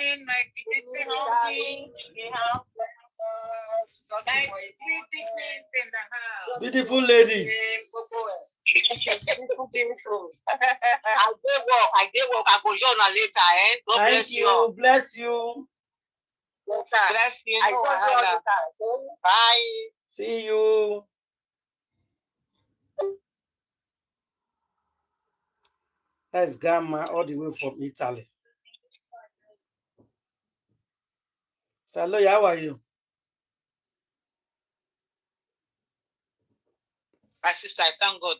morning, my beauty homies. My pretty queens in the house. Beautiful ladies. I did work. I go join later. God bless you. Bless you. Bless you. Bye. See you. That's Grandma all the way from Italy. So, hello, how are you? My sister, I thank God.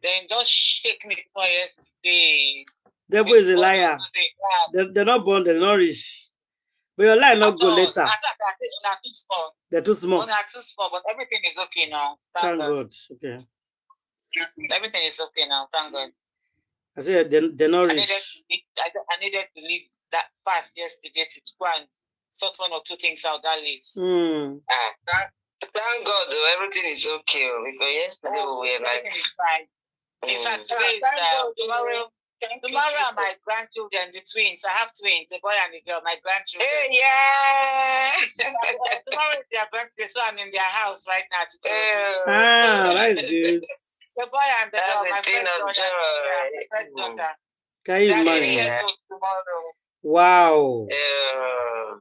Then just shake me for yesterday. Devil is a liar. They're not born, they're not rich. But your life not go later. They're too small. They're too small, but everything is okay now. Thank God. Okay. Everything is okay now. Thank God. I said they're not rich. I needed to leave that fast yesterday to go and sort one or two things out that late. Thank God, though, everything is okay. Because yesterday we were like, everything is fine. In fact, today tomorrow are my grandchildren, the twins. I have twins, a boy and a girl, my grandchildren. Hey, yeah. Tomorrow is their birthday, so I'm in their house right now. That's good. The boy and the girl, my first daughter. Can you imagine? Wow.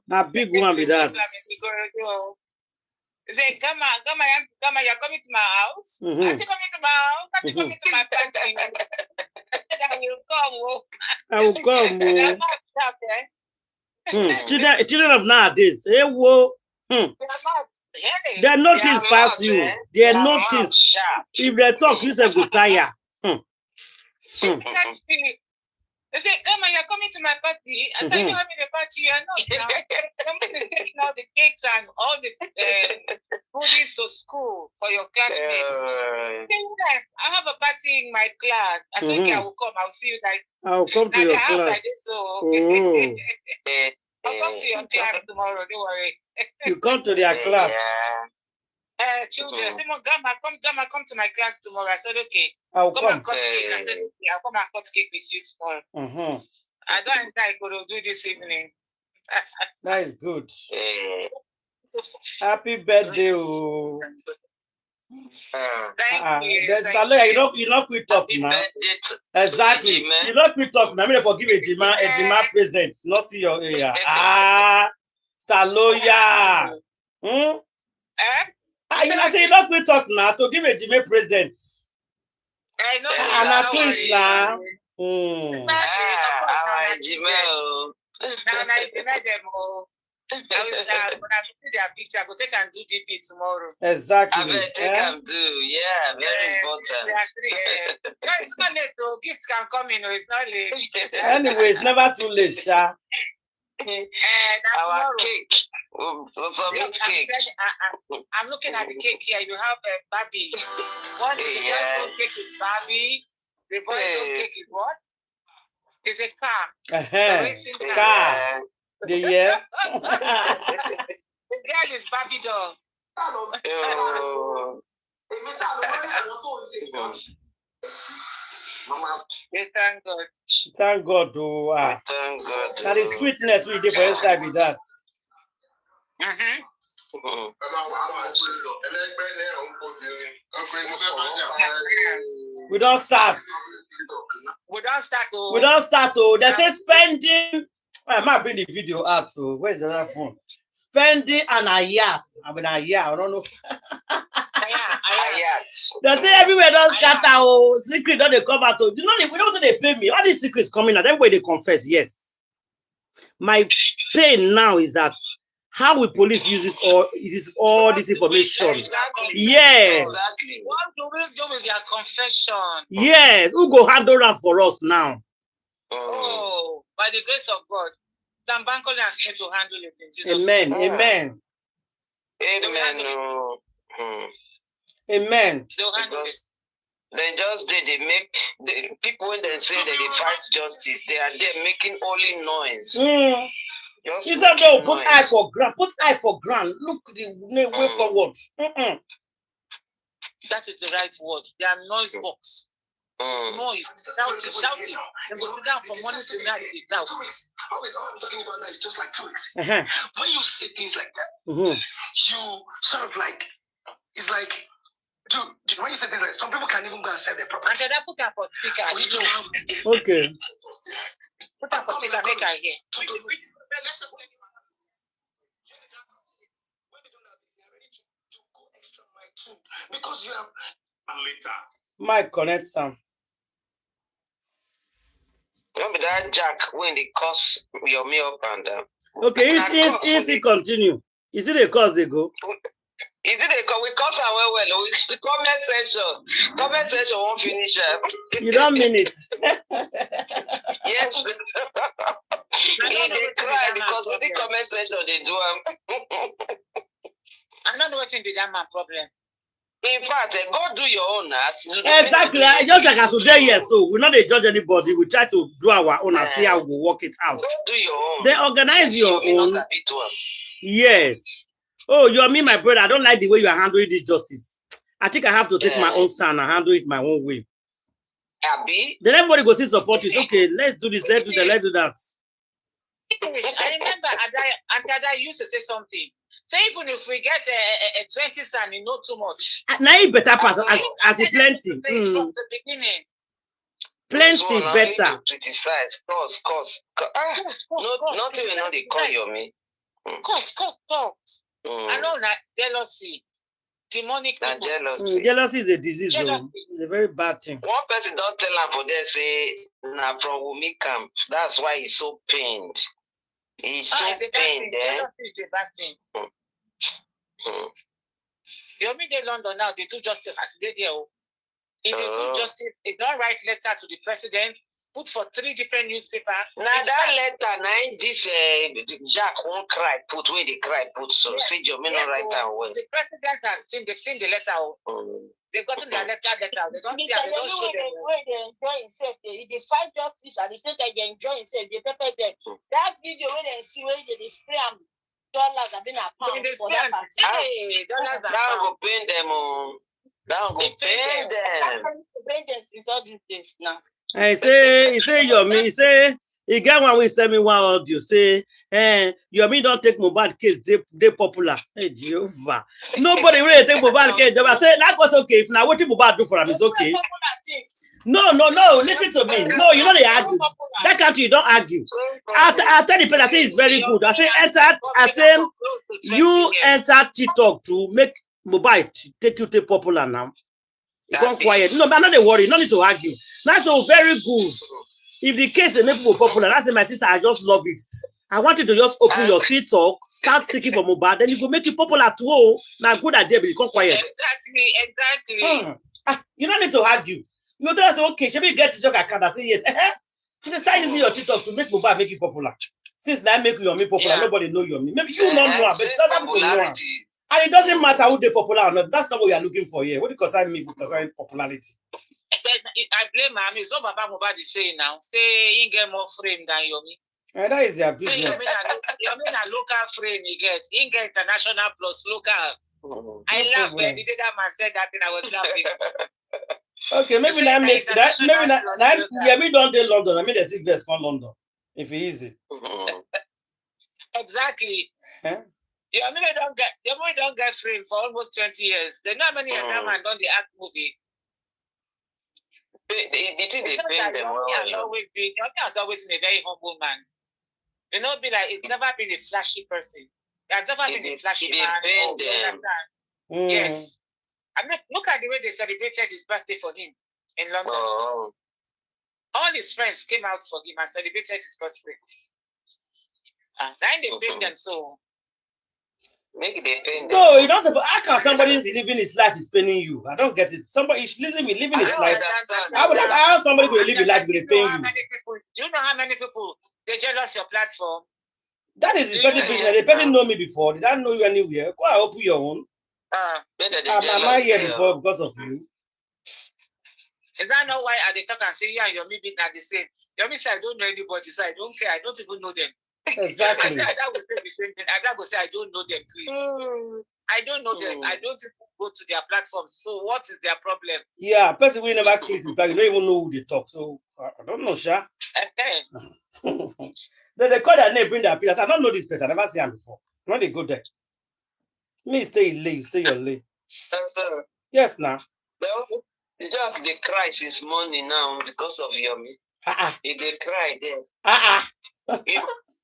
That big one with that. Say, come on, you're coming to my house. Aren't you coming to my house? Aren't you coming to my party? I will come. Children of nowadays, they notice past you. They notice. If they talk, you say go tire. They say, Emma, you're coming to my party. I said, you're having a party. You're not now. I'm going to take all the cakes and all the goodies to school for your classmates. I have a party in my class. I said, okay, I will come. I'll see you guys. I'll come to your class. I'll come to your class tomorrow. Don't worry. You come to their class. Children, say, Grandma, come to my class tomorrow. I said, okay. I'll come. And cut cake. I said, okay, I'll come and cut cake with you tomorrow. I don't think I could do this evening. That is good. Happy birthday. Thank you. You don't quit up now. Exactly. You don't quit up now. I mean, forgive a Jima present. Not see your area. Staloya. I say you don't quit talk now to give a Jimmy present. I know. And at least now. When I see their picture, I go take and do DP tomorrow. Exactly. I bet they can do. Yeah, very important. No, it's not late though. Gifts can come in. It's not late. Anyway, it's never too late, Sha. Our cake. Cake. I'm looking at the cake here. You have a Barbie. What is the cake is Barbie? The boy cake is what? It's a car. A racing car. The year. The girl is Barbie doll. Thank God. Thank God. Thank God. That is sweetness we did for inside with that. We don't start. We don't start. We don't start. They say spending. I might bring the video out. Where's the other phone? Spending and Iyan. I don't know. They say everywhere don't scatter. Secret don't they come out. You know, we don't say they pay me. All these secrets coming out. Everywhere they confess. Yes. My pain now is that how will police use all this information? Exactly. Yes. Exactly. What do we do with their confession? Yes. Who go handle that for us now? Oh, by the grace of God, Sam Bankole has going to handle it in Jesus' Amen. name. Amen. Amen. They'll handle it. They make the people when they say that they fight justice, they are there making only noise. Instead of put eye for ground, look the way forward. That is the right word. They are noise box. Noise, shouting. They go sit down from morning to night. 2 weeks. I'm talking about now, it's just like 2 weeks. When you say things like that, you sort of like, it's like, dude, when you say things like, some people can't even go and sell their property. And then I put that for speaker. Okay. Put that for speaker, make I hear. Because you have later. Mike, connect some. Remember that Jack when they cuss your me up and down. Okay, easy continue. Is it a cause they go? Is it we cuss our well. The comment section won't finish up. You don't mean it. Yes. They cry because with the comment section they do I don't know what's in the damn problem. In fact, go do your own. Exactly. Just like as today, yes. So we're not a judge anybody. We try to do our own and see how we work it out. Go do your own. They organize your own. Yes. Oh, you are me, my brother. I don't like the way you are handling this justice. I think I have to take my own stand and handle it my own way. Abby? Then everybody goes to support you. Okay, let's do this, let's do that, let's do that. I remember Adada used to say something. Say even if we get a 20 stand, you know too much. Now it better pass as a plenty. From the beginning. Plenty better. Criticize, cause. Nothing will not they call you me. Cause. I know that jealousy. Demonic jealousy. Jealousy is a disease. It's a very bad thing. One person don't tell her for there say now from Wumi camp. That's why he's so pained. He's so pained. Jealousy is a bad thing. You mean in London now, they do justice as they do. If they do justice, they don't write letter to the president, put for 3 different newspapers. Now that letter, this Jack won't cry, put where they cry, put so say you may not write down well. The president has seen, they've seen the letter. They've gotten their letter. They don't show them. When they enjoy himself, they fight justice and they say that they enjoy himself, they pepper them. That video when they see where they spray them dollars have been a pound for that party. Dollars that will pay them. That will pay them. Pay them since all these days now. I say, he say, he get one way send me one audio say, your me don't take Mohbad case, they popular. Hey, Jehovah. Nobody really take Mohbad case. They say, that was okay. If now what Mohbad do for him is okay. No. Listen to me. No, you know they argue. That country you don't argue. I tell the person, I say it's very good. I say you enter TikTok to make Mohbad take you to popular now. You can't quiet. No, but I'm not worried. No need to argue. That's so very good. If the case they make people popular, that's my sister. I just love it. I want you to just open your TikTok, start seeking for Mohbad, then you go make it popular too. Now good idea, but you can't quiet. Exactly. You don't need to argue. You tell us, okay, should we get TikTok account? I say yes. You start using your TikTok to make Mohbad make it popular. Since now make you popular, nobody know you. Maybe you don't know, but some people know. And it doesn't matter who they popular or not. That's not what we are looking for here. What do you consider me for concerning popularity? I blame Mami. So Baba Mohbad is saying now, say he get more frame than Yomi. And that is their business. Yomi a local frame he get. He get international plus local. I laugh when the that man said that and I was laughing. Okay, maybe not make that. Maybe not. Yeah, me don't do London. I mean, there's invest on London. If it's easy. Exactly. Huh? Yeah, maybe don't get frame for almost 20 years. They know how many years that man done the act movie. They pay them well. Yomi has always been a very humble man. You know, it's never been a flashy person. He has never been a flashy man. Yes. I mean, look at the way they celebrated his birthday for him in London. All his friends came out for him and celebrated his birthday. Then they paid them so. Maybe they pay them. No, you don't suppose. How can somebody living his life is paying you? I don't get it. Somebody is living his life. I would like how somebody will live his life with paying you. Do you know how many people they jealous your platform? That is the person business. The person know me before. Did I know you anywhere? Go and open your own. I'm not here before because of you. Is that not why they talk and say, yeah, Yomi being at the same? Yomi said, I don't know anybody, so I don't care. I don't even know them. Exactly. I will say the same thing. I will say, I don't know them, please. I don't know them. I don't go to their platforms. So what is their problem? Yeah, person we never click reply. You don't even know who they talk. So I don't know, Sha. Then they call their name, bring their appearance. I don't know this person. I never seen him before. When they go there. Me stay in lay, you stay your lay. Yes, now. Well, Jack, they cry since morning now because of Yomi. They cry there.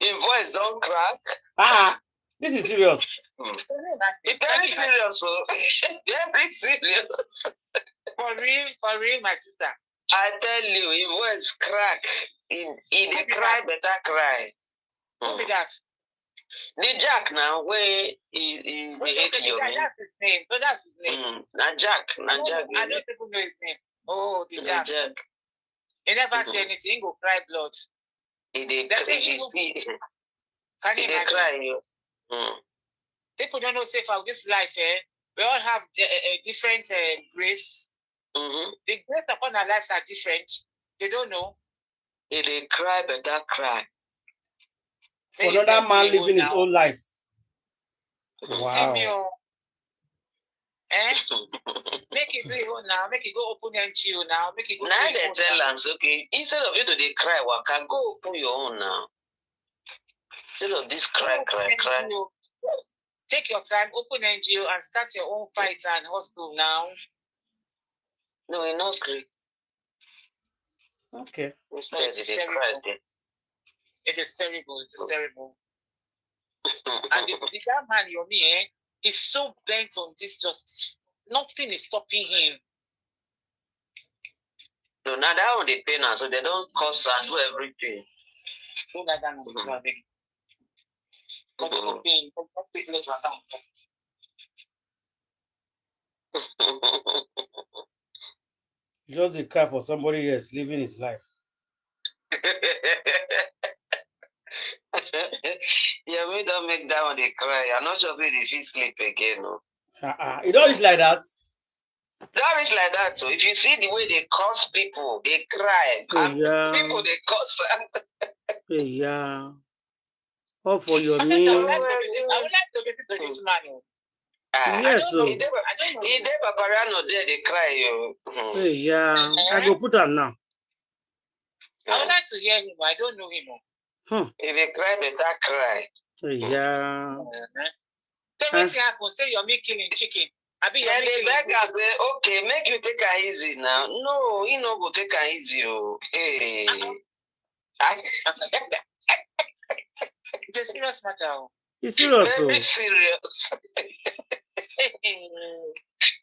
Your voice don't crack. This is serious. It's very serious, so very serious. For real, my sister. I tell you, your voice crack. They cry, better cry. Who be that? The Jack now, where he hates you. That's his name. No, that's his name. Jack. I don't even know his name. Oh, the Jack. He never say anything. He go cry blood. Can you imagine? Cry. People don't know safe out this life. We all have a different grace. The grace upon our lives are different. They don't know. They cry, better cry. For another man living his own life. Wow. Make it do it now. Make it go open NGO now. Make it go. Now they tell us, okay, instead of you to they cry, Waka, go open your own now. Instead of this cry. Take your time, open NGO and start your own fight and hustle now. No, we're not great. Okay. It is terrible. It is terrible. And that man, Yomi, is so bent on this justice. Nothing is stopping him. No, now that one they pay now, so they don't cost and do everything. Do that now, Just a cry for somebody else living his life. Yeah, we don't make that one they cry. I'm not sure if they sleep again. No. You don't reach like that. Don't reach like that. So if you see the way they curse people, they cry. Yeah. People they curse them. Yeah. All for your I name. would like to listen to this man. Yes, so. He there, Paparano there, they cry. Yeah. I go put on now. I would like to hear him. I don't know him. If they cry, better cry. Yeah. Tell me what happens. Say you're me killing chicken. Yeah, they beg and say, okay, make you take it easy now. No, you know, go take it easy. Hey. It's a serious matter. It's serious. Very serious.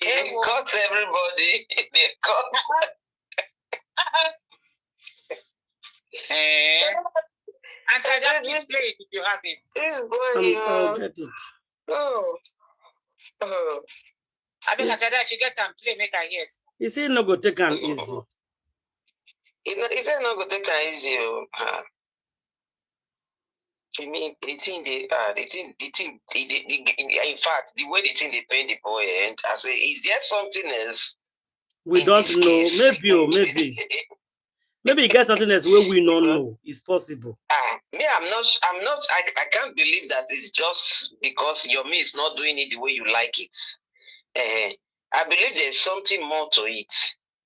They cut everybody. They cut. And I just play it if you have it. This boy, I'll get it. Oh. I mean, I said that you get and play, make a yes. He said no go take an easy. He said no go take an easy. I mean, in fact, the way they think they pay the boy, and I say, is there something else? We don't know. Maybe. Maybe you get something else where we don't know. It's possible. Me, I can't believe that it's just because your me is not doing it the way you like it. I believe there's something more to it.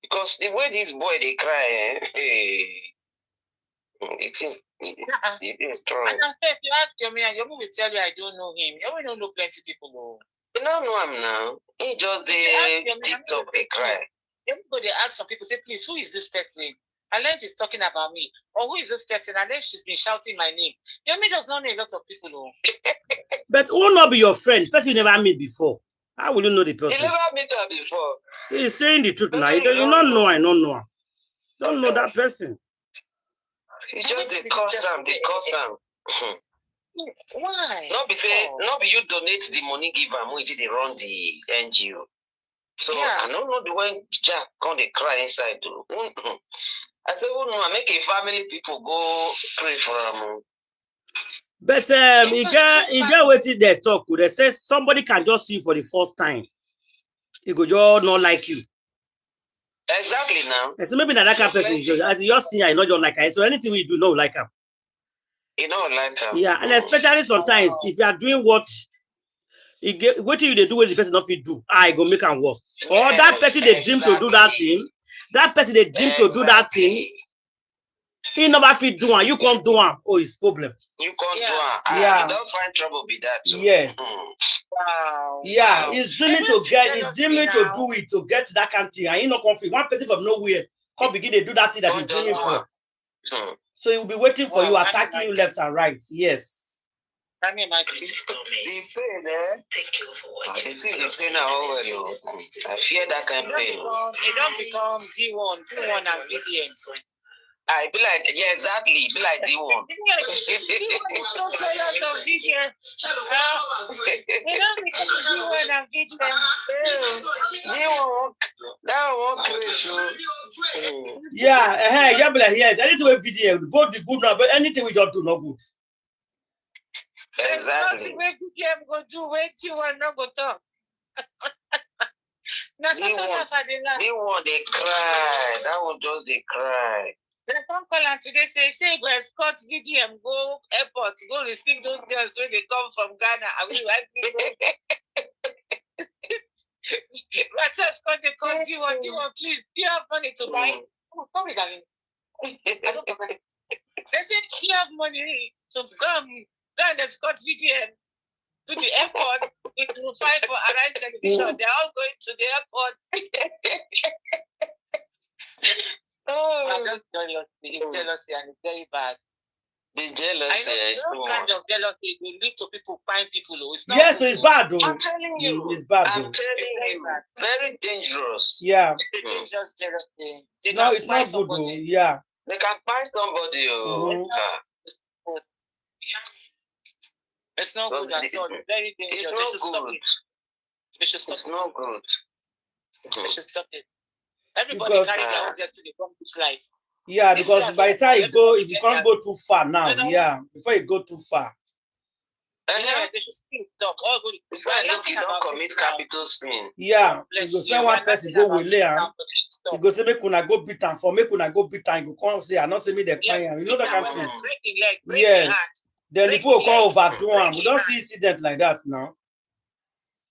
Because the way this boy they cry, it is strong. And if you ask Yomi, and Yomi will tell you I don't know him. Yomi don't know plenty people though. You don't know him now. He just the TikTok they cry. Yomi go they ask some people, say, please, who is this person? And then she's talking about me. Or who is this person? And then she's been shouting my name. Yomi does not know a lot of people though. But who will not be your friend? Person you never meet before. How will you know the person? You never met her before. So he's saying the truth now. You don't know. I don't know. Don't know that person. You just they curse them. Why? Not be you donate the money give them which they run the NGO. So yeah. I don't know the way Jack come they cry inside too. I said, oh no, I make a family people go pray for them. But he get waiting there talk. They say somebody can just see you for the first time. He go just not like you. Exactly now. And so maybe that kind of person as you just see, I not just like it. So anything we do, no like him. You don't like him. Yeah, and especially sometimes if you are doing what what you they do what the person not fit do? I go make am worse. Or that person they dream to do that thing. That person they dream to do that thing. He never fit do one. You can't do one. Oh, it's problem. You can't do one. Yeah. You don't find trouble with that. Too. Yes. Wow. Yeah, wow. he's dreaming to get. He's dreaming to do it to get that country, and he not confident. One person from nowhere come begin to do that thing that he's dreaming for. So he will be waiting for you, attacking you left and right. Yes. Can you imagine? Thank you for watching. I fear that kind of pain. It don't become D1 and VDM. I be like, yeah, exactly. Be like D1. D1 is so jealous of VDM. They don't become D1 and VDM. That one crazy. Yeah, yeah, be like, yes, anything with video, both the good now, but anything we don't do, no good. Exactly. Nothing where VDM go do, where D1 not go talk. D1 they cry. That one just they cry. They come call and today say go escort VDM, go airport, go receive those girls when they come from Ghana. I will like let's escort the country. D1, please. Do you have money to buy? Oh, come with darling. They said you have money to go and escort VDM to the airport. It will fight for Arise Television. They're all going to the airport. I'm just jealous. It's jealousy and it's very bad. The jealousy is too much. Kind of jealousy will lead to people find people. It's not yes, so it's bad though. I'm telling you. It's bad I'm though. telling you. Very dangerous. Yeah. Dangerous jealousy. No, it's not good though. Yeah. They can find somebody. It's not good at all. It's very dangerous. It's not good. They should stop it. It's not good. They should stop it. Everybody carry their own destiny from this life. Yeah, because by the time you go, if you can't go too far now, yeah, before you go too far. Yeah, they should stop. All good. If you don't commit capital sin. Yeah, you go send one person go with Leah. You go say make una go beat am for make una go beat am. You go come say I not say me the client. You know that kind of thing. Yeah. Then the people come overdo am. We don't see incident like that now.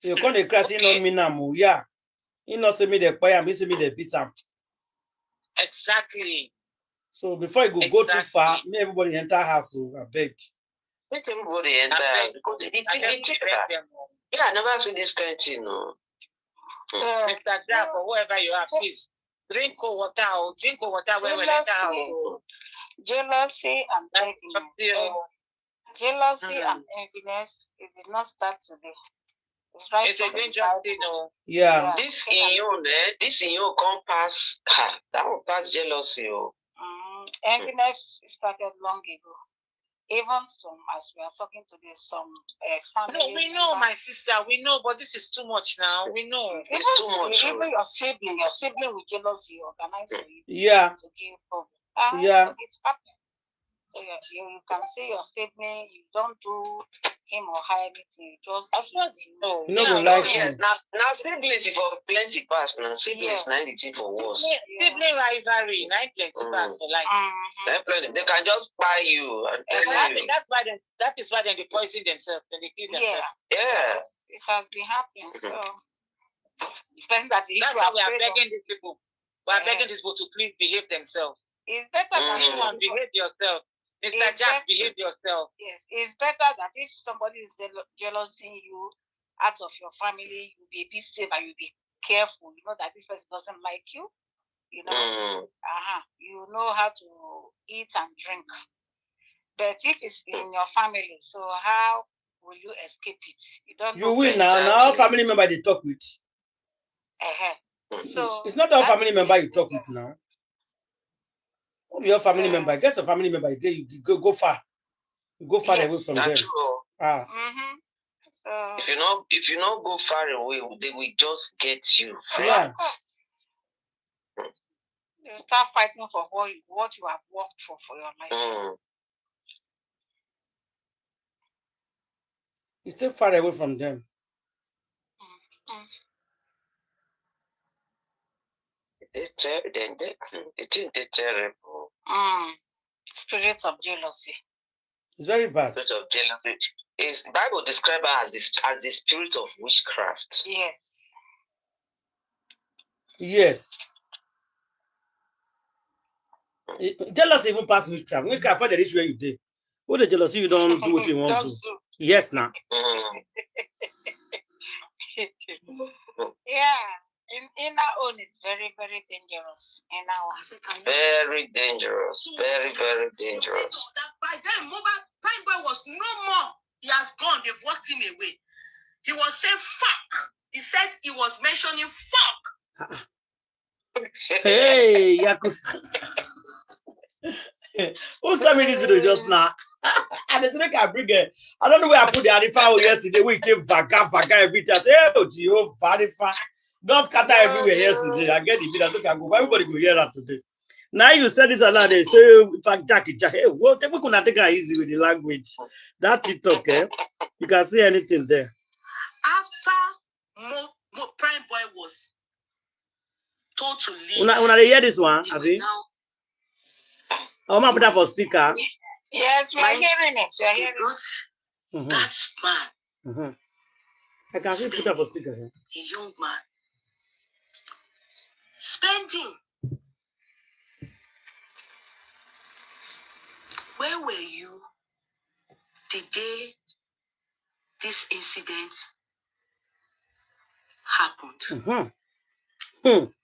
You come the crash, you know me now. Yeah. You not say me the client, me say me the beat am. Exactly. So before you go too far, me everybody enter house. I beg. Make everybody enter. Yeah, I never see this kind of thing. No. Mr. Jack or whoever you are, please drink cold water or drink cold water when we enter house. Jealousy and enviness. Jealousy and enviness, it did not start today. It's right. It's a dangerous thing, Yeah. This in you come pass. That will pass jealousy. Enviness started long ago. Even some, as we are talking today, some family. No, we know, my sister. We know, but this is too much now. We know. It's too much. Even your sibling with jealousy organize for you. Yeah. To give problem. Yeah. So it's happening. So you can see your sibling, you don't do him or her anything. You just you know like yes. Now siblings you got plenty past now. Siblings 90 for worse. Sibling rivalry, plenty past for life. They can just buy you and tell you. That is why they poison themselves and they kill themselves. Yeah. It has been happening. So the person that's why we are begging these people. We are begging these people to please behave themselves. It's better that behave yourself. Mr. Jack, behave yourself. Yes, it's better that if somebody is jealousing you out of your family, you be safe and you be careful. You know that this person doesn't like you. You know, you know how to eat and drink. But if it's in your family, so how will you escape it? You don't. You will now. Now family member they talk with. So it's not our family member you talk with now. Your family member, guess a family member, you go far. You go far away from them. So if you not go far away, they will just get you. Yeah. You start fighting for what you have worked for your life. You stay far away from them. It's terrible. Spirit of jealousy. It's very bad. Spirit of jealousy. Is Bible describe her as the spirit of witchcraft. Yes. Yes. Jealousy even pass witchcraft. Witchcraft for the issue you did. What the jealousy you don't do what you want to. Yes, now. Yeah. In our own is very, very dangerous. In our very dangerous. Very, very dangerous. By then, Prime Boy was no more. He has gone. They've walked him away. He was saying fuck. He said he was mentioning fuck. Hey, Yakus. Who sent me this video just now? And it's like I bring it. I don't know where I put the Arifa yesterday. We came vaga everything. I say, oh, Gio, Arifa. Don't scatter everywhere yesterday. I get the video. So can go. Everybody go hear that today. Now you said this a lot. They say, if I Jackie, hey, what? We could take it easy with the language. That TikTok, eh? You can see anything there. After Prime Boy was told to leave. When they hear this one, Abi? I'm going to put that for speaker. Yes, we are hearing it. We are hearing it. That's man. I can really put that for speaker. A young man. Spendin. Where were you the day this incident happened?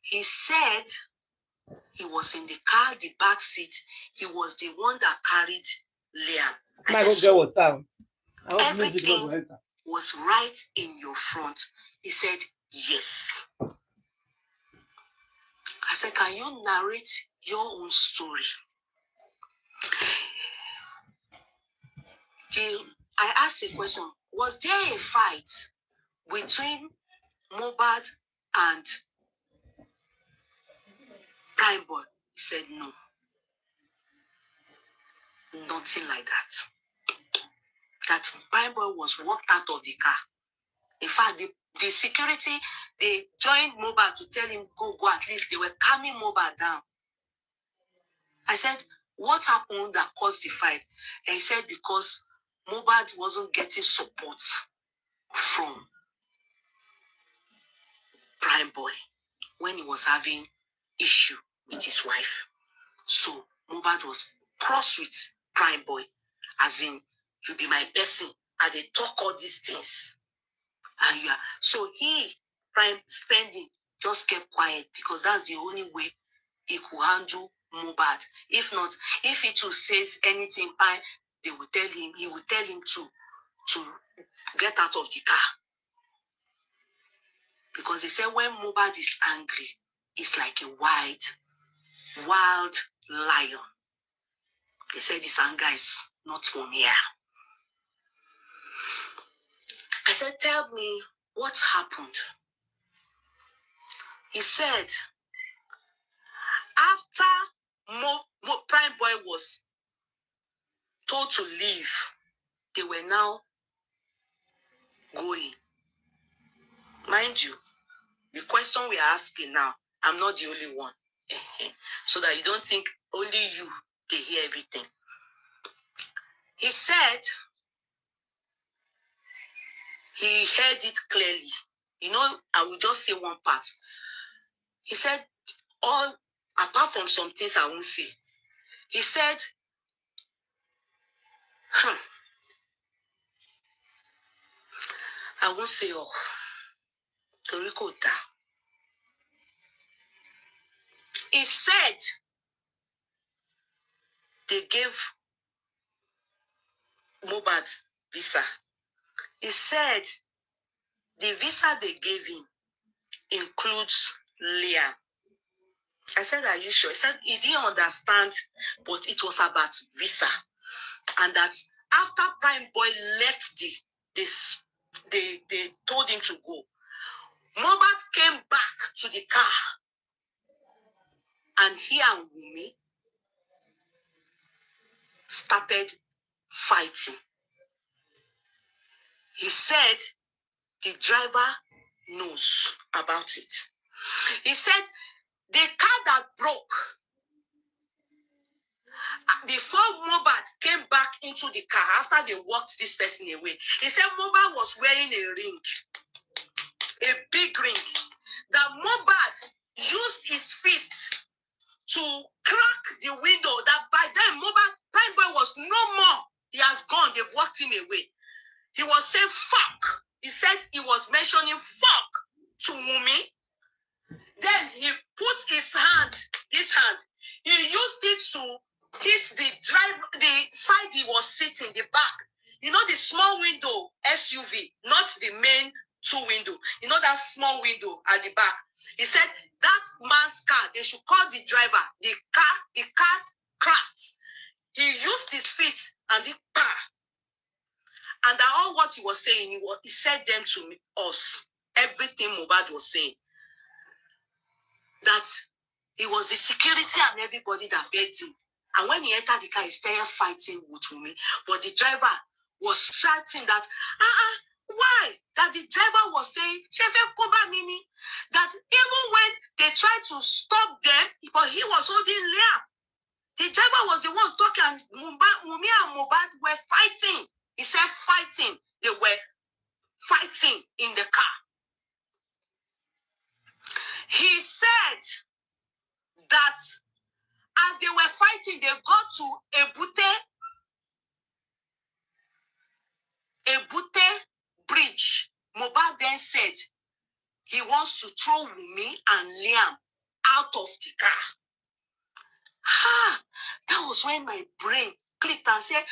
He said he was in the car, the back seat. He was the one that carried Liam. Everything was right in your front. He said, yes. I said, can you narrate your own story? I asked a question. Was there a fight between Mohbad and Prime Boy? He said, no. Nothing like that. That Prime Boy was walked out of the car. In fact, the security, they joined Mohbad to tell him, go, at least. They were calming Mohbad down. I said, what happened that caused the fight? And he said, because Mohbad wasn't getting support from Prime Boy when he was having issue with his wife. So Mohbad was cross with Prime Boy, as in, you be my person, and they talk all these things. And you are, so Prime Spendin, just kept quiet because that's the only way he could handle Mohbad. If not, if he too says anything, they will tell him, he will tell him to get out of the car. Because they say when Mohbad is angry, it's like a wild lion. They said this anger is not from here. I said, tell me what happened. He said, after Prime Boy was told to leave, they were now going. Mind you, the question we are asking now, I'm not the only one. So that you don't think only you can hear everything. He said, he heard it clearly. You know, I will just say one part. He said, all apart from some things I won't say. He said, I won't say all. He said they gave Mohbad visa. He said the visa they gave him includes Liam. I said, are you sure? He said he didn't understand, but it was about visa. And that after Prime Boy left they told him to go. Mohbad came back to the car. And he and Wumi started fighting. He said the driver knows about it. He said the car that broke before Mohbad came back into the car after they walked this person away, he said Mohbad was wearing a ring, a big ring. That Mohbad used his fist to crack the window. That by then Mohbad, Prime Boy was no more. He has gone. They've walked him away. He was saying fuck. He said he was mentioning fuck to Wumi. Then he put his hand, he used it to hit the side he was sitting, the back. You know the small window SUV, not the main two window. You know that small window at the back. He said that man's car, they should call the driver. The car cracked. He used his feet and the car. And that all what he was saying, he said them to us. Everything Mohbad was saying. That it was the security and everybody that begged him. And when he entered the car, he started fighting with Wumi. But the driver was shouting that, why? That the driver was saying, that even when they tried to stop them, but he was holding Liam. The driver was the one talking, and Wumi and Mohbad were fighting. He said fighting. They were fighting in the car. He said that as they were fighting, they got to Ebute bridge. Mohbad then said he wants to throw Wumi and Liam out of the car. That was when my brain clicked and said,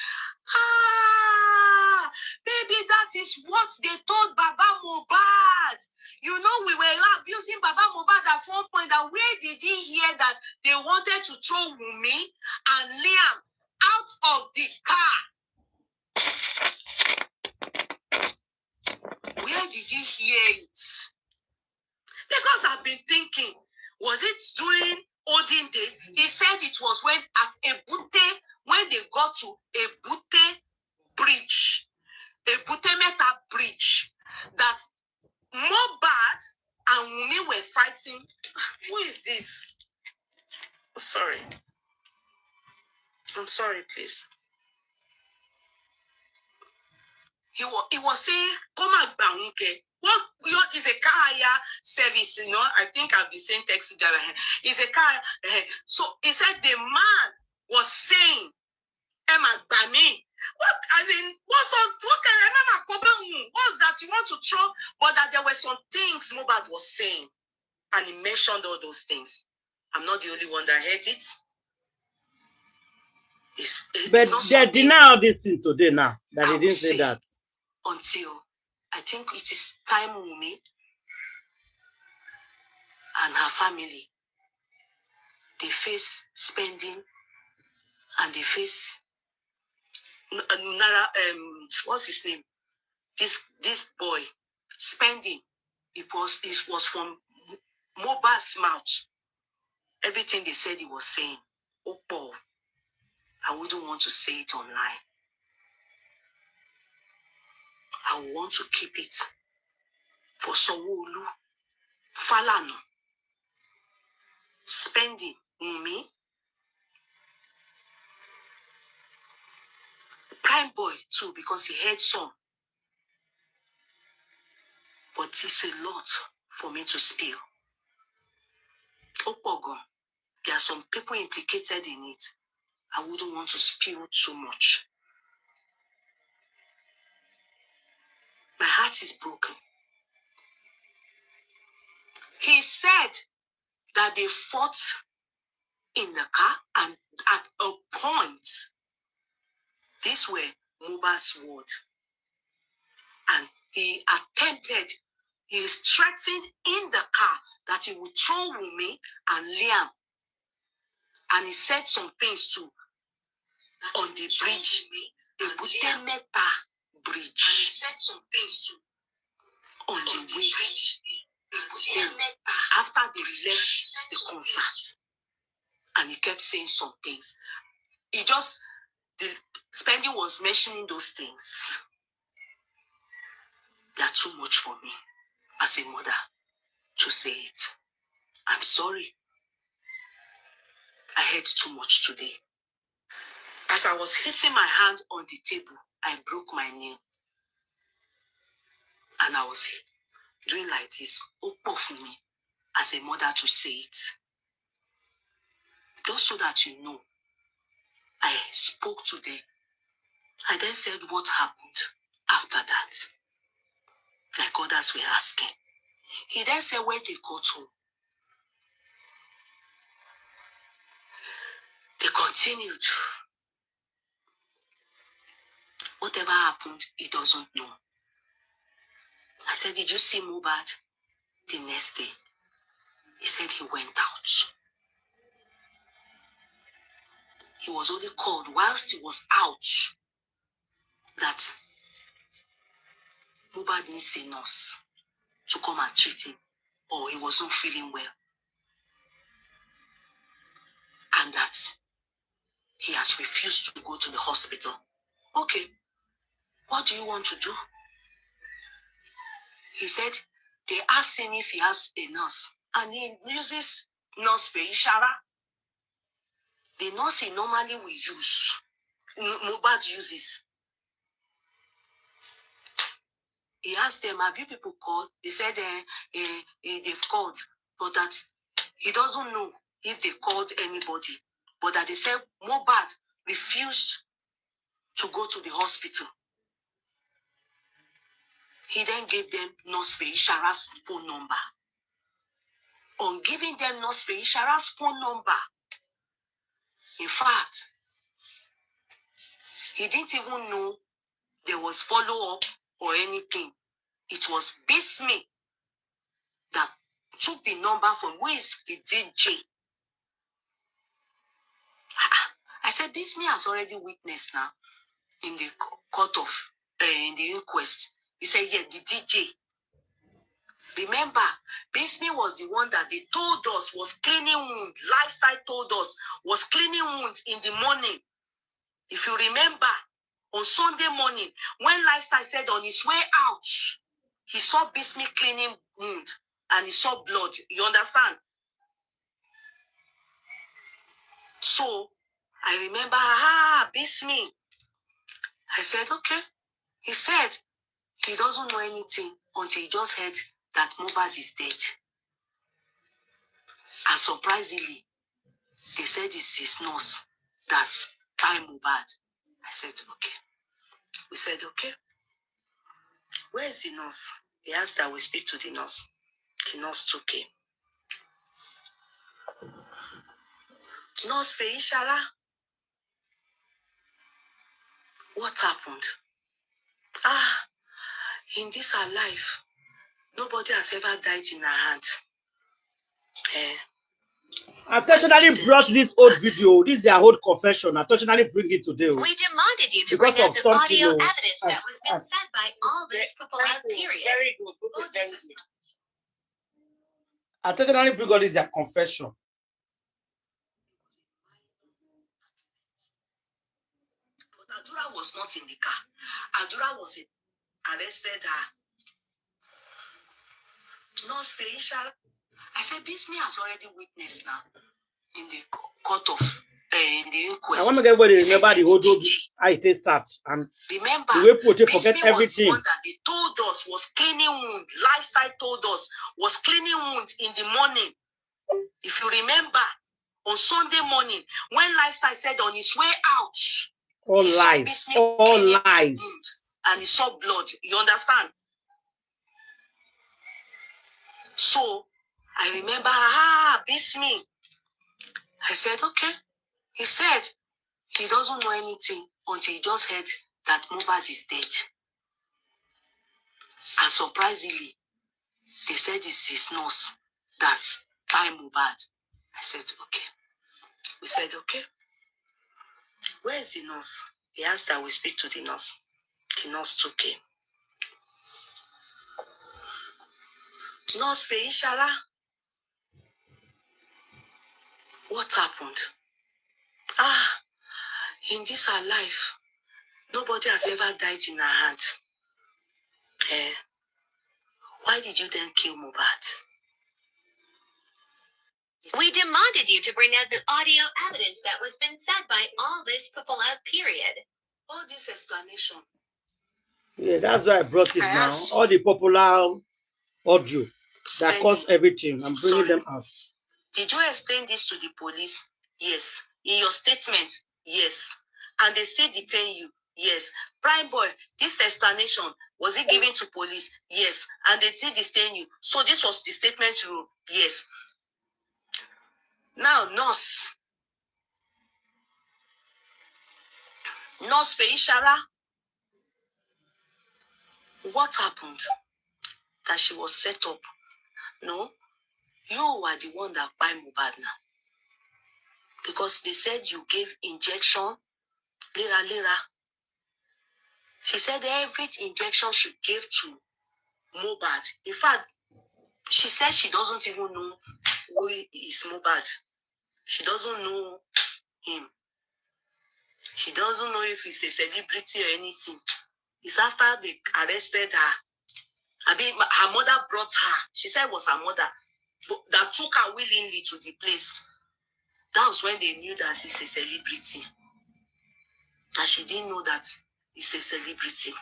maybe that is what they told Baba Mohbad. You know, we were abusing Baba Mohbad at one point. That where did he hear that they wanted to throw Wumi and Liam out of the car? Where did he hear it? Because I've been thinking, was it during olden days? He said it was when at Ebute, when they got to Ebute bridge, Ebute Meta bridge, that Mohbad and Wumi were fighting. Who is this? Sorry. I'm sorry, please. He was saying, come on, Banke. What is a car hire service? You know, I think I've been saying taxi driver. It's a car. So he said the man was saying, Emma Bami. What's that you want to throw? But that there were some things Mohbad was saying. And he mentioned all those things. I'm not the only one that heard it. But they deny all this thing today now. That he didn't say that. Until I think it is time Wumi and her family, they face Spendin and they face what's his name? This boy, Spendin. It was from Mohbad's mouth. Everything they said he was saying. Oh, Paul, I wouldn't want to say it online. I want to keep it for Sanwo-Olu, Falana, Spendin, Wumi, Prime Boy too, because he heard some. But it's a lot for me to spill. Opogon, there are some people implicated in it. I wouldn't want to spill too much. My heart is broken. He said that they fought in the car, and at a point, these were Mohbad's words. And he threatened in the car that he would throw Wumi and Liam. And he said some things too on the bridge, the Butemeta bridge. And he said some things too on the way. After they left the concert, and he kept saying some things. Spendin was mentioning those things. They are too much for me as a mother to say it. I'm sorry. I heard too much today. As I was hitting my hand on the table, I broke my nail. And I was doing like this, open for me, as a mother to say it. Just so that you know, I spoke to them. I then said what happened after that, like others were asking. He then said when they got home, they continued. Whatever happened, he doesn't know. I said, did you see Mohbad? The next day, he said he went out. He was only called whilst he was out that Mohbad needs a nurse to come and treat him, or he was not feeling well. And that he has refused to go to the hospital. Okay, what do you want to do? He said they asked him if he has a nurse, and he uses nurse Ishara. The nurse he normally will use, Mohbad uses. He asked them, have you people called? They said they've called, but that he doesn't know if they called anybody. But that they said Mohbad refused to go to the hospital. He then gave them Nurse Ishara's phone number. On giving them Nurse Ishara's phone number, in fact, he didn't even know there was follow-up or anything. It was Bismi that took the number from who is the DJ. I said, Bismi has already witnessed now in the court of, in the inquest. He said, yeah, the DJ. Remember, Bismi was the one that they told us was cleaning wound. Lifestyle told us was cleaning wound in the morning. If you remember, on Sunday morning, when Lifestyle said on his way out, he saw Bismi cleaning wound and he saw blood. You understand? So, I remember, Bismi. I said, okay. He said he doesn't know anything until he just heard that Mohbad is dead. And surprisingly, they said it's his nurse that tied Mohbad. I said, okay. We said, okay. Where is the nurse? He asked that we speak to the nurse. The nurse took him. Nurse Feishala, what happened? In this our life, nobody has ever died in our hand. I intentionally brought this old video. This is their old confession. I intentionally bring it today. We demanded you to because bring of us the something, audio evidence that was been said by all this people out, period. Very good. Good, very good. I intentionally bring all this their confession. But Adura was not in the car. Adura was arrested her. Nurse Feisha, I said, Bismi has already witnessed now in the court of, in the inquest. I want to get everybody remember the whole how it starts and remember, the way Pote forget Bismi everything. was the one that they told us was cleaning wound. Lifestyle told us was cleaning wound in the morning. If you remember, on Sunday morning, when Lifestyle said on his way out, all lies, all lies, and he saw blood. You understand? So I remember, Bismi. I said, okay. He said he doesn't know anything until he just heard that Mohbad is dead. And surprisingly, they said it's his nurse that tied Mohbad. I said, okay. We said, okay. Where is the nurse? He asked that we speak to the nurse. The nurse took him. Nurse Feishala, what happened? In this our life, nobody has ever died in our hand. Why did you then kill Mohbad? We demanded you to bring out the audio evidence that was been said by all these people out, period. All this explanation. Yeah, that's why I brought it now. Asked, all the popular audio that caused everything. I'm bringing them out. Did you explain this to the police? Yes. In your statement? Yes. And they still detain you? Yes. Prime boy, this explanation, was it given to police? Yes. And they still detain you. So this was the statement you wrote? Yes. Now, Nurse Feishara, what happened? That she was set up. No, you were the one that buy Mohbad now. Because they said you gave injection, lera. She said every injection she gave to Mohbad. In fact, she said she doesn't even know who is Mohbad. She doesn't know him. She doesn't know if he's a celebrity or anything. It's after they arrested her. I mean, her mother brought her. She said it was her mother that took her willingly to the place. That was when they knew that he's a celebrity. That she didn't know that he's a celebrity.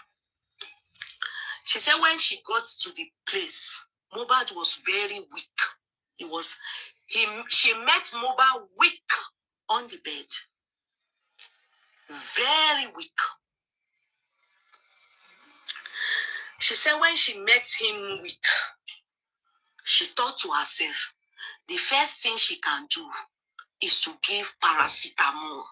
She said when she got to the place, Mohbad was very weak. She met Mohbad weak on the bed. Very weak. She said when she met him weak, she thought to herself, the first thing she can do is to give paracetamol.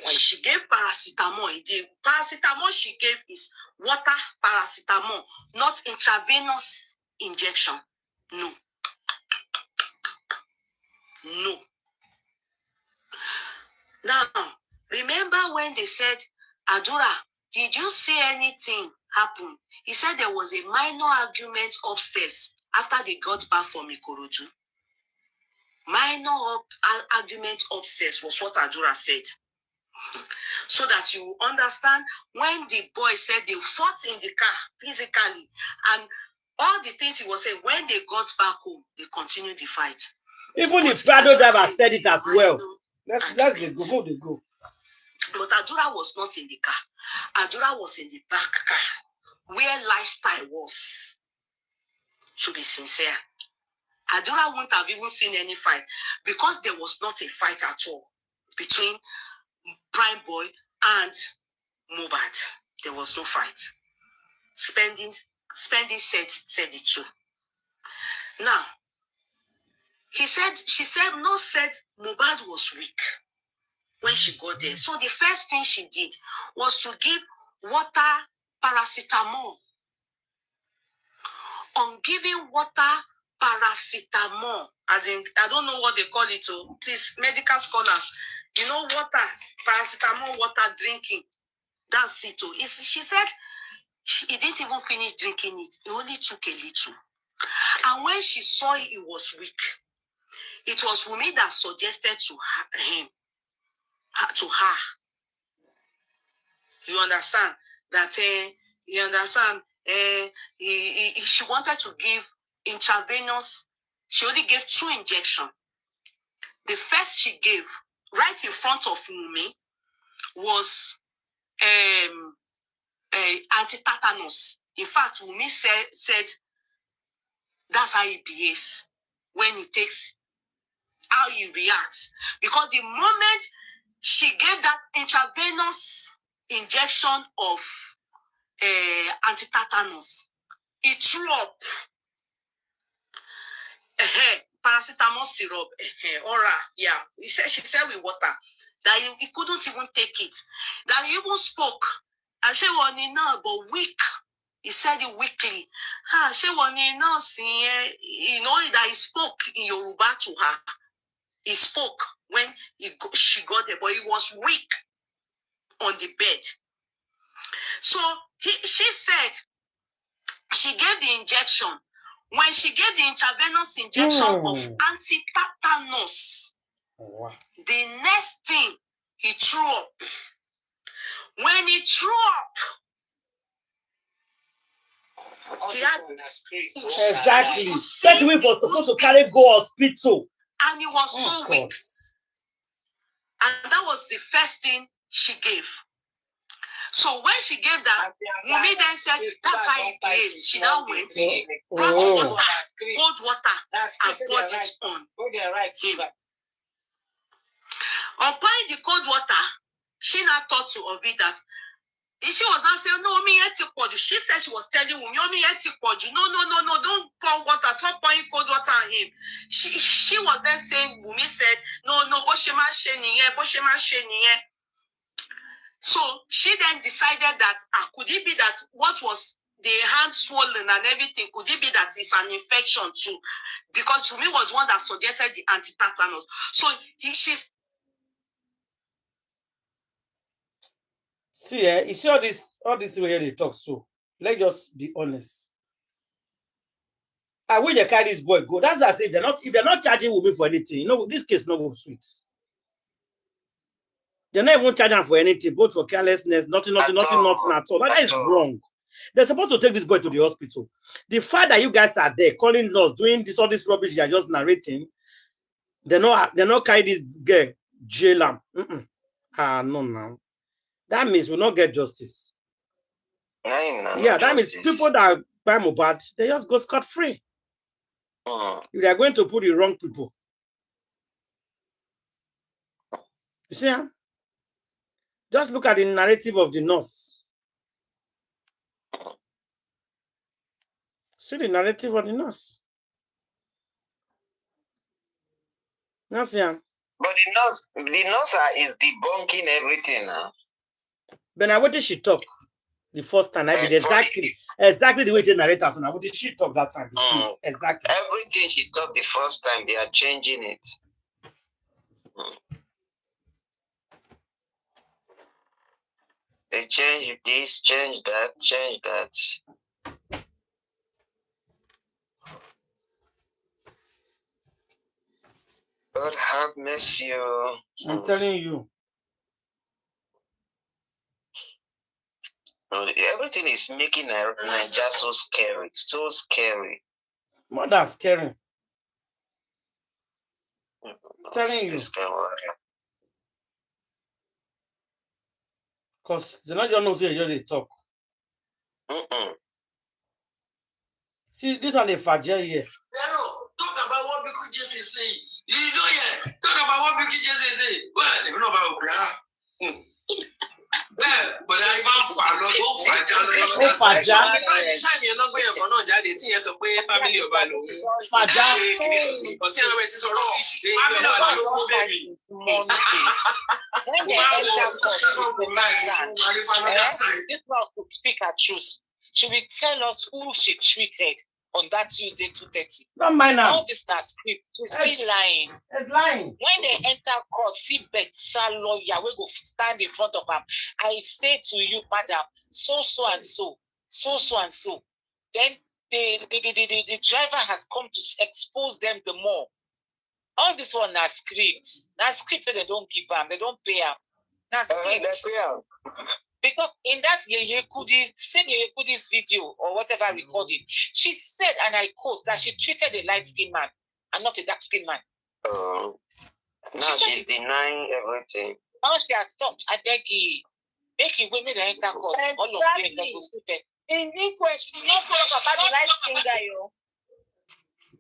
When she gave paracetamol, the paracetamol she gave is water paracetamol, not intravenous injection. No. Now, remember when they said, Adura, did you see anything happen? He said there was a minor argument upstairs after they got back from Ikorodu. Minor argument upstairs was what Adura said. So that you understand, when the boy said they fought in the car physically, and all the things he was saying, when they got back home, they continued the fight. Even the Prado driver said it as well. Let's go. But Adura was not in the car. Adura was in the back car, where lifestyle was. To be sincere, Adura wouldn't have even seen any fight because there was not a fight at all between Prime Boy and Mohbad. There was no fight. Spendin said it too. Now, she said Mohbad was weak when she got there. So the first thing she did was to give water paracetamol. On giving water paracetamol, as in, I don't know what they call it, please, medical scholars, you know, water, paracetamol, water drinking. That's it. She said he didn't even finish drinking it. He only took a little. And when she saw he was weak, it was Wumi that suggested to her. You understand? That, she wanted to give intravenous. She only gave 2 injections. The first she gave, right in front of Wumi, was anti-tetanus. In fact, Wumi said that's how he behaves when he takes, how he reacts. Because the moment she gave that intravenous injection of anti-tetanus, he threw up. Paracetamol syrup, oral, yeah. She said with water that he couldn't even take it. That he even spoke. And she was not, but weak. He said it weakly. She was not seeing, you know, that he spoke in Yoruba to her. He spoke when she got there, but he was weak on the bed. So she said she gave the injection. When she gave the intravenous injection of anti-tetanus, the next thing, he threw up. When he threw up, He had exactly. That's the way for supposed to carry go hospital. And he was so weak. And that was the first thing she gave. So when she gave that, Wumi then said, that's how it is. She now went, brought water, cold water, and poured it on him. On pouring the cold water, she now thought to Ovi that she was not saying, no, me she said she was telling Wumi, no, don't pour water, stop pouring cold water on him. She was then saying, Wumi said, no, Boshema Sheniye. So she then decided that could it be that what was the hand swollen and everything, could it be that it's an infection too? Because Wumi was one that suggested the anti-tetanus. So she's see, you see all this way they talk so. Let's just be honest. I wish they carry this boy go. That's as if they're not charging Wumi for anything. You know, this case no go sweet. They're not even charging for anything, both for carelessness, nothing at all. That is wrong. They're supposed to take this boy to the hospital. The fact that you guys are there calling us, doing all this rubbish you're just narrating, they're not carry this girl, jail him. No. That means we'll not get justice. Yeah, that means people that buy Mohbad, they just go scot-free. If they are going to put the wrong people. You see, huh? Just look at the narrative of the nurse. See the narrative of the nurse. But the nurse is debunking everything now. But now what did she talk the first time? I did exactly the way the narrator. So now what did she talk that time? Exactly. Everything she talked the first time, they are changing it. They change this, change that. God have mercy. I'm telling you. Everything is making Nigeria so scary. So scary. More than scary. I'm telling you. Because they not just know they talk. See, this one the fragile here. Talk about what people just say. You know, talk about what people just say. Well, they know about Bra. But I found fragile. Time you're not going to judge it. Yes, a family of This one could speak her truth. She will tell us who she treated on that Tuesday 2:30. Don't mind now. All this is script. She's still lying. It's lying. When they enter court, see better lawyer, we go stand in front of her. I say to you, madam, so and so. Then the driver has come to expose them the more. All this one are scripts. Now scripts they don't give them, they don't pay them. Now scripts. Because in that same Yeye Kudi's video or whatever recording, she said, and I quote, that she treated a light-skinned man and not a dark-skinned man. Now she's denying everything. Now she has stopped. I beg you. Making women enter court. All of them go stupid. In inquest, she did not talk about the light-skinned guy, yo.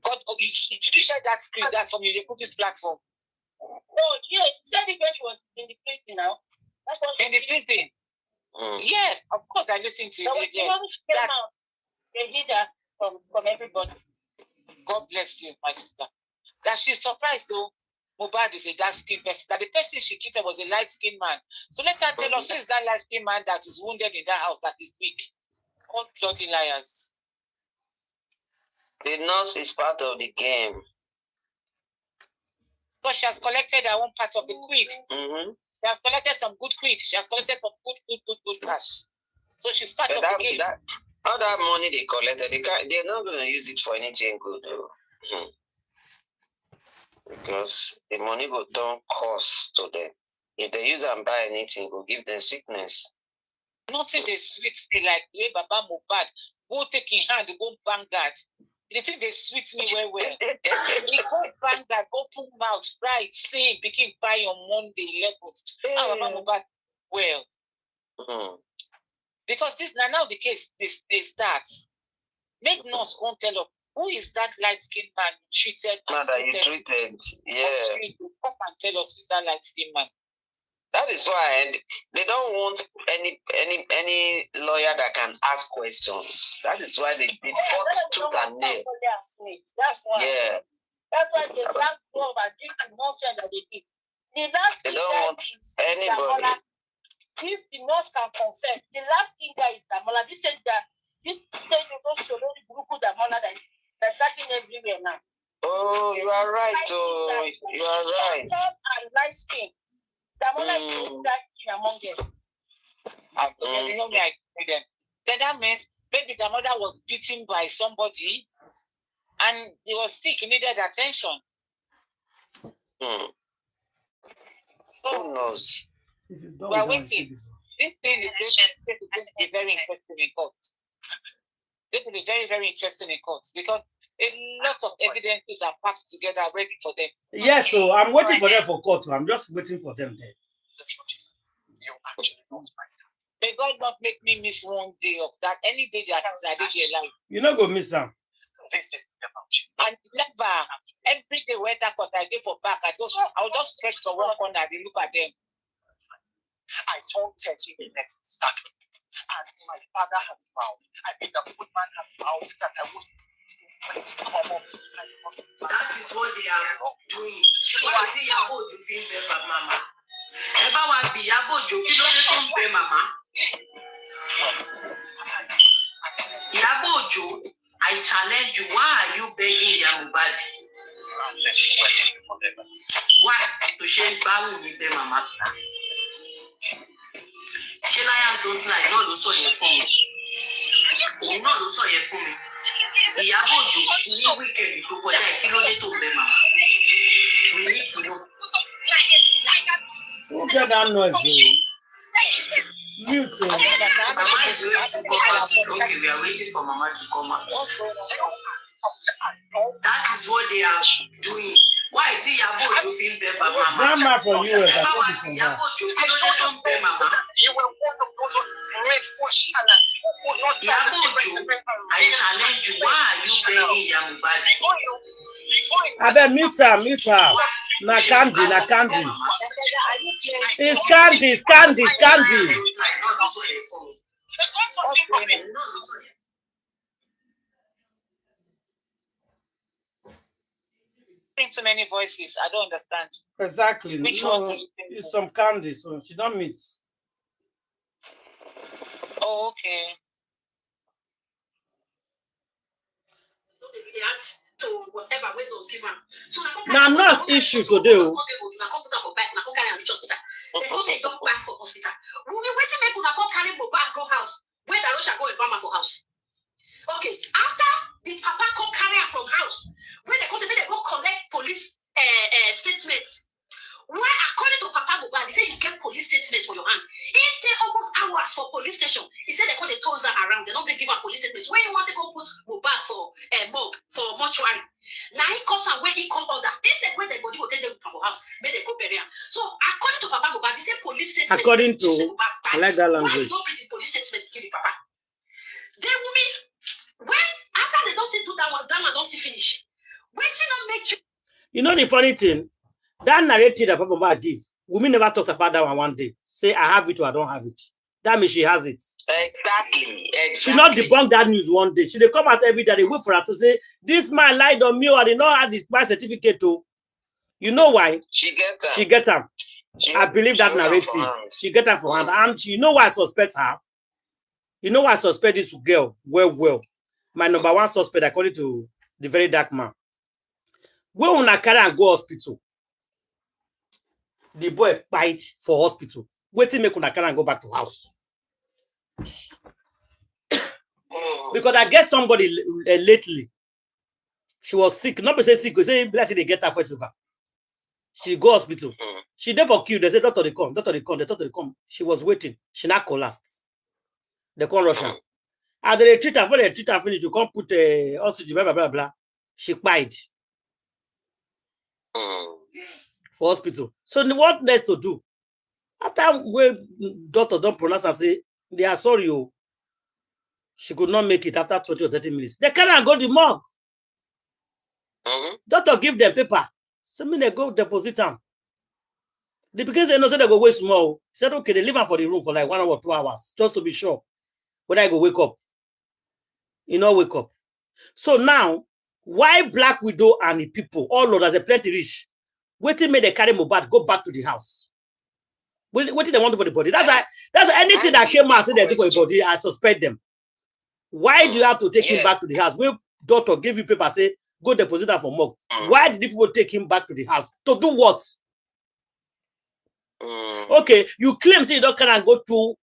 God, did you share that screen that from Yeye Kudi's platform? Oh, yeah, she said it when she was in the prison now. That's what in the prison. Yes, of course I listened to it. Yes. They did that from everybody. God bless you, my sister. That she's surprised though. Mohbad is a dark-skinned person. That the person she treated was a light-skinned man. So let her tell us who is that light-skinned man that is wounded in that house that is weak. All bloody liars. The nurse is part of the game. Because she has collected her own part of the quid. She has collected some good quid. She has collected some good cash. So she's part of the game. All that money they collected, they're not going to use it for anything good. Because the money will turn cost to them. If they use and buy anything, it will give them sickness. Nothing they sweet me like the way Baba Mohbad go take in hand, go Vanguard. The thing they sweet me well. He go Vanguard, go put mouth, right, same, begin buy on Monday 11th. Baba Mohbad, well. Because this now the case, they start. Make nurse won't tell us who is that light-skinned man you treated. Yeah. Come and tell us who's that light-skinned man. That is why, and they don't want any lawyer that can ask questions. That is why they fought tooth and nail. That's why. Yeah. That's why they can't go over the nonsense that they did. They don't want anybody. If the nurse can consent, the last thing guy is Damola. This said that this thing you don't show the group Damola that's starting everywhere now. Oh, you are right. Oh, you are right. And light skin. Damola is the light skin among them. You know me, I say them. Then that means maybe the mother was beaten by somebody and he was sick, he needed attention. Who knows? We are waiting. This thing is going to be very interesting in court. It will be very, very interesting in court because a lot of evidences are packed together ready for them. Yes, so I'm waiting for them for court. I'm just waiting for them there. May God not make me miss one day of that. Any day that I did their life. You're not going to miss them. And never, every day when that court I go for back, I'll just stretch to one corner and look at them. I told 30 minutes exactly. And my father has vowed. I mean, the good man has vowed that I would come up. That is what they are doing. Why is Iyabo to feel better, Mama? Eba wa bi Iyabo jo kí ló dé tó ń bẹ Mama. Iyabo jo, I challenge you. Why are you begging Mohbad? Why to share Wumi be Mama? She liars don't lie. No, ló sọ yẹn fún mi. Òun náà ló sọ yẹn fún mi. Iyabo jo ní weekend tó kọjá kí ló dé tó ń bẹ Mama. We need to know. Who get that noise? Mute. Mama is waiting to come out. Okay, we are waiting for Mama to come out. That is what they are doing. Why is Iyabo to feel better, Mama? Grandma from US, I told you from her. Mama. Iyabo jo, I challenge you. Why are you begging Mohbad? I bet mute her. Na candy. It's candy. Too many voices. I don't understand. Exactly. Which one do you think? It's some candy, so she don't mix. Oh, okay. To whatever way those given. So now not issue today. They go say don't back for hospital. Wumi waiting make una come carry Mohbad go house. Where the Russia go Obama for house. Okay, after the papa come carry her from house, when they go say they go collect police statements. Why, according to Papa Mohbad, he said you get police statement for your hand. He stay almost hours for police station. He said they call the toes around. They don't give a police statement. When you want to go put Mohbad for morgue, for mortuary. Now he calls her where he call order. Instead, when the body will take them to our house, may they go bury her. So according to Papa Mohbad, he said police statement. According to, I like that language. Why you don't bring his police statement to give Papa? Then Wumi, when after they don't still do that one don't still finish. When did not make you? You know the funny thing? That narrative that Papa Mohbad give, Wumi never talked about that one day. Say, I have it or I don't have it. That means she has it. Exactly. She not debunk that news one day. She they come out every day. They wait for her to say, this man lied on me or I did not have this birth certificate too. You know why? She get her. She get her. I believe that narrative. She get her for hand. And you know why I suspect her? You know why I suspect this girl? Well. My number one suspect, according to the very dark man. When una carry and go hospital, the boy fight for hospital. Wait till make una carry and go back to house. Because I get somebody lately. She was sick. Not say sick. Say blessed they get her fever. She go hospital. She there for queue. They say doctor they come. The doctor they come. She was waiting. She not collapsed. They call Russian. And they treat her, when they treat her finish, you can't put oxygen, blah, blah, blah, blah. She died for hospital. So what next to do? After when doctor don't pronounce and say, they are sorry, oh, she could not make it after 20 or 30 minutes. They cannot go to the morgue. Doctor give them paper. So they go deposit them. Because they know so they go waste more. He said, okay, they leave her for the room for like 1 hour or 2 hours, just to be sure. Whether I go wake up. You know, wake up. So now, why Black Widow and the people, all of us, a plenty rich, waiting may they carry Mohbad, go back to the house. What did they want to do for the body? That's anything that came out and say they do for the body, I suspect them. Why do you have to take him back to the house? When doctor give you paper, say, go deposit that for morgue. Why did the people take him back to the house? To do what? Okay, you claim say you don't can go to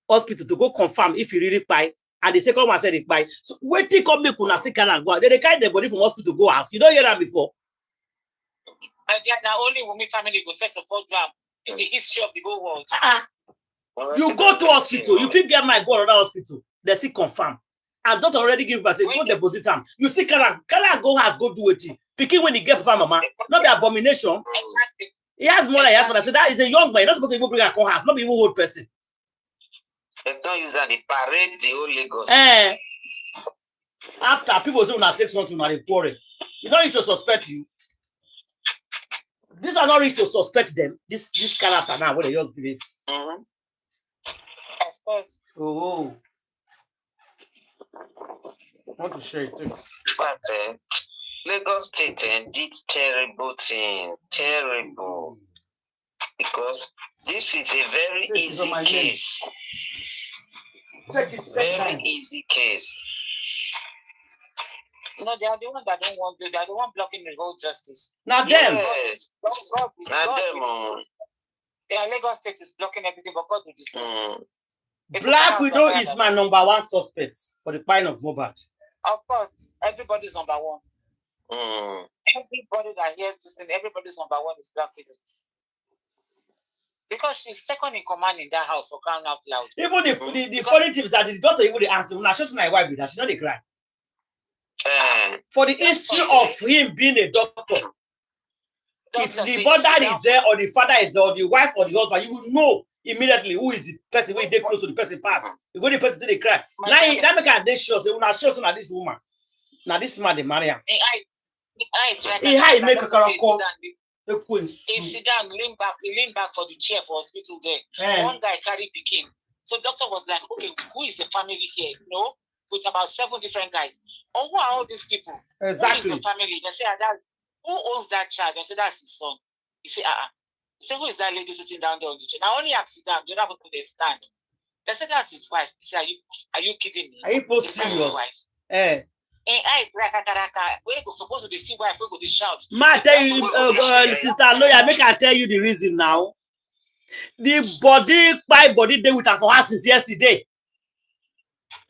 hospital to go confirm if you really buy, and the second one said it buy. So wait till come make una still can go. They carry the body from hospital to go house. You don't hear that before. And they are the only Wumi family go first of all grab in the history of the whole world. You go to hospital, you think get my go another hospital, they see confirm. And don't already give us a go deposit them. You see, can go house, go do it. Picking when he get papa mama, not the abomination. Exactly. He has more like I said, that is a young man, not supposed to even bring a house, not even old person. They don't use that, they parade the whole Lagos. After people say when take something and they quarrel, you don't need to suspect you. These are not rich to suspect them. This character now, what they just believe. Of course. Oh. I want to share it too. But Lagos State did terrible thing. Terrible. Because this is a very easy case. Very easy case. No, they are the ones that don't want to. They are the one blocking the whole justice. Not them. Yes. Not them. Yeah, Lagos State is blocking everything, but God will dismiss. Black Widow is my number one suspect for the crime of Mohbad. Of course, everybody's number one. Everybody that hears this thing, everybody's number one is Black Widow. Because she's second in command in that house for crying out loud. Even the funny thing is that the daughter even the answer. When I show my wife with that, she not dey cry. For the history of him being a doctor, if the mother is there or the father is there or the wife or the husband, you will know immediately who is the person when they close to the person pass. You go the person to the cry. Now that make they show say when I show now this woman, now this man they marry him. He make a call. He sit down, lean back for the chair for hospital there. One guy carry pikin. So doctor was like, okay, who is the family here? You know, with about 7 different guys. Oh, who are all these people? Exactly. Who is the family? They say, who owns that child? They say, that's his son. He say, He said, who is that lady sitting down there on the chair? Now only have sit down, the other people they stand. They said, that's his wife. He said, are you kidding me? Are you both serious? We're supposed to be see wife, we go to shout. Ma tell you, sister lawyer, make I tell you the reason now. The body day with her for her since yesterday.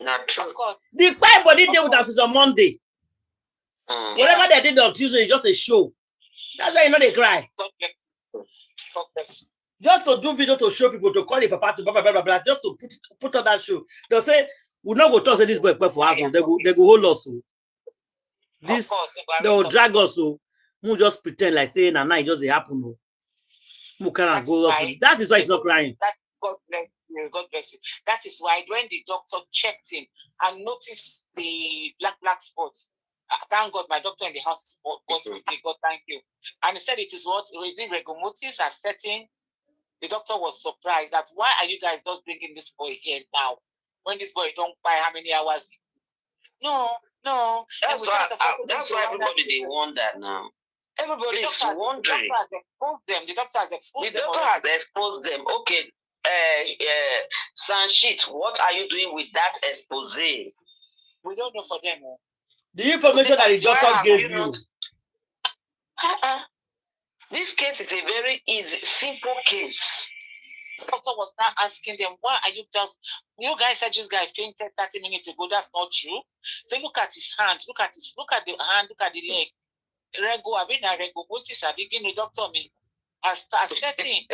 Not true. The body day with her since on Monday. Whatever they did on Tuesday is just a show. That's why you know they cry. Just to do video to show people to call the papa to blah blah blah blah, just to put on that show. They'll say, we'll not go talk to this boy for us. They go hold us. This they will drag us. So we just pretend like saying and now it just happen. That is why it's not crying. God bless you. That is why when the doctor checked him and noticed the black spots, thank God my doctor in the house is God, thank you. And he said it is what raising regomotis are setting. The doctor was surprised that why are you guys just bringing this boy here now? When this boy don't buy how many hours? No. That's why everybody they wonder now. Everybody is wondering. The doctor has exposed them. The doctor has exposed them. Okay, Sanshit, what are you doing with that expose? We don't know for them. The information that the doctor gave you. This case is a very easy, simple case. The doctor was now asking them, why are you guys said this guy fainted 30 minutes ago. That's not true. Say, look at his hand, look at the hand, look at the leg. Most is a beginning, doctor me has setting.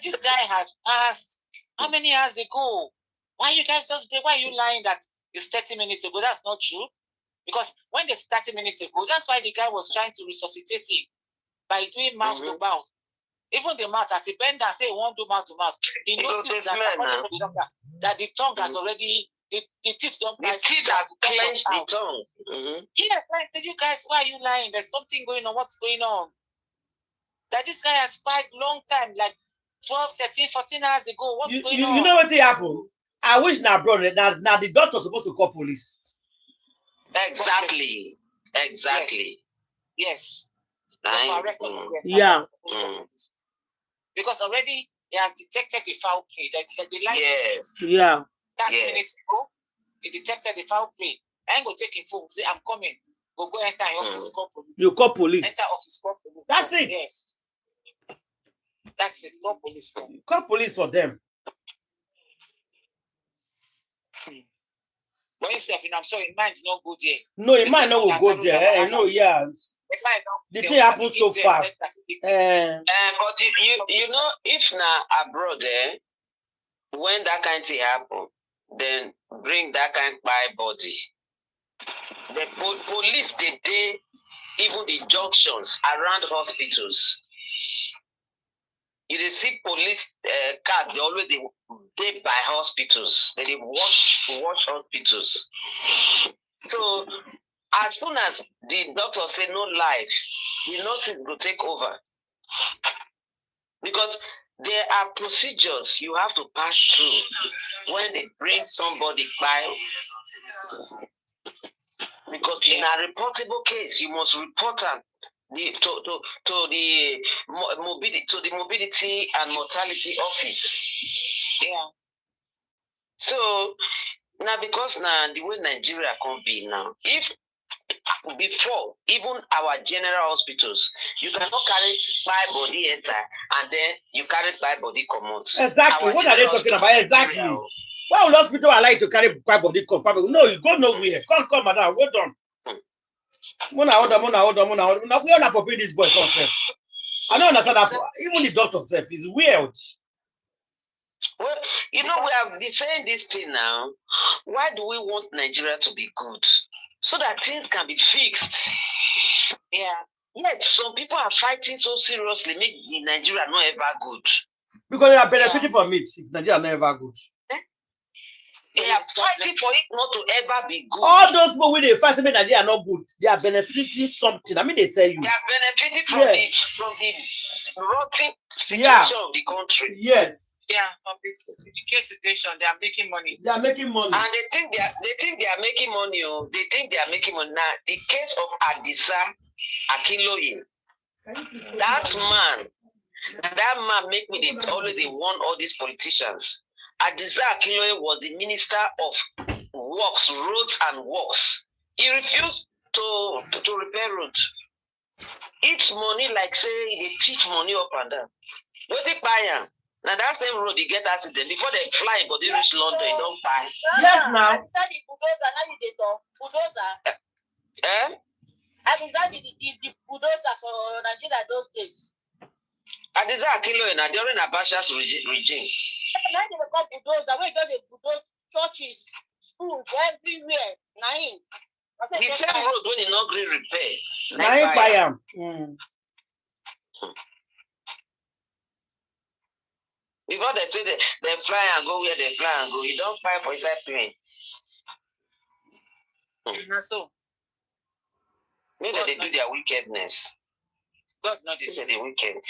This guy has passed. How many hours ago? Why you guys why are you lying that it's 30 minutes ago? That's not true. Because when it's 30 minutes ago, that's why the guy was trying to resuscitate him by doing mouth to mouth. Even the mouth, as a bender say he won't do mouth to mouth. He noticed that the tongue has already, the teeth don't the teeth have clenched the tongue. Yeah, like, you guys, why are you lying? There's something going on. What's going on? That this guy has fight long time, like 12, 13, 14 hours ago. What's going on? You know what happened? I wish now, brother, now the doctor's supposed to call police. Exactly. Yes. Yeah. Because already he has detected the foul play. Yes. Yeah. 30 minutes ago, he detected the foul play. I ain't going to take him phone. Say, I'm coming. Go enter your office, call police. You call police. Enter office, call police. That's it. Yes. That's it. Call police. Call police for them. But yourself, I'm sure your mind not go there. No, your mind not go there. No, yeah. The thing happens so fast. But you know, if now abroad there, when that kind of thing happen, then bring that kind of body. The police, they even the junctions around hospitals. You see police cars, they always they by hospitals. They watch hospitals. So as soon as the doctor say no life, the nurses will take over. Because there are procedures you have to pass through when they bring somebody by. Because in a reportable case, you must report them to the morbidity and mortality office. Yeah. So now, because now the way Nigeria can be now, if before even our general hospitals, you cannot carry 5 body enter and then you carry 5 body come out. Exactly. What are they talking about? Exactly. Why would hospital are like to carry 5 body come? No, you go nowhere. Come, madam. Hold on. Hold on. We are not forbidden this boy concept. I don't understand that. Even the doctor self is weird. Well, you know, we have been saying this thing now. Why do we want Nigeria to be good? So that things can be fixed. Yeah. Yet some people are fighting so seriously, make Nigeria not ever good. Because they are benefiting from it if Nigeria not ever good. They are fighting for it not to ever be good. All those people when they fight make Nigeria not good, they are benefiting something. I mean, they tell you. They are benefiting from the rotting situation of the country. Yes. Yeah, from the case situation, they are making money. They are making money. And they think they are making money. Oh. They think they are making money. Now, the case of Adisa Akinloye, that man make me always they want all these politicians. Adisa Akinloye was the minister of works, roads and works. He refused to repair roads. Each money, like say, they teach money up and down. What they buy? Now that same road they get accident before they fly, but they reach London, they don't buy. Yes, now. I decided bulldozer. I decided the bulldozer for Nigeria those days. And is that Akinloye now during Abacha's regime? Now they call bulldozer. Where you got the bulldozer churches, schools, everywhere. Nine. The same road when you not green repair. Nine buy am. Before they say they fly and go where they fly and go, you don't fly for inside plane. So maybe they do their wickedness. God not this. Maybe the wicked.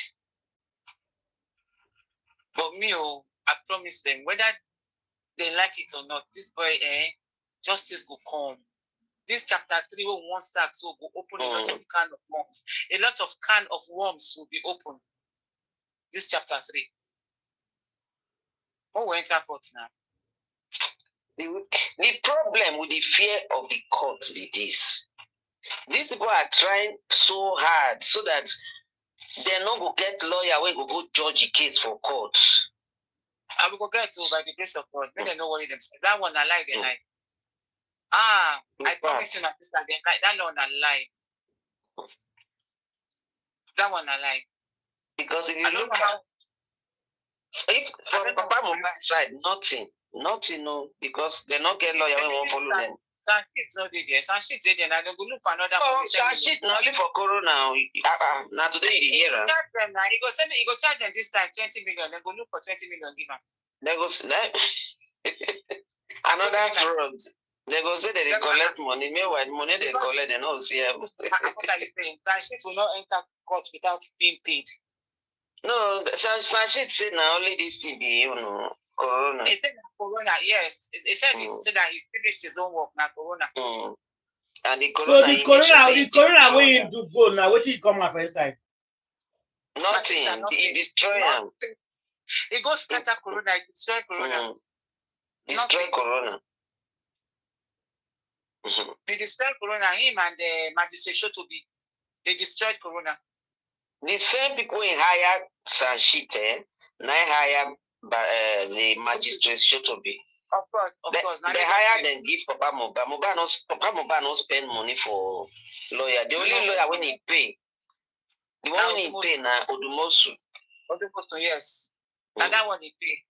But me, I promise them, whether they like it or not, this boy, justice will come. This chapter 3 will one start, so will open a lot of can of worms. A lot of can of worms will be open. This chapter 3. Oh, we enter court now. The problem with the fear of the court is this. These people are trying so hard so that they're not going to get lawyer when we go judge the case for court. I will go get to by the grace of God. May they not worry themselves. That one I like the night. I promise you, my sister, they like that one I like. That one I like. Because if you look at if from Papa Mohbad side, nothing. Nothing, no, because they not get lawyer. We won't follow them. Sanshit no dey there. Sanshit dey there. Now they go look for another. Oh, Sanshit not only for Corona. Now today you hear her. He go send me. He go charge them this time 20 million. They go look for 20 million. Give them. They go another fraud. They go say that they collect money. Meanwhile, money they collect, they don't see them. Sanshit will not enter court without being paid. No, Sanshit said now only this thing be, Corona. He said Corona, yes. He said he said that he finished his own work now, Corona. And the Corona. So the Corona way you do go now, what did you come out for inside? Nothing. He destroy them. He goes scatter Corona, he destroy Corona. Destroy Corona. They destroyed Corona, him and the magistrate Shotobi. They destroyed Corona. The same people in higher Sanshit, now hire the magistrate Shotobi. Of course. They hire them give Papa Mohbad. Papa Mohbad no spend money for lawyer. The only lawyer when he pay, the one when he pay now Odumosu. Odumosu, yes. And that one he pay.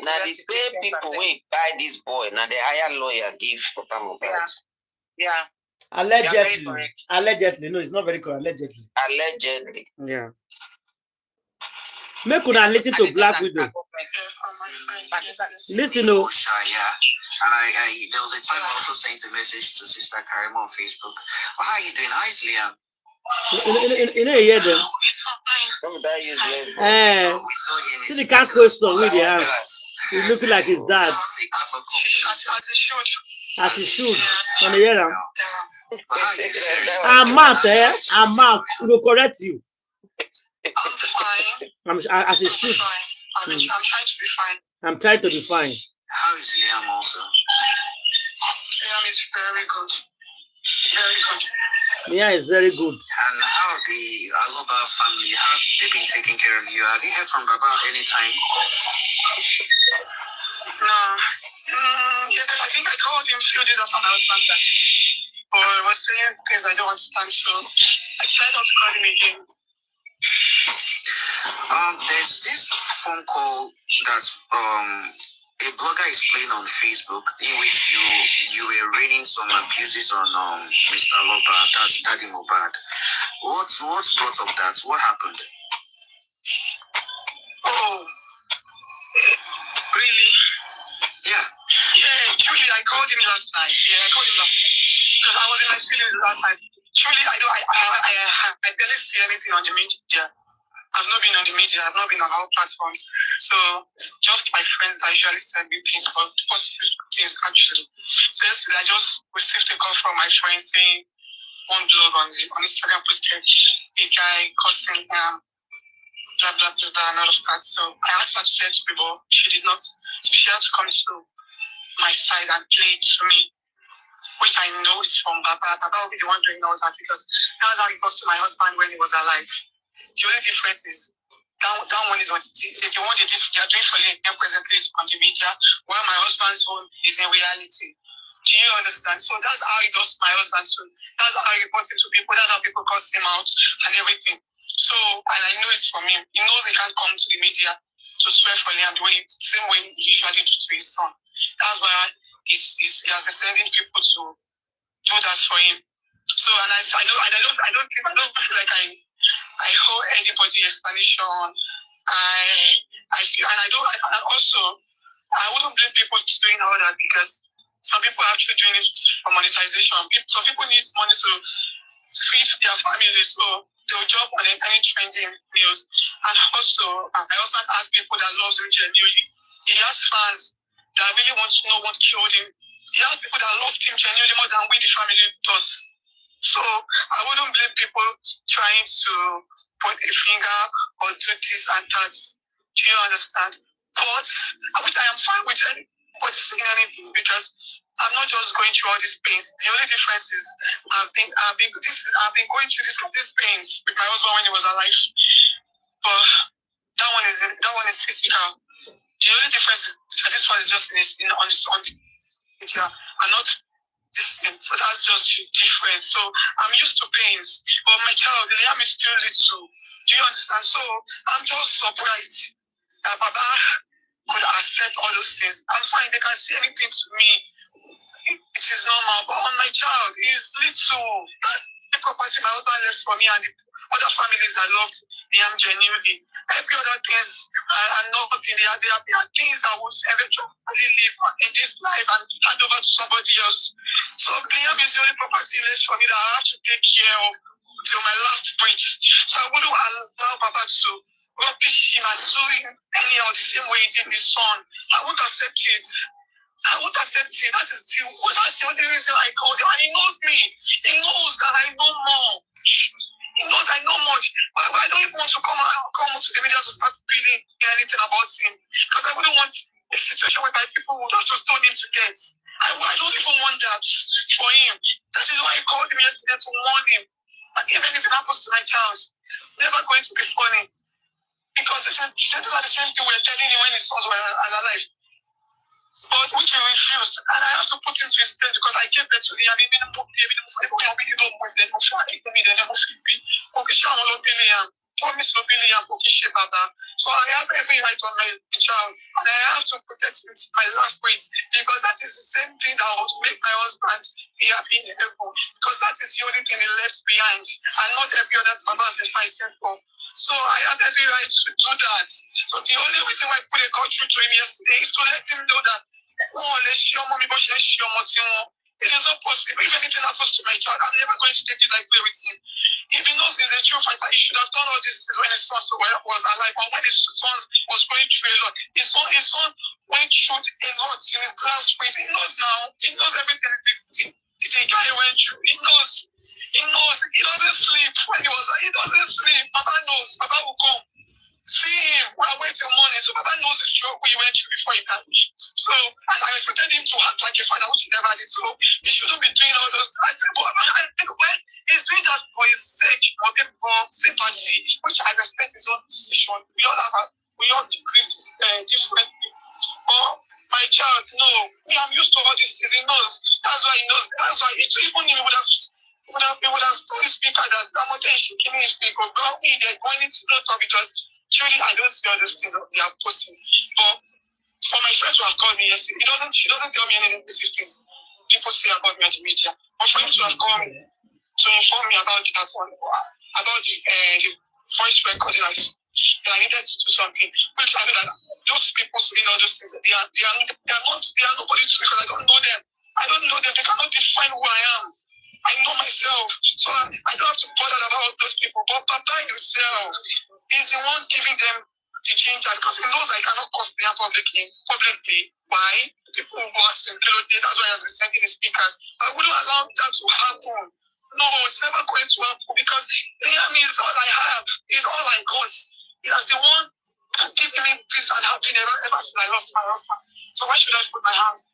Now the same people will buy this boy. Now they hire lawyer give Papa Mohbad. Yeah. Allegedly. No, it's not very correct. Allegedly. Yeah. Make una listen to Black Widow. Listen to. And there was a time I also sent a message to Sister Karima on Facebook. Well, how are you doing? Hi, Liam. You know, you hear them. See the cat question with the house. He's looking like his dad. As he should. On the hear them. I'm out. We will correct you. I'm fine. As it should. I'm trying to be fine. I'm trying to be fine. How is Liam also? Liam is very good. Very good. Liam is very good. And how the Aloba family, how they been taking care of you? Have you heard from Baba anytime? No. Yeah, I think I called him a few days after my husband died. But I was saying things I don't understand, so I tried not to call him again. There's this phone call that a blogger is playing on Facebook in which you were raining some abuses on Mr. Loba, that's Daddy Mohbad. What's brought up that? What happened? Oh, really? Yeah. Yeah, truly, I called him last night. Because I was in my feelings last night. Truly, I barely see anything on the media. I've not been on the media. I've not been on all platforms. So just my friends that usually send me things, but positive things actually. So yesterday I just received a call from my friend saying one blog on Instagram posted a guy cursing blah blah blah and all of that. So I asked her to send to me, but she did not. So she had to come to my side and play it to me, which I know is from Baba. Baba will be the one doing all that because that's how it was to my husband when he was alive. The only difference is that one is the one they are doing for him presently is on the media, while my husband's own is in reality. Do you understand? So that's how he does my husband's own. That's how he reports it to people. That's how people cuss him out and everything. So, and I know it's from him. He knows he can't come to the media to swear for him the same way he usually do to his son. That's why he has been sending people to do that for him. So, and I don't feel like I hold anybody explanation. I feel, and I wouldn't blame people doing all that because some people are actually doing it for monetization. Some people need money to feed their family, so they'll jump on any trending news. And also, my husband has people that loves him genuinely. He has fans that really want to know what killed him. He has people that love him genuinely more than we, the family, does. So I wouldn't blame people trying to point a finger or do this and that. Do you understand? But I am fine with anybody saying anything because I'm not just going through all these pains. The only difference is I've been going through these pains with my husband when he was alive. But that one is physical. The only difference is that this one is just on the media and not this thing. So that's just different. So I'm used to pains. But my child, Liam is still little. Do you understand? So I'm just surprised that Baba could accept all those things. I'm fine, they can say anything to me. It is normal, but on my child, it's little. The property my husband left for me and the other families that loved him genuinely. Every other things are nothing. There are things that would eventually live in this life and hand over to somebody else. So Liam is the only property left for me that I have to take care of till my last breath. So I wouldn't allow Baba to rubbish him and do him anyhow the same way he did his son. I won't accept it. I won't accept it. That's the only reason I called him. And he knows me. He knows that I know more. He knows I know much. But I don't even want to come to the media to start reading anything about him. Because I wouldn't want a situation whereby people would have just told him to get. I don't even want that for him. That is why I called him yesterday to warn him. And if anything happens to my child, it's never going to be funny. Because these are the same thing we were telling him when his sons were alive. But which he refused, and I have to put him to his place because I gave birth to him. So I have every right on my child, and I have to protect him to my last breath because that is the same thing that would make my husband be happy in heaven. Because that is the only thing he left behind, and not every other father has been fighting for. So I have every right to do that. So the only reason why I put a call through to him yesterday is to let him know that it is not possible. If anything happens to my child, I'm never going to take it lightly with him. If he knows he's a true fighter, he should have done all these things when his son was alive, or when his son was going through a lot. His son went through a lot in his last week. He knows now. He knows everything the guy went through. He knows. He knows. He doesn't sleep when he doesn't sleep. Baba knows. Baba will come. See him, we are waiting morning, so Baba knows the struggle he went through before he died. So, and I expected him to act like a father, which he never did. So, he shouldn't be doing all those. I think when he's doing that for his sake, for people sympathy, which I respect his own decision. We all differently. But my child, no, me, I'm used to all these things. He knows. That's why he knows. That's why even he would have told the speaker that I'm not shaking his speaker. God, me, they're going to not talk because truly, I don't see all those things that they are posting. But for my friend to have called me yesterday, she doesn't tell me any negative things people say about me on the media. But for him to have called me to inform me about that one, about the voice recording, that I needed to do something, which I know that those people saying all those things, they are nobody to, because I don't know them. I don't know them. They cannot define who I am. I know myself, so I don't have to bother about those people. But Papa himself is the one giving them the ginger because he knows I cannot cost them publicly. Why? People who go ask him, that's why he has been sending the speakers. I wouldn't allow that to happen. No, it's never going to happen because Liam is all I have. He's all I got. He has the one giving me peace and happiness ever since I lost my husband. So why should I put my hands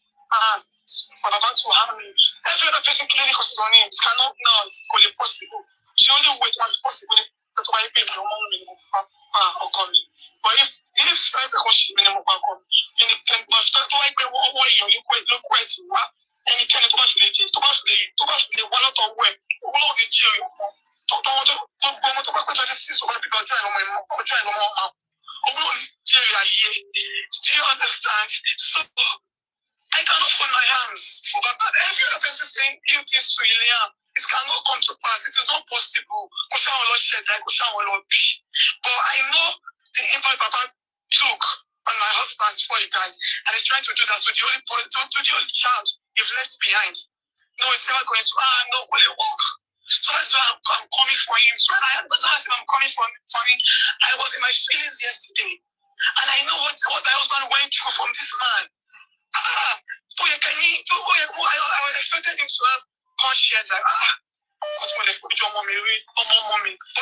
for about to harm me? Every other person clinical on him, it cannot now, it's only possible. The only way it was possible is to buy people among me or call me. But if everyone should be minimum back home, and it can be after to like the one way you look quite and it can go to one lot of way, all the jail. Do you understand? So I cannot fold my hands for Baba. Every other person saying ill things to Iyabo, it cannot come to pass. It is not possible. But I know the impact Baba took on my husband before he died, and he's trying to do that to the only child he's left behind. No, it's never going to. No, will it work? So that's why I'm coming for him. So I'm coming for him. I was in my feelings yesterday, and I know what my husband went through from this man. I expected him to have conscience like, but no,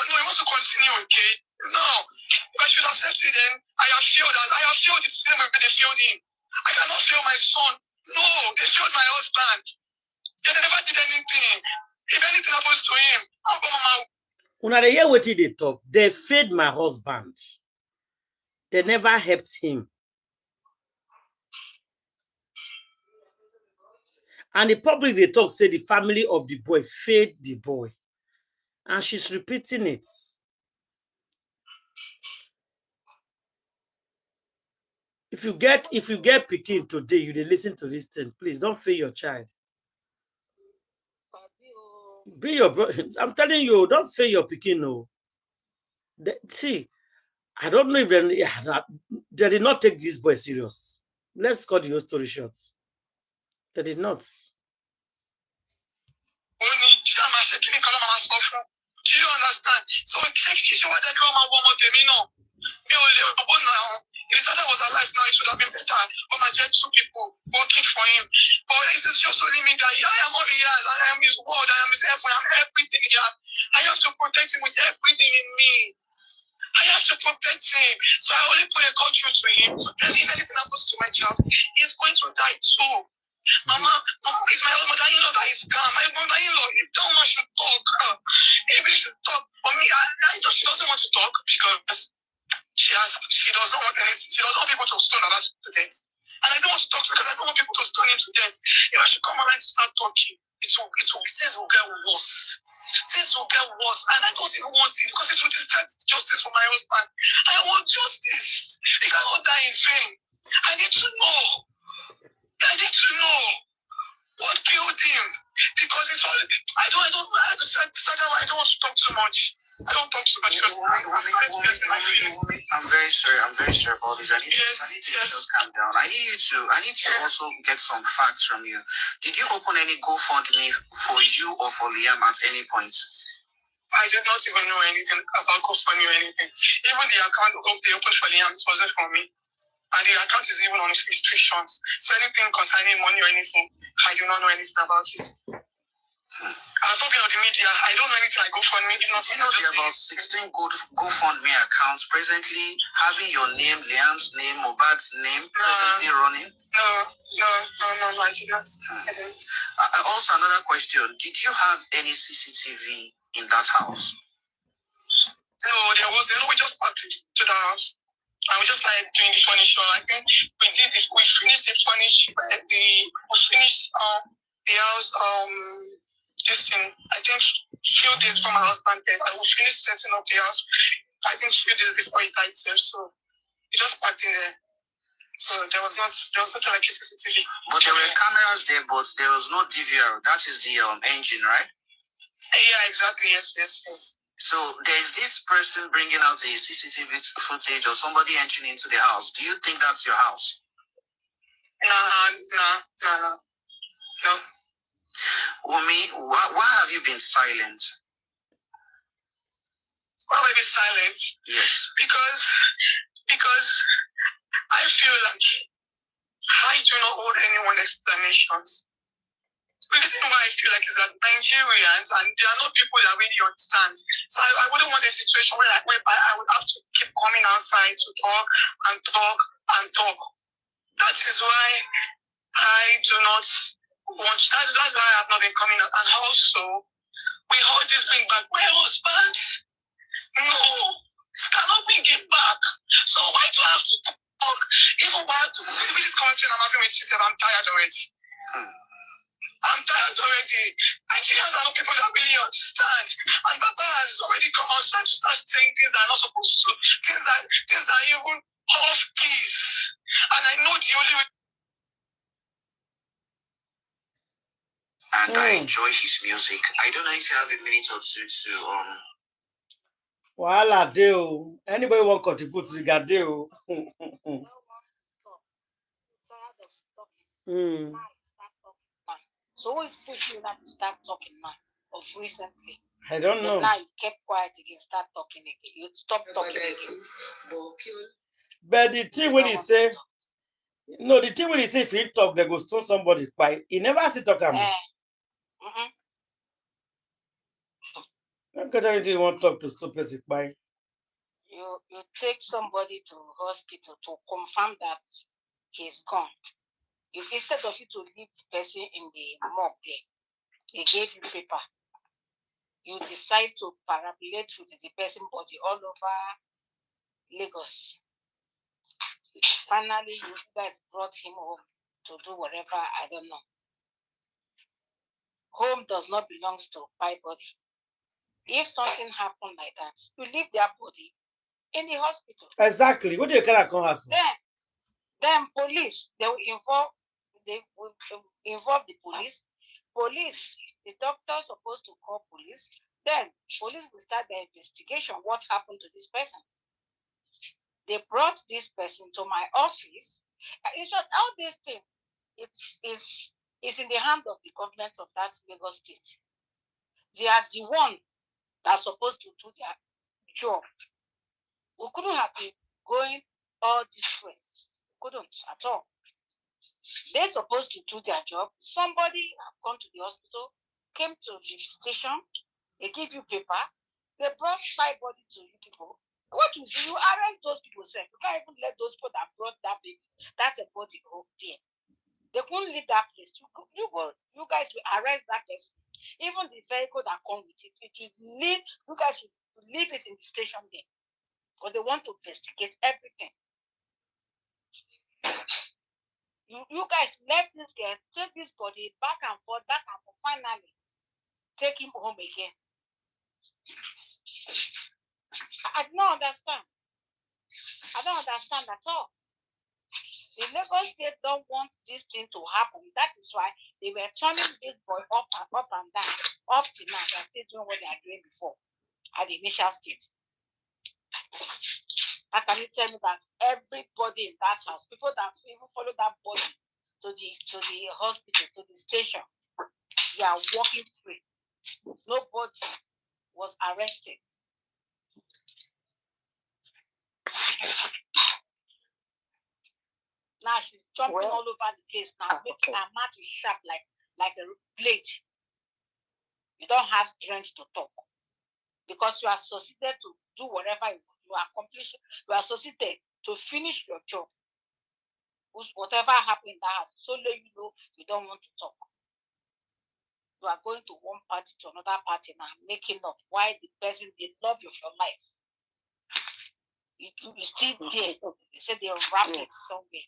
he wants to continue, okay? No, if I should accept it, then I have failed the same way they failed him. I cannot fail my son. No, they failed my husband. They never did anything. If anything happens to him, I'll go on. When they hear what they talk, they failed my husband. They never helped him. And the public they talk say the family of the boy failed the boy. And she's repeating it. If you get picking today, you dey listen to this thing. Please don't fail your child. Be your brother. I'm telling you, don't fail your picking. No. See, I don't know if they did not take this boy serious. Let's cut the whole story short. They did not. Do you understand? So if his father was alive now, it would have been better. But my just two people working for him. But this is just only me that I am all he has. I am his word. I am his heaven. I am everything he has. I have to protect him with everything in me. I have to protect him. So I only put a call through to him. So tell him if anything happens to my child, he's going to die too. Mama is my own mother-in-law that is calm. My mother-in-law, if that one should talk, maybe she should talk. For me, I just she doesn't want to talk because she does not want anything. She doesn't want people to stone her to death. And I don't want to talk to her because I don't want people to stone him to death. If I should come around to start talking, things will get worse. Things will get worse. And I don't even want it because it will distract justice for my husband. I want justice. He cannot die in vain. I need to know. I need to know what killed him. Because it's all I don't want to talk too much. I don't talk too much because I'm very sorry about this. I need to just calm down. I need to also get some facts from you. Did you open any GoFundMe for you or for Liam at any point? I did not even know anything about GoFundMe or anything. Even the account they opened for Liam, it wasn't for me. And the account is even on restrictions. So anything concerning money or anything, I do not know anything about it. I'm talking on the media. I don't know anything like GoFundMe. You know there are about 16 GoFundMe accounts presently having your name, Liam's name, Mohbad's name presently running? No, I did not. Also, another question. Did you have any CCTV in that house? No, there wasn't. No, we just parked it to the house. And we just started doing the furniture. I think we did it. We finished the furniture. We finished the house. This thing. I think few days from my husband death, I was finished setting up the house. I think few days before he died, so we just parked in there. So there was nothing like a CCTV. But there were cameras there, but there was no DVR. That is the engine, right? Yeah, exactly. Yes. So there's this person bringing out the CCTV footage or somebody entering into the house. Do you think that's your house? No. Wumi, why have you been silent? Why have I been silent? Yes. Because I feel like I do not owe anyone explanations. The reason why I feel like is that Nigerians, and there are not people that really understand. So I wouldn't want a situation whereby I would have to keep coming outside to talk. That is why I do not want. That's why I have not been coming out. And also, we heard this bring back my husband. No, this cannot bring him back. So why do I have to talk? Even while with this conversation I'm having with you, I'm tired already. I'm tired already. Nigerians are not people that really understand. And Baba has already come outside to start saying things that are not supposed to. Things that even off keys. And I know the only way. And I enjoy his music. I don't know if you have a minute or two to Voila, deal. Anybody want to contribute to the deal? So who is pushing you not to start talking now? Of recently? I don't know. Now you kept quiet again, start talking again. You stop talking again. But the thing when he say, no, the thing when he say if he talk, they go stone somebody by. He never see talk about. Because anything you want to talk to stop person by. You take somebody to hospital to confirm that he's gone. Instead of you to leave the person in the morgue there, they gave you paper. You decide to parabulate with the person body all over Lagos. Finally, you guys brought him home to do whatever, I don't know. Home does not belong to my body. If something happened like that, you leave their body in the hospital. Exactly. What do you call a hospital? Then, Then police, they will involve the police. Police, the doctor supposed to call police. Then police will start the investigation. What happened to this person? They brought this person to my office. It's not all this thing. It's in the hand of the government of that Lagos state. They are the one that's supposed to do their job. We couldn't have been going all this way. Couldn't at all. They're supposed to do their job. Somebody have gone to the hospital, came to the station, they give you paper, they brought 5 body to you people. What you do? You arrest those people, sir. You can't even let those people that brought that baby, that's a body there. They couldn't leave that place. You guys will arrest that person. Even the vehicle that come with it, you guys will leave it in the station there. Because they want to investigate everything. You guys let this guy take this body back and forth, finally take him home again. I don't understand. I don't understand at all. The Lagos state don't want this thing to happen. That is why they were turning this boy up and down, up to now. They're still doing what they are doing before at the initial stage. How can you tell me that everybody in that house, people that even follow that body to the hospital, to the station, they are walking free. Nobody was arrested. Now she's jumping all over the place now, making her mouth sharp like a blade. You don't have strength to talk because you are succeeded to do whatever you want. You are succeeded to finish your job. Whatever happened in that house, so you know you don't want to talk. You are going to one party to another party now, making up why the person, the love of your life. You still there. They said they wrap it somewhere.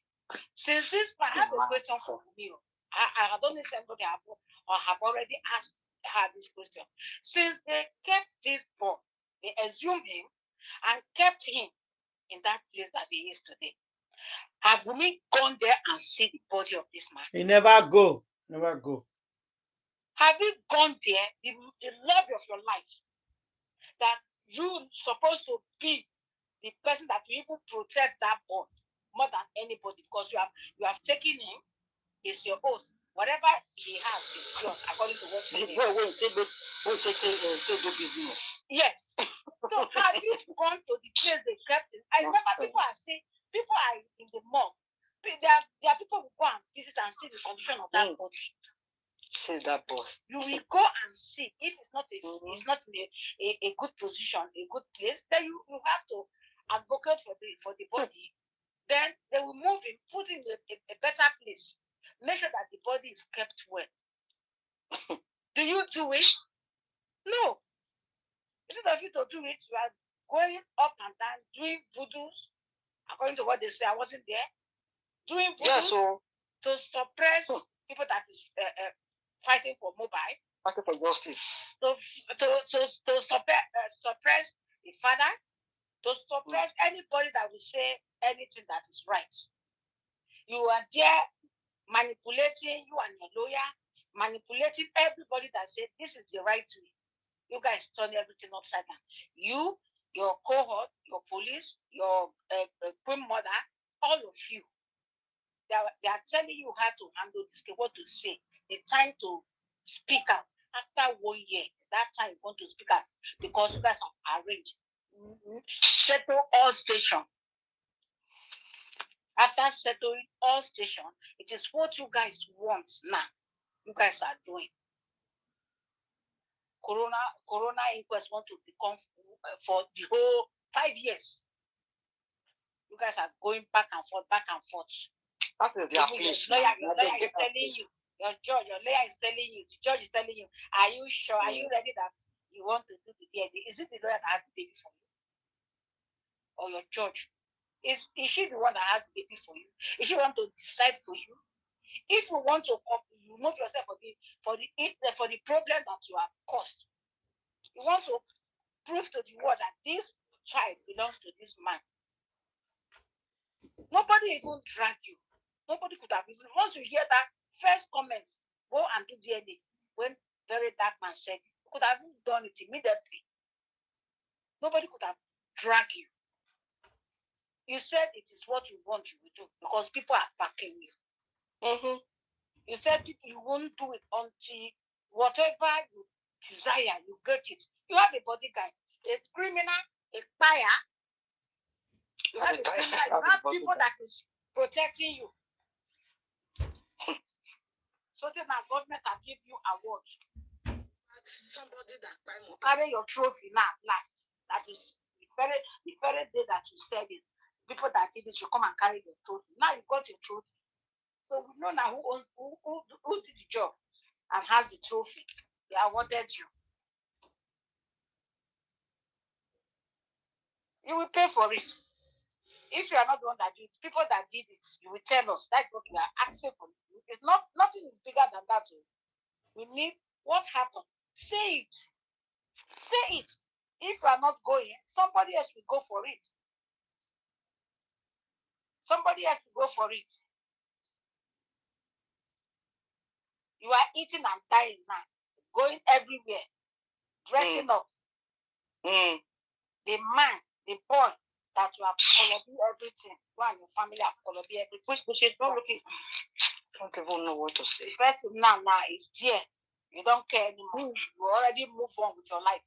Since this, I have a question for you. I don't know if anybody have already asked her this question. Since they kept this boy, they assumed him and kept him in that place that he is today. Have Wumi gone there and seen the body of this man? He never go. Never go. Have you gone there, the love of your life, that you supposed to be the person that will even protect that boy more than anybody, because you have taken him, it's your oath. Whatever he has is yours, according to what you say. Won't take the business. Yes. So have you gone to the place they kept him? I remember people are in the mall. There are people who go and visit and see the condition of that body. See that boy. You will go and see if it's not in a good position, a good place. Then you have to advocate for the body. Then they will move him, put him in a better place. Make sure that the body is kept well. Do you do it? No. Instead of you to do it, you are going up and down, doing voodoos. According to what they say, I wasn't there. Doing voodoos to suppress people that is fighting for Mohbad. Fighting for justice. To suppress the father. To suppress anybody that will say anything that is right. You are there manipulating, you and your lawyer, manipulating everybody that said this is the right way. You guys turn everything upside down. You, your cohort, your police, your queen mother, all of you, they are telling you how to handle this, what to say, the time to speak out. After 1 year, that time you want to speak out because you guys have arranged. Settle all station. After settling all station, it is what you guys want now. You guys are doing. Corona inquest want to become for the whole 5 years. You guys are going back and forth. That is their place. Your lawyer is telling you. Your lawyer is telling you. The judge is telling you. Are you sure? Are you ready that you want to do the DNA? Is it the lawyer that has the baby for you? Or your judge? Is she the one that has the baby for you? Is she want to decide for you? If you want to remove yourself for the problem that you have caused, you want to prove to the world that this child belongs to this man. Nobody even drag you. Nobody could have even, once you hear that first comment, go and do DNA. When very dark man said, you could have done it immediately. Nobody could have dragged you. You said it is what you want, you will do, because people are backing you. You said you won't do it until whatever you desire, you get it. You have a bodyguard, a criminal, a buyer. You have a criminal, you have people that is protecting you. So then our government will give you award. Somebody that carry your trophy now at last. That is the very day that you said it. People that did it, you come and carry your trophy. Now you got your trophy. So we know now who did the job and has the trophy. They awarded you. You will pay for it. If you are not the one that did it, people that did it, you will tell us. That's what we are asking for. It's nothing is bigger than that. We need what happened. Say it. Say it. If you are not going, somebody else will go for it. Somebody else will go for it. You are eating and dying now, going everywhere, dressing up. The man, the boy that you have be everything, you and your family have be everything. Which is not looking. I don't even know what to say. The person now is there. You don't care anymore. You already move on with your life.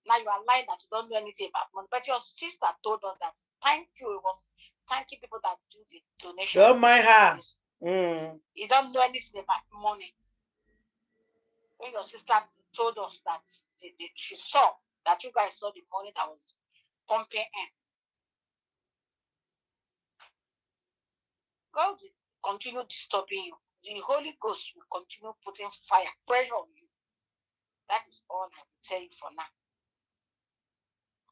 Now you are lying that you don't know anything about money. But your sister told us that thank you. It was thanking people that do the donation. Don't mind her. You don't know anything about money. When your sister told us that she saw that you guys saw the money that was pumping in. God will continue disturbing you. The Holy Ghost will continue putting fire, pressure on you. That is all I will tell you for now.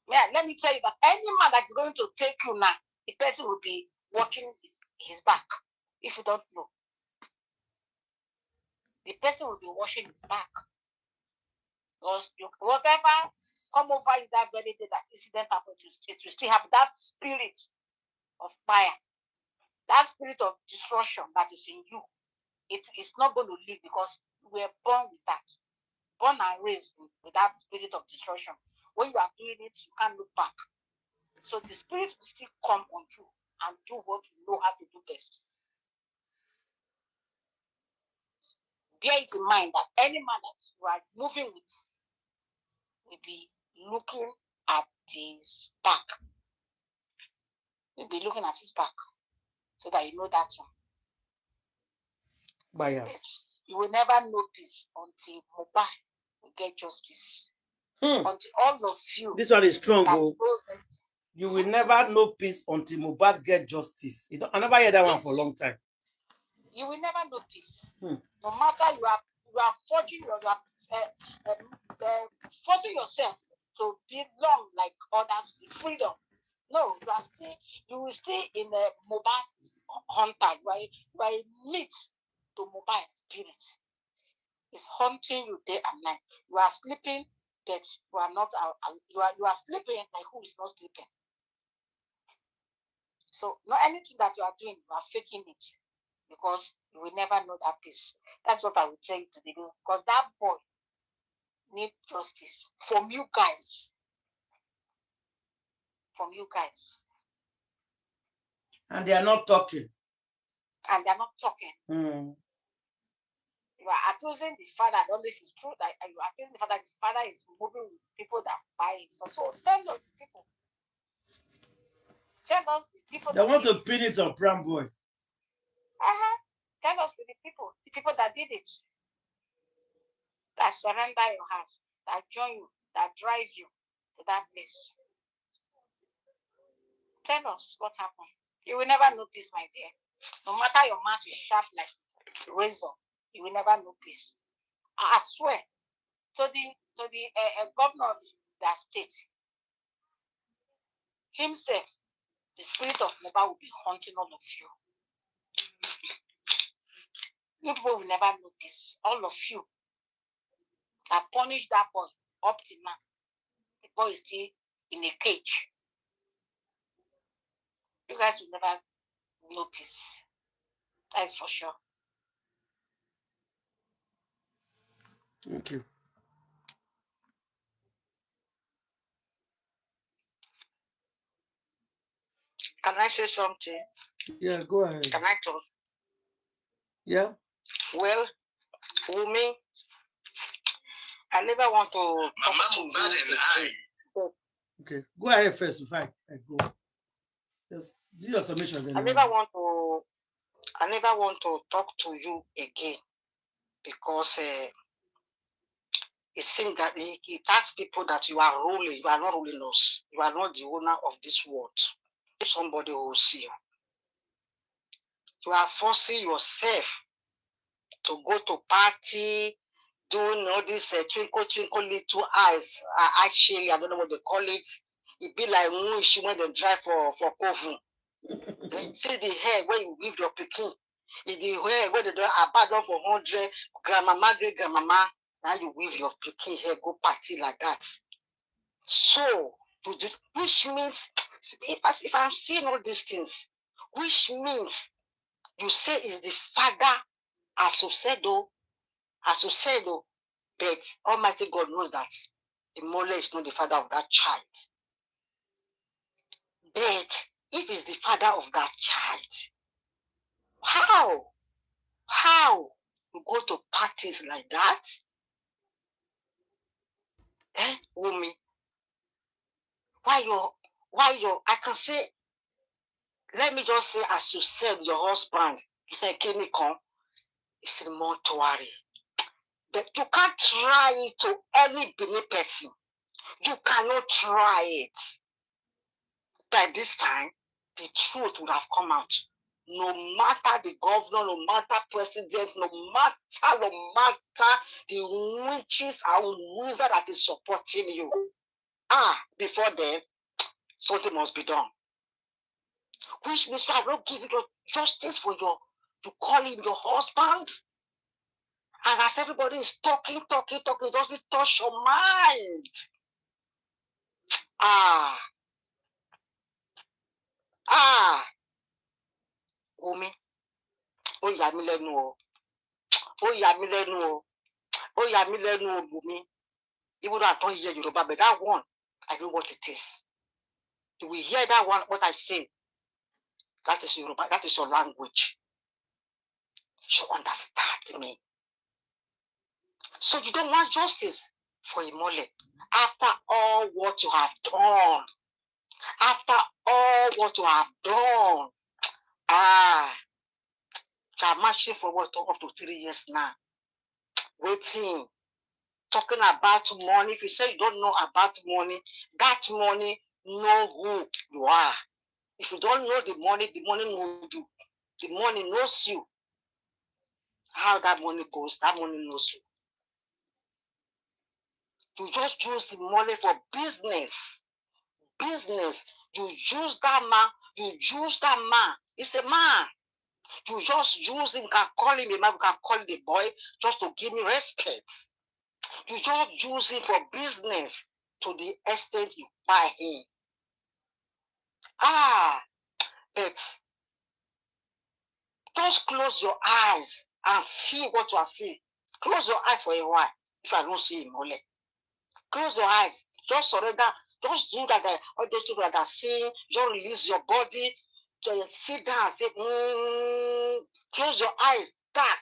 Yeah, let me tell you that any man that is going to take you now, the person will be watching his back. If you don't know, the person will be washing his back. Because whatever come over you that very day that incident happened, it will still happen. That spirit of fire, that spirit of destruction that is in you, it is not going to leave because we were born with that. Born and raised with that spirit of destruction. When you are doing it, you can't look back. So the spirit will still come on you and do what you know how to do best. Bear it in mind that any man that you are moving with will be looking at his back. Will be looking at his back so that you know that one. Bias. You will never know peace until Mohbad will get justice. Until all of you. This one is strong, bro. You will never know peace until Mohbad get justice. I never heard that one for a long time. You will never know peace. No matter you are forging forcing yourself to belong like others in freedom. No, you will stay in the Mohbad hunter. You are a meat to Mohbad spirit. It's haunting you day and night. You are sleeping, but you are not. You are sleeping like who is not sleeping. So, not anything that you are doing, you are faking it because you will never know that peace. That's what I will tell you today because that boy needs justice from you guys. From you guys. And they are not talking. And they are not talking. You are accusing the father. I don't know if it's true that you are accusing the father. The father is moving with people that buy it. So tell us the people. Tell us the people. They want to pin it on Pram Boy. Tell us the people that did it. That surrender your house, that join you, that drive you to that place. Tell us what happened. You will never know peace, my dear. No matter your mouth is sharp like razor, you will never know peace. I swear to the governor of that state himself, the spirit of Mohbad will be haunting all of you. You people will never know peace. All of you. I punished that boy up till now. The boy is still in a cage. You guys will never know peace. That's for sure. Thank you. Can I say something? Yeah, go ahead. Can I talk? Yeah. Well, Wumi, I never want to talk to Mohbad and you. Okay, go ahead first. If I go, just do your submission. Then I never want to talk to you again because it seems that it asks people that you are ruling. You are not ruling us. You are not the owner of this world. Somebody will see you. You are forcing yourself to go to party, doing all this twinkle, twinkle little eyes. Actually, I don't know what they call it. It be like she when they drive for Kovu. See the hair when you give your picking. It's the hair when they do abandon for 100, grandmama, great grandmama. Now you weave your picking hair, go party like that. So, which means, if I'm seeing all these things, which means you say is the father, as you said, but Almighty God knows that the mole is not the father of that child. But if it's the father of that child, how you go to parties like that? Wumi, why your I can say, let me just say, as you said, your husband, Kinikon, is a mortuary. But you can't try it to any Benin person. You cannot try it. By this time, the truth would have come out. No matter the governor, no matter president, no matter the witches and wizard that is supporting you. Before then, something must be done. Which means you are not giving your justice for to call him your husband. And as everybody is talking, it doesn't touch your mind. Wumi, ó yà mí lẹ́nu o. Wumi. Even though I don't hear Yoruba, but that one, I know what it is. You will hear that one, what I say. That is Yoruba, that is your language. You understand me. So you don't want justice for Imole. After all what you have done. You are marching for what, up to 3 years now. Waiting. Talking about money. If you say you don't know about money, that money know who you are. If you don't know the money knows you. The money knows you. How that money goes, that money knows you. You just use the money for business. You use that man. It's a man. You just use him, you can call him a man, you can call him a boy, just to give me respect. You just use him for business to the extent you buy him. But just close your eyes and see what you are seeing. Close your eyes for a while if I don't see him. Close your eyes. Just surrender. Just do that. All those people that are seeing, just release your body. Just sit down and say, close your eyes, dark.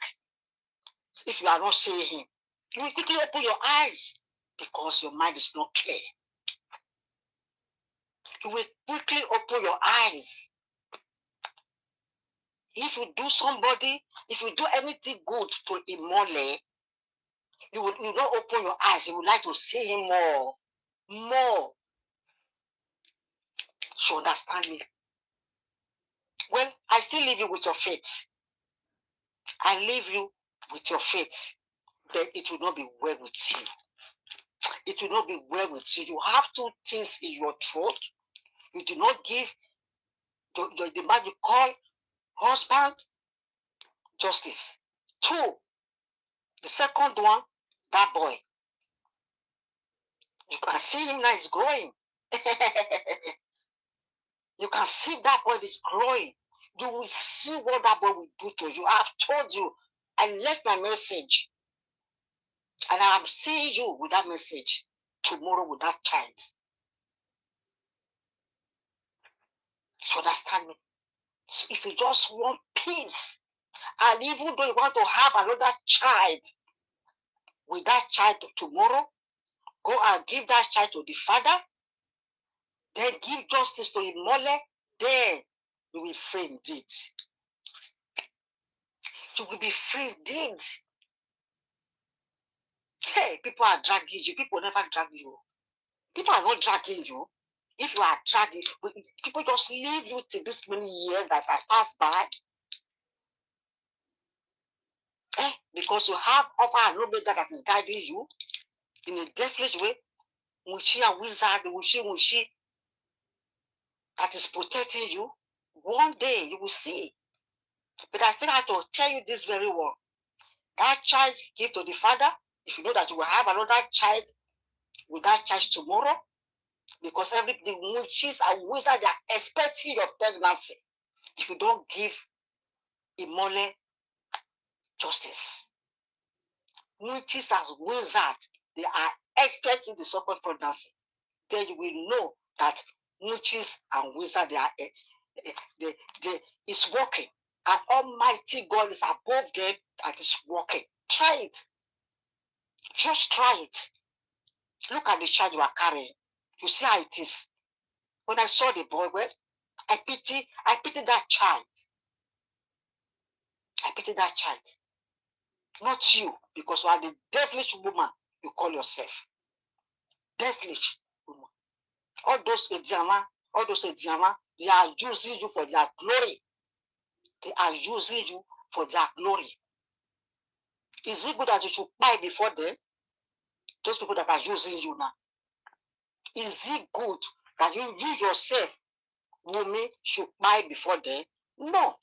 If you are not seeing him, you will quickly open your eyes because your mind is not clear. You will quickly open your eyes. If you do anything good to Imole, you don't open your eyes. You would like to see him more. You understand me? Well, I still leave you with your faith. I leave you with your faith. But it will not be well with you. It will not be well with you. You have two things in your throat. You do not give the man you call husband justice. 2, the second one, that boy. You can see him now, he's growing. You can see that boy is growing. You will see what that boy will do to you. I've told you. I left my message. And I'm seeing you with that message tomorrow with that child. You understand me? So if you just want peace, and even though you want to have another child, with that child tomorrow, go and give that child to the father, then give justice to Imole, then you will free indeed. You will be free indeed. Hey, people are dragging you. People never drag you. People are not dragging you. If you are dragging, people just leave you till this many years that have passed by. Because you have Alpha and Omega that is guiding you in a devilish way. Mushi and wizard, Mushi, that is protecting you. One day you will see. But I still have to tell you this very well. That child give to the father. If you know that you will have another child with that child tomorrow, because the witches and wizards are expecting your pregnancy. If you don't give Imole justice, witches and wizards, they are expecting the second pregnancy. Then you will know that witches and wizards, they is working. And Almighty God is above them that is working. Try it. Just try it. Look at the child you are carrying. You see how it is. When I saw the boy, well, I pity that child. I pity that child. Not you, because you are the devilish woman you call yourself. Devilish woman. All those Ediama, they are using you for their glory. They are using you for their glory. Is it good that you should buy before them? Those people that are using you now. Is it good that you yourself, Wumi, should buy before them? No.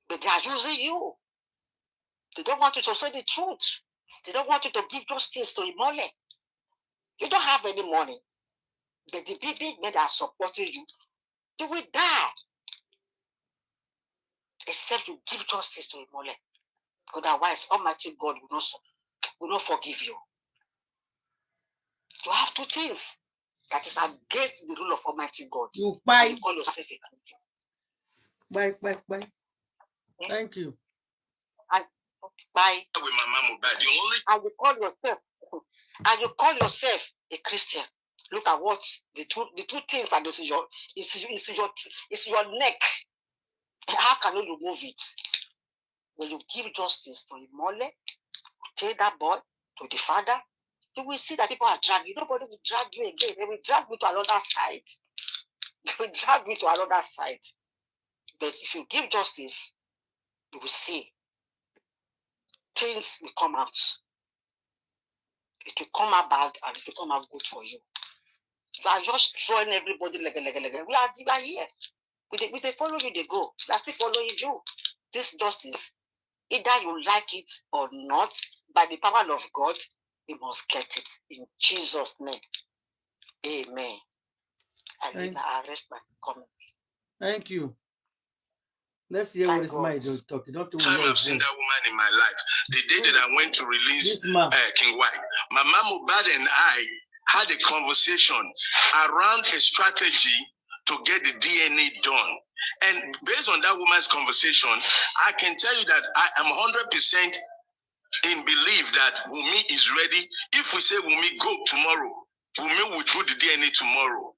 But they are using you. They don't want you to say the truth. They don't want you to give those things to Imole. You don't have any money. But the big men that are supporting you, you will die. Except you give justice to Imole. Otherwise, Almighty God will not forgive you. You have two things that is against the rule of Almighty God. You buy. You call yourself a Christian. Bye. Thank you. Bye. With my Mohbad, and you call yourself a Christian. Look at what the two things are. This is your neck. How can you remove it? When you give justice to Imole, take that boy to the father, you will see that people are dragging. Nobody will drag you again. They will drag you to another side. They will drag you to another side. But if you give justice, you will see things will come out. It will come out bad and it will come out good for you. You are just throwing everybody like. We are here. We say follow you, they go. We are still following you. This justice, either you like it or not, by the power of God, we must get it. In Jesus' name. Amen. I rest my comments. Thank you. Let's hear what is my talking. Time I've seen that woman in my life. The day that I went to release King White, my mom Mohbad and I had a conversation around a strategy to get the DNA done. And based on that woman's conversation, I can tell you that I am 100% in belief that Wumi is ready. If we say Wumi go tomorrow, Wumi will do the DNA tomorrow.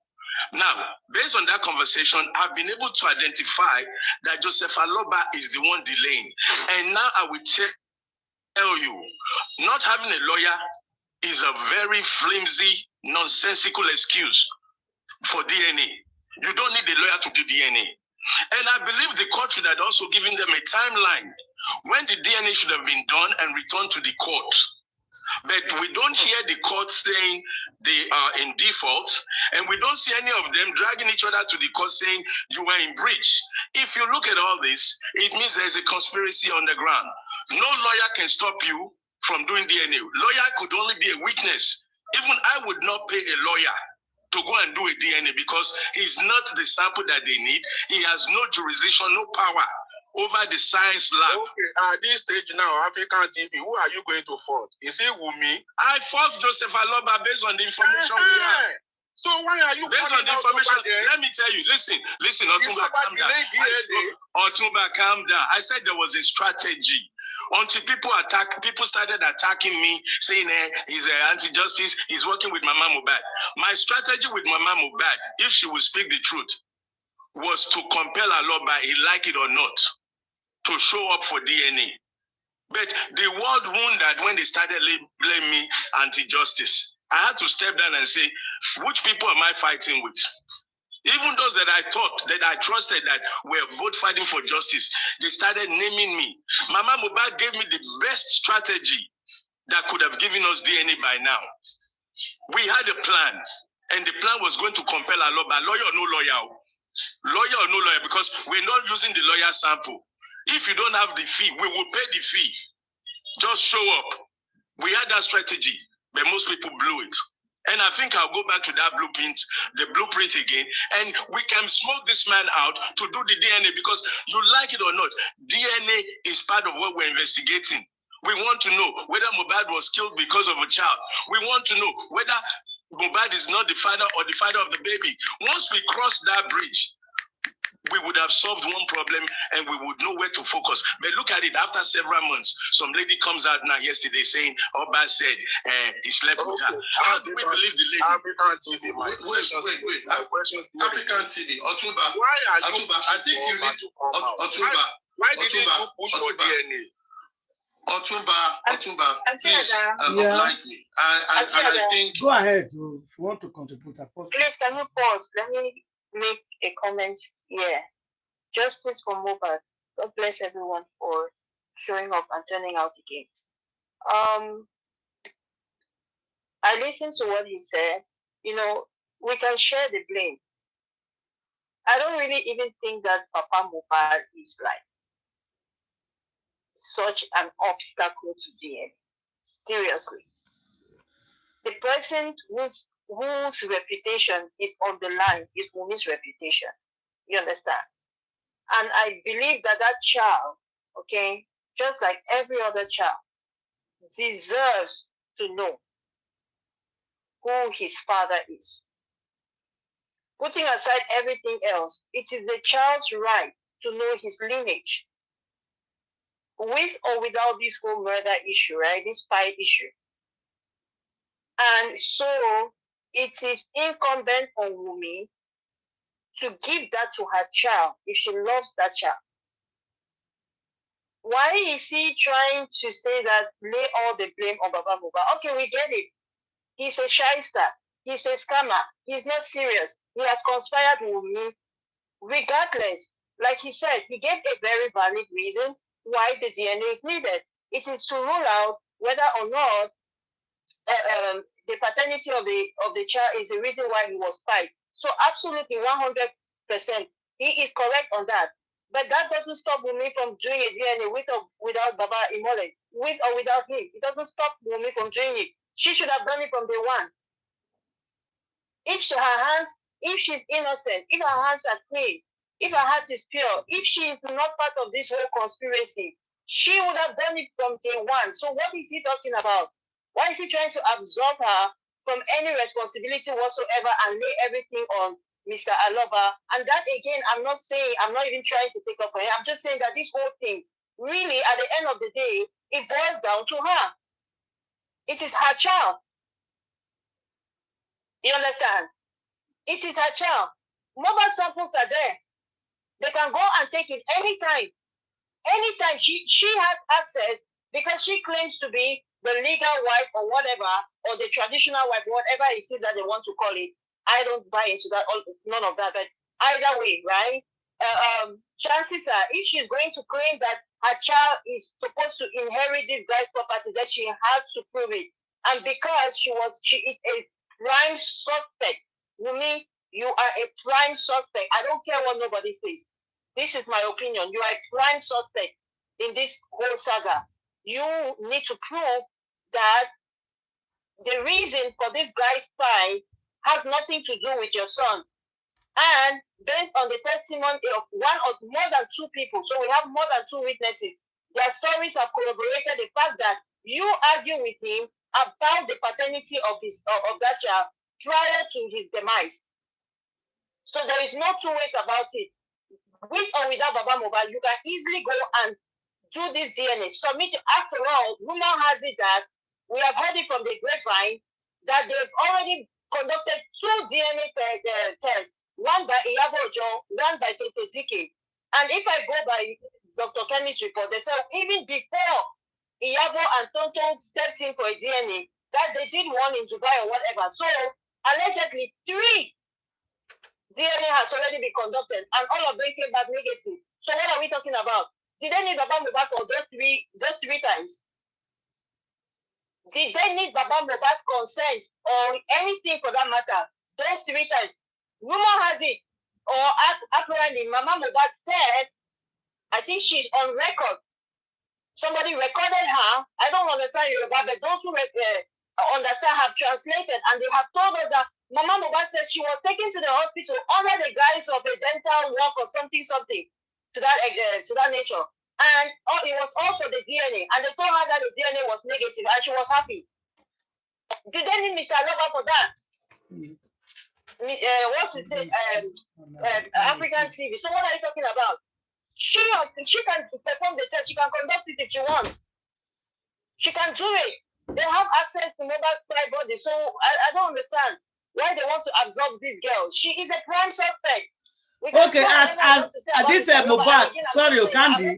Now, based on that conversation, I've been able to identify that Joseph Aloba is the one delaying. And now I will tell you, not having a lawyer is a very flimsy, nonsensical excuse for DNA. You don't need a lawyer to do DNA. And I believe the court should have also given them a timeline when the DNA should have been done and returned to the court. But we don't hear the court saying they are in default, and we don't see any of them dragging each other to the court saying you were in breach. If you look at all this, it means there's a conspiracy on the ground. No lawyer can stop you from doing DNA. Lawyer could only be a witness. Even I would not pay a lawyer to go and do a DNA because he's not the sample that they need. He has no jurisdiction, no power over the science lab. Okay, at this stage now, African TV, who are you going to fault? Is it Wumi? I fought Joseph Aloba based on the information we have. So why are you based on the information? Let me tell you, listen, Otumba, calm down. Otumba, calm down. I said there was a strategy. Until people started attacking me, saying he's anti-justice, he's working with Mama Mohbad. My strategy with Mama Mohbad, if she would speak the truth, was to compel Aloba, he like it or not, to show up for DNA. But the world ruined that when they started blaming me anti-justice. I had to step down and say, which people am I fighting with? Even those that I thought, that I trusted that were both fighting for justice, they started naming me. Mama Mohbad gave me the best strategy that could have given us DNA by now. We had a plan, and the plan was going to compel Aloba, lawyer or no lawyer. Lawyer or no lawyer, because we're not using the lawyer sample. If you don't have the fee, we will pay the fee. Just show up. We had that strategy, but most people blew it. And I think I'll go back to that blueprint again, and we can smoke this man out to do the DNA because you like it or not, DNA is part of what we're investigating. We want to know whether Mohbad was killed because of a child. We want to know whether Mohbad is not the father or the father of the baby. Once we cross that bridge, we would have solved one problem and we would know where to focus. But look at it, after several months, some lady comes out now yesterday saying, Oba said he slept with her. How do we believe the lady? African TV, wait. African TV, Otumba. Why are you? Otumba, I think you need to come out. Otumba. Why did you push for DNA? Otumba, please oblige me. And I think... Go ahead, if you want to contribute. Please, can you pause? Let me make a comment here. Justice for Mohbad. God bless everyone for showing up and turning out again. I listened to what he said. You know, we can share the blame. I don't really even think that Papa Mohbad is like such an obstacle to DNA. Seriously. The person whose reputation is on the line is Wumi's reputation. You understand? And I believe that child, okay, just like every other child, deserves to know who his father is. Putting aside everything else, it is the child's right to know his lineage. With or without this whole murder issue, right? This spy issue. And so it is incumbent on Wumi to give that to her child if she loves that child. Why is he trying to say that lay all the blame on Baba Mohbad? Okay, we get it. He's a shyster. He's a scammer. He's not serious. He has conspired with Wumi. Regardless, like he said, he gave a very valid reason why the DNA is needed. It is to rule out whether or not the paternity of the child is the reason why he was spied. So absolutely 100%, he is correct on that. But that doesn't stop Wumi from doing a DNA with or without Baba Imole, with or without him. It doesn't stop Wumi from doing it. She should have done it from day one. If she's innocent, if her hands are clean, if her heart is pure, if she is not part of this whole conspiracy, she would have done it from day one. So what is he talking about? Why is he trying to absolve her from any responsibility whatsoever and lay everything on Mr. Aloba? And that again, I'm not even trying to take up on it. I'm just saying that this whole thing, really, at the end of the day, it boils down to her. It is her child. You understand? It is her child. Mobile samples are there. They can go and take it anytime. Anytime she has access because she claims to be the legal wife or whatever, or the traditional wife, whatever it is that they want to call it. I don't buy into that, none of that. But either way, right? Chances are, if she's going to claim that her child is supposed to inherit this guy's property, that she has to prove it. And because she is a prime suspect. Wumi, you are a prime suspect. I don't care what nobody says. This is my opinion. You are a prime suspect in this whole saga. You need to prove that the reason for this guy's spy has nothing to do with your son. And based on the testimony of one or more than 2 people, so we have more than 2 witnesses, their stories have corroborated the fact that you argue with him about the paternity of that child prior to his demise. So there is no 2 ways about it. With or without Baba Mohbad, you can easily go and do this DNA. Submit. After all, rumor has it that we have heard it from the grapevine that they've already conducted 2 DNA tests, one by Iyabo, one by Toto Ziki. And if I go by Dr. Kemi's report, they said even before Iyabo and Tonton stepped in for a DNA, that they did one in Dubai or whatever. So allegedly 3 DNA has already been conducted, and all of them came back negative. So what are we talking about? Did they need Baba Mohbad for those three times? Did they need Baba Mohbad's consent or anything for that matter? Those 3 times. Rumor has it, or apparently Mama Mohbad said, I think she's on record. Somebody recorded her. I don't understand Yoruba, but those who understand have translated, and they have told us that Mama Mohbad said she was taken to the hospital under the guise of a dental work or something to that nature. And it was all for the DNA. And they told her that the DNA was negative and she was happy. Did they need Mr. Lover for that? What's his name? African TV. So what are you talking about? She can perform the test. She can conduct it if she wants. She can do it. They have access to Mohbad's private body. So I don't understand why they want to absorb this girl. She is a prime suspect. Okay, as this Mohbad, sorry, Candy.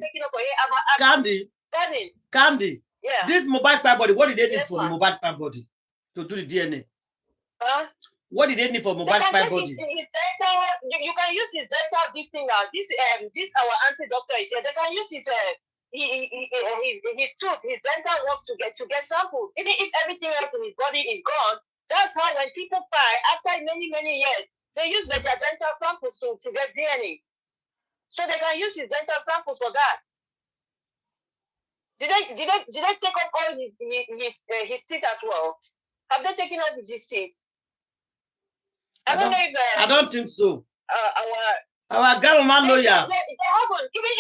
Yeah. This Mohbad private body, what did they need for Mohbad private body to do the DNA? What did they need for Mohbad private body? You can use his dental this thing now. This our auntie doctor is here. They can use his tooth, his dental works to get samples. Even if everything else in his body is gone, that's how when people die after many years, they use their dental samples to get DNA. So they can use his dental samples for that. Did they take off all his teeth as well? Have they taken off his teeth? I don't know if I don't think so. Our government lawyer,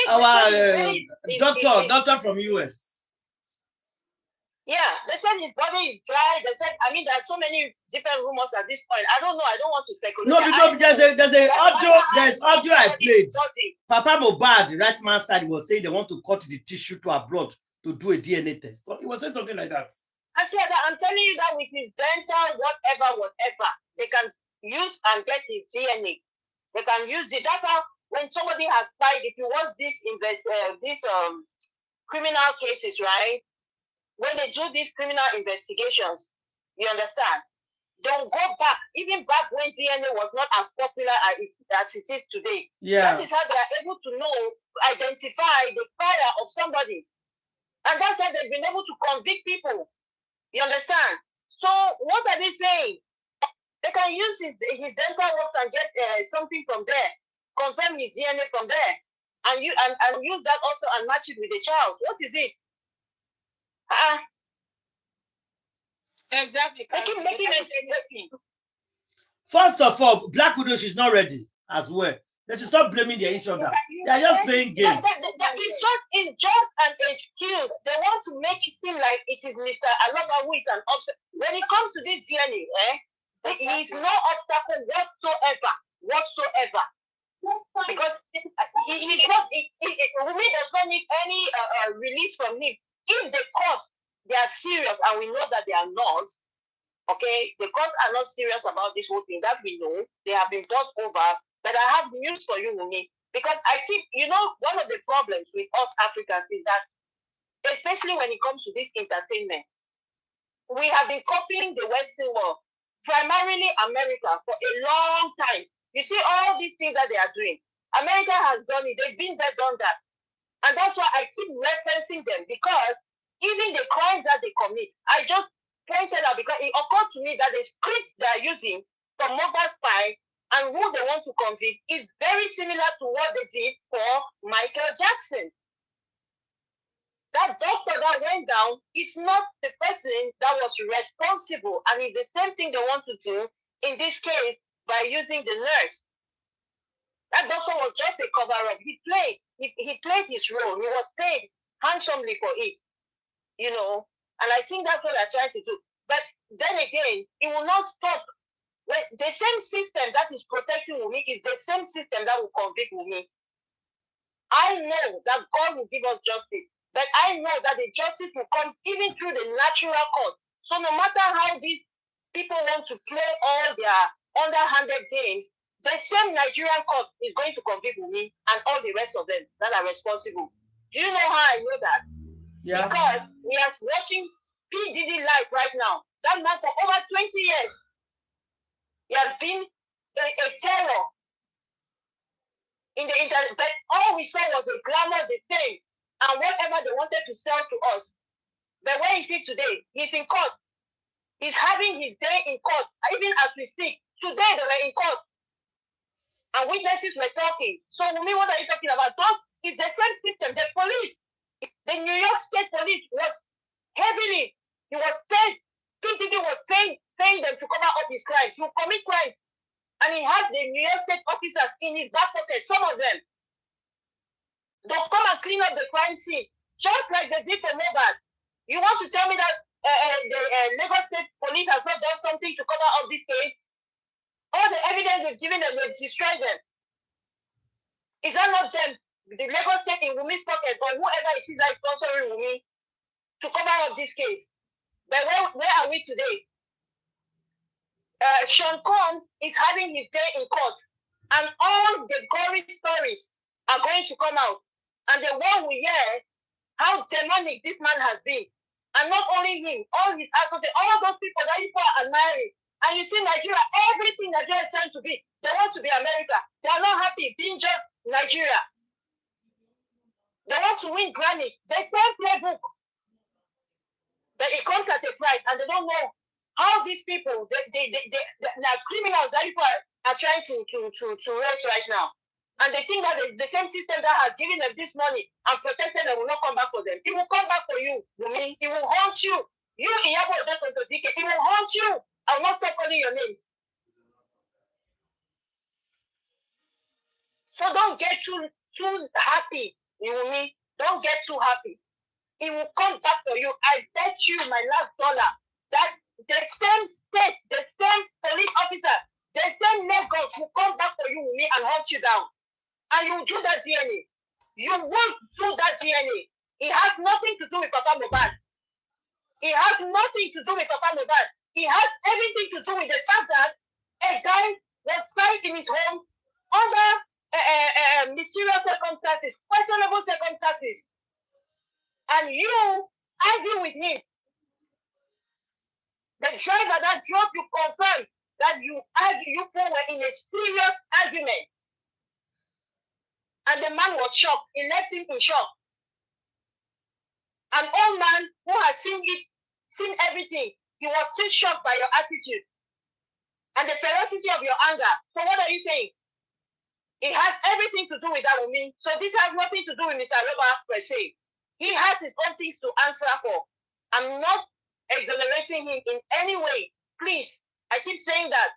our doctor from US. Yeah, they said his body is dry. They said, I mean, there are so many different rumors at this point. I don't know. I don't want to speculate. No, because there's audio I played. Papa Mohbad, the right man side, was saying they want to cut the tissue to our blood to do a DNA test. So it was saying something like that. Actually, I'm telling you that with his dental, whatever, they can use and get his DNA. They can use it. That's how when somebody has died, if you watch these criminal cases, right? When they do these criminal investigations, you understand, they'll go back, even back when DNA was not as popular as it is today. Yeah. That is how they are able to identify the fire of somebody. And that's how they've been able to convict people. You understand? So what are they saying? They can use his dental works and get something from there, confirm his DNA from there, and use that also and match it with the child. What is it? Exactly. First of all, Black Widow, she's not ready as well. They should stop blaming each other. They are just playing games. It's just an excuse. They want to make it seem like it is Mr. Alaba who is an obstacle. When it comes to this DNA, there is no obstacle whatsoever. Because Wumi does not need any release from him. If the courts, they are serious, and we know that they are not, okay, the courts are not serious about this whole thing, that we know. They have been brought over. But I have news for you, Wumi, because I think, one of the problems with us Africans is that, especially when it comes to this entertainment, we have been copying the Western world, primarily America, for a long time. You see all these things that they are doing. America has done it. They've been there, done that. And that's why I keep referencing them, because even the crimes that they commit, I just pointed out because it occurred to me that the scripts they are using for Mohbad spy and who they want to convict is very similar to what they did for Michael Jackson. That doctor that went down is not the person that was responsible, and it's the same thing they want to do in this case by using the nurse. That doctor was just a cover-up. He played his role. He was paid handsomely for it, you know. And I think that's what they're trying to do. But then again, it will not stop. Well, the same system that is protecting Wumi is the same system that will convict Wumi. I know that God will give us justice, but I know that the justice will come even through the natural court. So no matter how these people want to play all their underhanded games, the same Nigerian court is going to convict Wumi and all the rest of them that are responsible. Do you know how I know that? Yeah. Because we are watching P. Diddy live right now. That man for over 20 years. He has been a terror in the internet. But all we saw was the glamour, the fame, and whatever they wanted to sell to us. But where is he today? He's in court. He's having his day in court. Even as we speak, today they were in court. And witnesses were talking. So, Wumi, what are you talking about? It's the same system. The police, the New York State Police was heavily, he was paid, PTD was paying them to cover up his crimes. He will commit crimes. And he had the New York State officers in his back pocket, some of them. They'll come and clean up the crime scene. Just like they did for Mohbad. You want to tell me that the Lagos State Police has not done something to cover up this case? All the evidence they've given them, they've destroyed them. Is that not them, the Lagos State in Wumi's pocket, or whoever it is that is sponsoring Wumi to cover up this case? But where are we today? Sean Combs is having his day in court, and all the gory stories are going to come out. And the one we hear, how demonic this man has been. And not only him, all his associates, all those people that people are admiring. And you see Nigeria, everything Nigeria is trying to be, they want to be America. They are not happy being just Nigeria. They want to win Grammys. The same playbook. But it comes at a price, and they don't know how these people, like criminals that people are trying to raise right now. And they think that the same system that has given them this money and protected them will not come back for them. It will come back for you. It will haunt you. You, Iyabo, it will haunt you. I will not stop calling your names. So don't get too happy, Wumi. Don't get too happy. It will come back for you. I bet you my last dollar that the same state, the same police officer, the same Lagos will come back for you, Wumi, and hunt you down. And you will do that DNA. You won't do that DNA. It has nothing to do with Papa Mohbad. It has nothing to do with Papa Mohbad. It has everything to do with the fact that a guy was found in his home under mysterious circumstances, questionable circumstances. And you argue with him. The driver that drove you confirmed that you were in a serious argument. And the man was shocked. It left him in shock. An old man who has seen everything, he was too shocked by your attitude and the ferocity of your anger. So what are you saying? It has everything to do with that with me. So this has nothing to do with Mr. Roba per se. He has his own things to answer for. I'm not exonerating him in any way. Please, I keep saying that.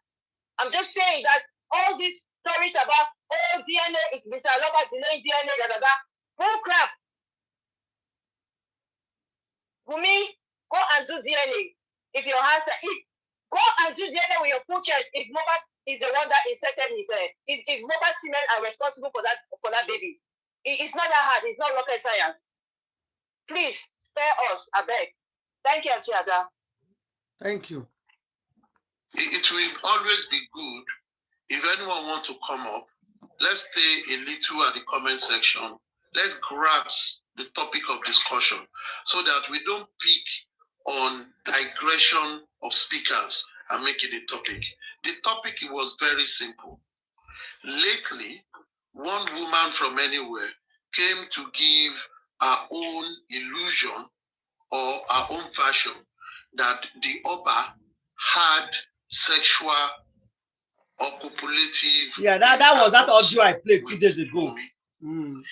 I'm just saying that all these stories about DNA is Mr. Roba delaying DNA, bull crap. Wumi, go and do DNA. If your answer, go and do DNA with your full chest. If Mohbad is the one that inserted his if Mohbad semen are responsible for that baby. It's not that hard. It's not rocket science. Please spare us, I beg. Thank you, Auntie Ada. Thank you. It will always be good if anyone wants to come up. Let's stay a little at the comment section. Let's grasp the topic of discussion so that we don't pick on digression of speakers and make it a topic. The topic was very simple. Lately, one woman from anywhere came to give our own illusion or our own version that the Oba had sexual or copulative. Yeah, that was that audio I played 2 days ago. And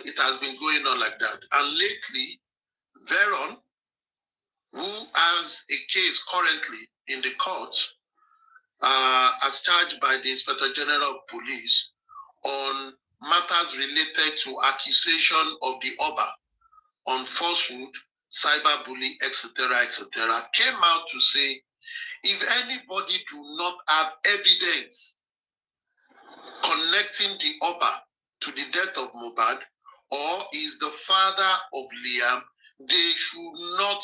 it has been going on like that. And lately, Veron, who has a case currently in the court, as charged by the Inspector General of Police on matters related to accusation of the Oba on falsehood, cyberbullying, etc., came out to say, if anybody do not have evidence connecting the Oba to the death of Mohbad or is the father of Liam, they should not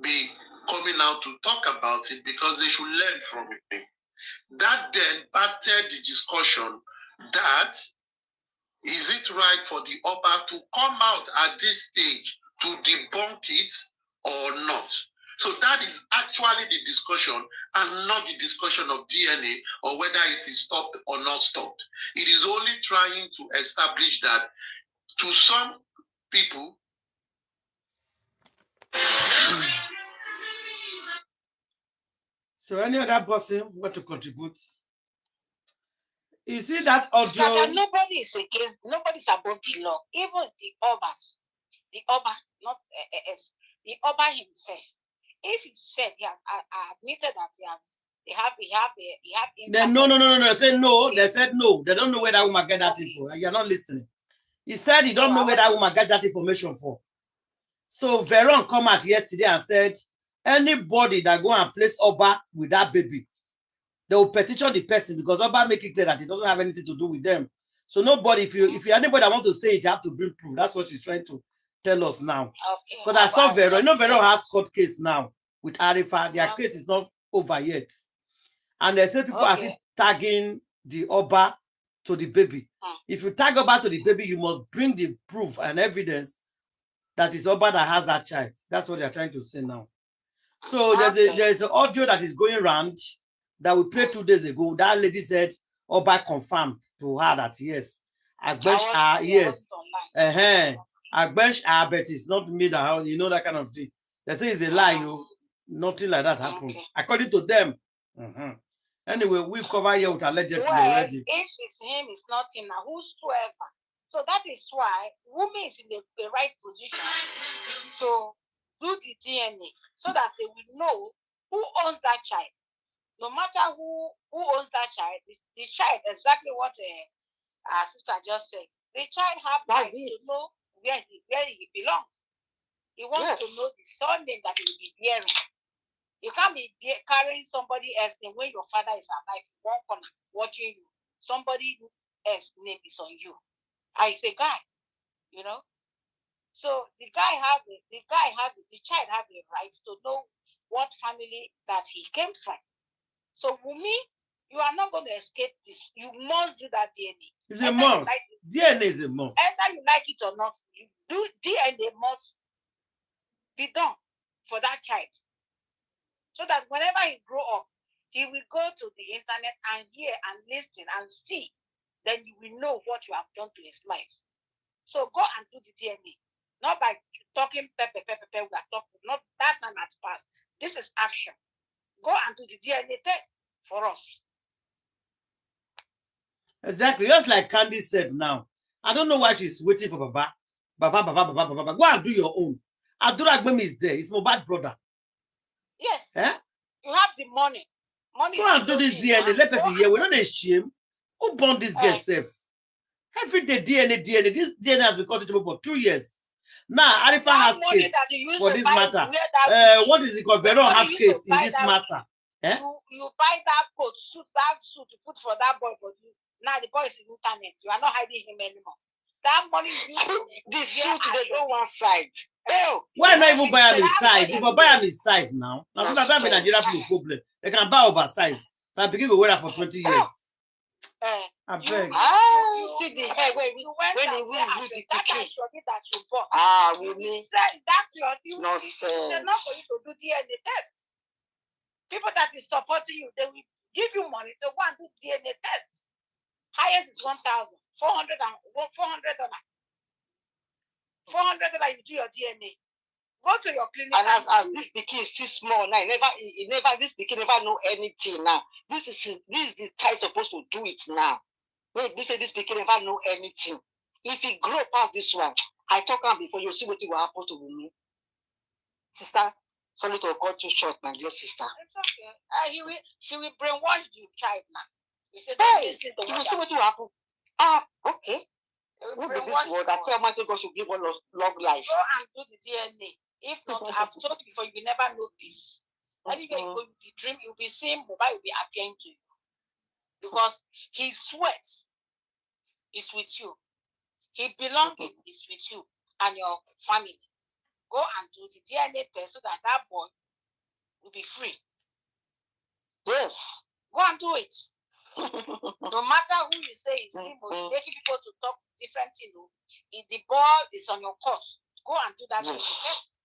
be coming out to talk about it because they should learn from it. That then battered the discussion that is it right for the Oba to come out at this stage to debunk it or not? So that is actually the discussion and not the discussion of DNA or whether it is stopped or not stopped. It is only trying to establish that to some people. So any other person want to contribute? You see that audio? Nobody is against, nobody's above the law. Even the Obas, the Oba, not the Oba himself. If he said he has admitted that he have. No. They said no. They said no. They don't know where that woman get that info. You're not listening. He said he don't know where that woman get that information for. So Veron come out yesterday and said anybody that go and place Oba with that baby, they will petition the person because Oba make it clear that it doesn't have anything to do with them. So nobody, if you anybody that want to say it, you have to bring proof. That's what she's trying to tell us now. Okay. Because I saw Veron. You know, Veron has court case now with Arifa. Their case is not over yet. And they say people are still tagging the Oba to the baby. If you tag Oba to the baby, you must bring the proof and evidence that it's Oba that has that child. That's what they're trying to say now. So there's an audio that is going around that we played 2 days ago. That lady said Oba confirmed to her that yes, I bench her, yes. I bench her, but it's not me that, you know, that kind of thing. They say it's a lie, you. Nothing like that happened. According to them. Anyway, we cover here with allegedly already. If it's him, it's not him now, whosoever. So that is why Wumi is in the right position to do the DNA so that they will know who owns that child. No matter who owns that child, the child, exactly what our sister just said, the child have rights to know where he belongs. He wants to know the surname that he will be bearing. You can't be carrying somebody else's name when your father is alive in one corner watching you. Somebody else's name is on you. And it's a guy, you know. So the child have the right to know what family that he came from. So Wumi, you are not going to escape this. You must do that DNA. It's a must. DNA is a must. Either you like it or not, you do DNA must be done for that child. So that whenever he grow up, he will go to the internet and hear and listen and see. Then you will know what you have done to his life. So go and do the DNA. Not by talking pepper, we are talking. Not that time has passed. This is action. Go and do the DNA test for us. Exactly. Just like Candy said now. I don't know why she's waiting for Baba. Baba. Go and do your own. Aduragbemi is there. He's Mohbad brother. Yes. You have the money. Go and do this DNA. Let us hear. We're not ashamed. Who born this girl safe? Every day DNA. This DNA has been constituted for 2 years. Now, Arifa has case for this matter. What is it called? Veron have case in this matter. You buy that coat, suit to put for that boy, but now the boy is in internet. You are not hiding him anymore. That money the suit they go one side. Why not even buy him his size? If I buy him his size now so that be Nigeria people problem. They can buy oversize. So I begin to wear that for 20 years. I beg. See the hair when he will the picture. You said that cloth, nonsense. They're not for you to do DNA test. People that is supporting you, they will give you money to go and do DNA test. Highest is $1,400. $400 you do your DNA. Go to your clinic. And as this pikin is still small now, this pikin never know anything now. This is the type supposed to do it now. When they say this pikin never know anything. If he grow past this one, I talk him before, you see what will happen to me. Sister, Sorry to cut you short, my dear sister. It's okay. She will brainwash the child now. You said, hey, listen to you see what you happen. Okay. What be this word? I tell Almighty God should give us long life. Go and do the DNA. If not, I've told you before, you will never know peace. Anyway, you will be dreaming, you'll be seeing Mohbad will be appearing to you. Because his sweat is with you. His belonging is with you and your family. Go and do the DNA test so that that boy will be free. Yes. Go and do it. No matter who you say is him or you're making people to talk different things, if the ball is on your court, go and do that test.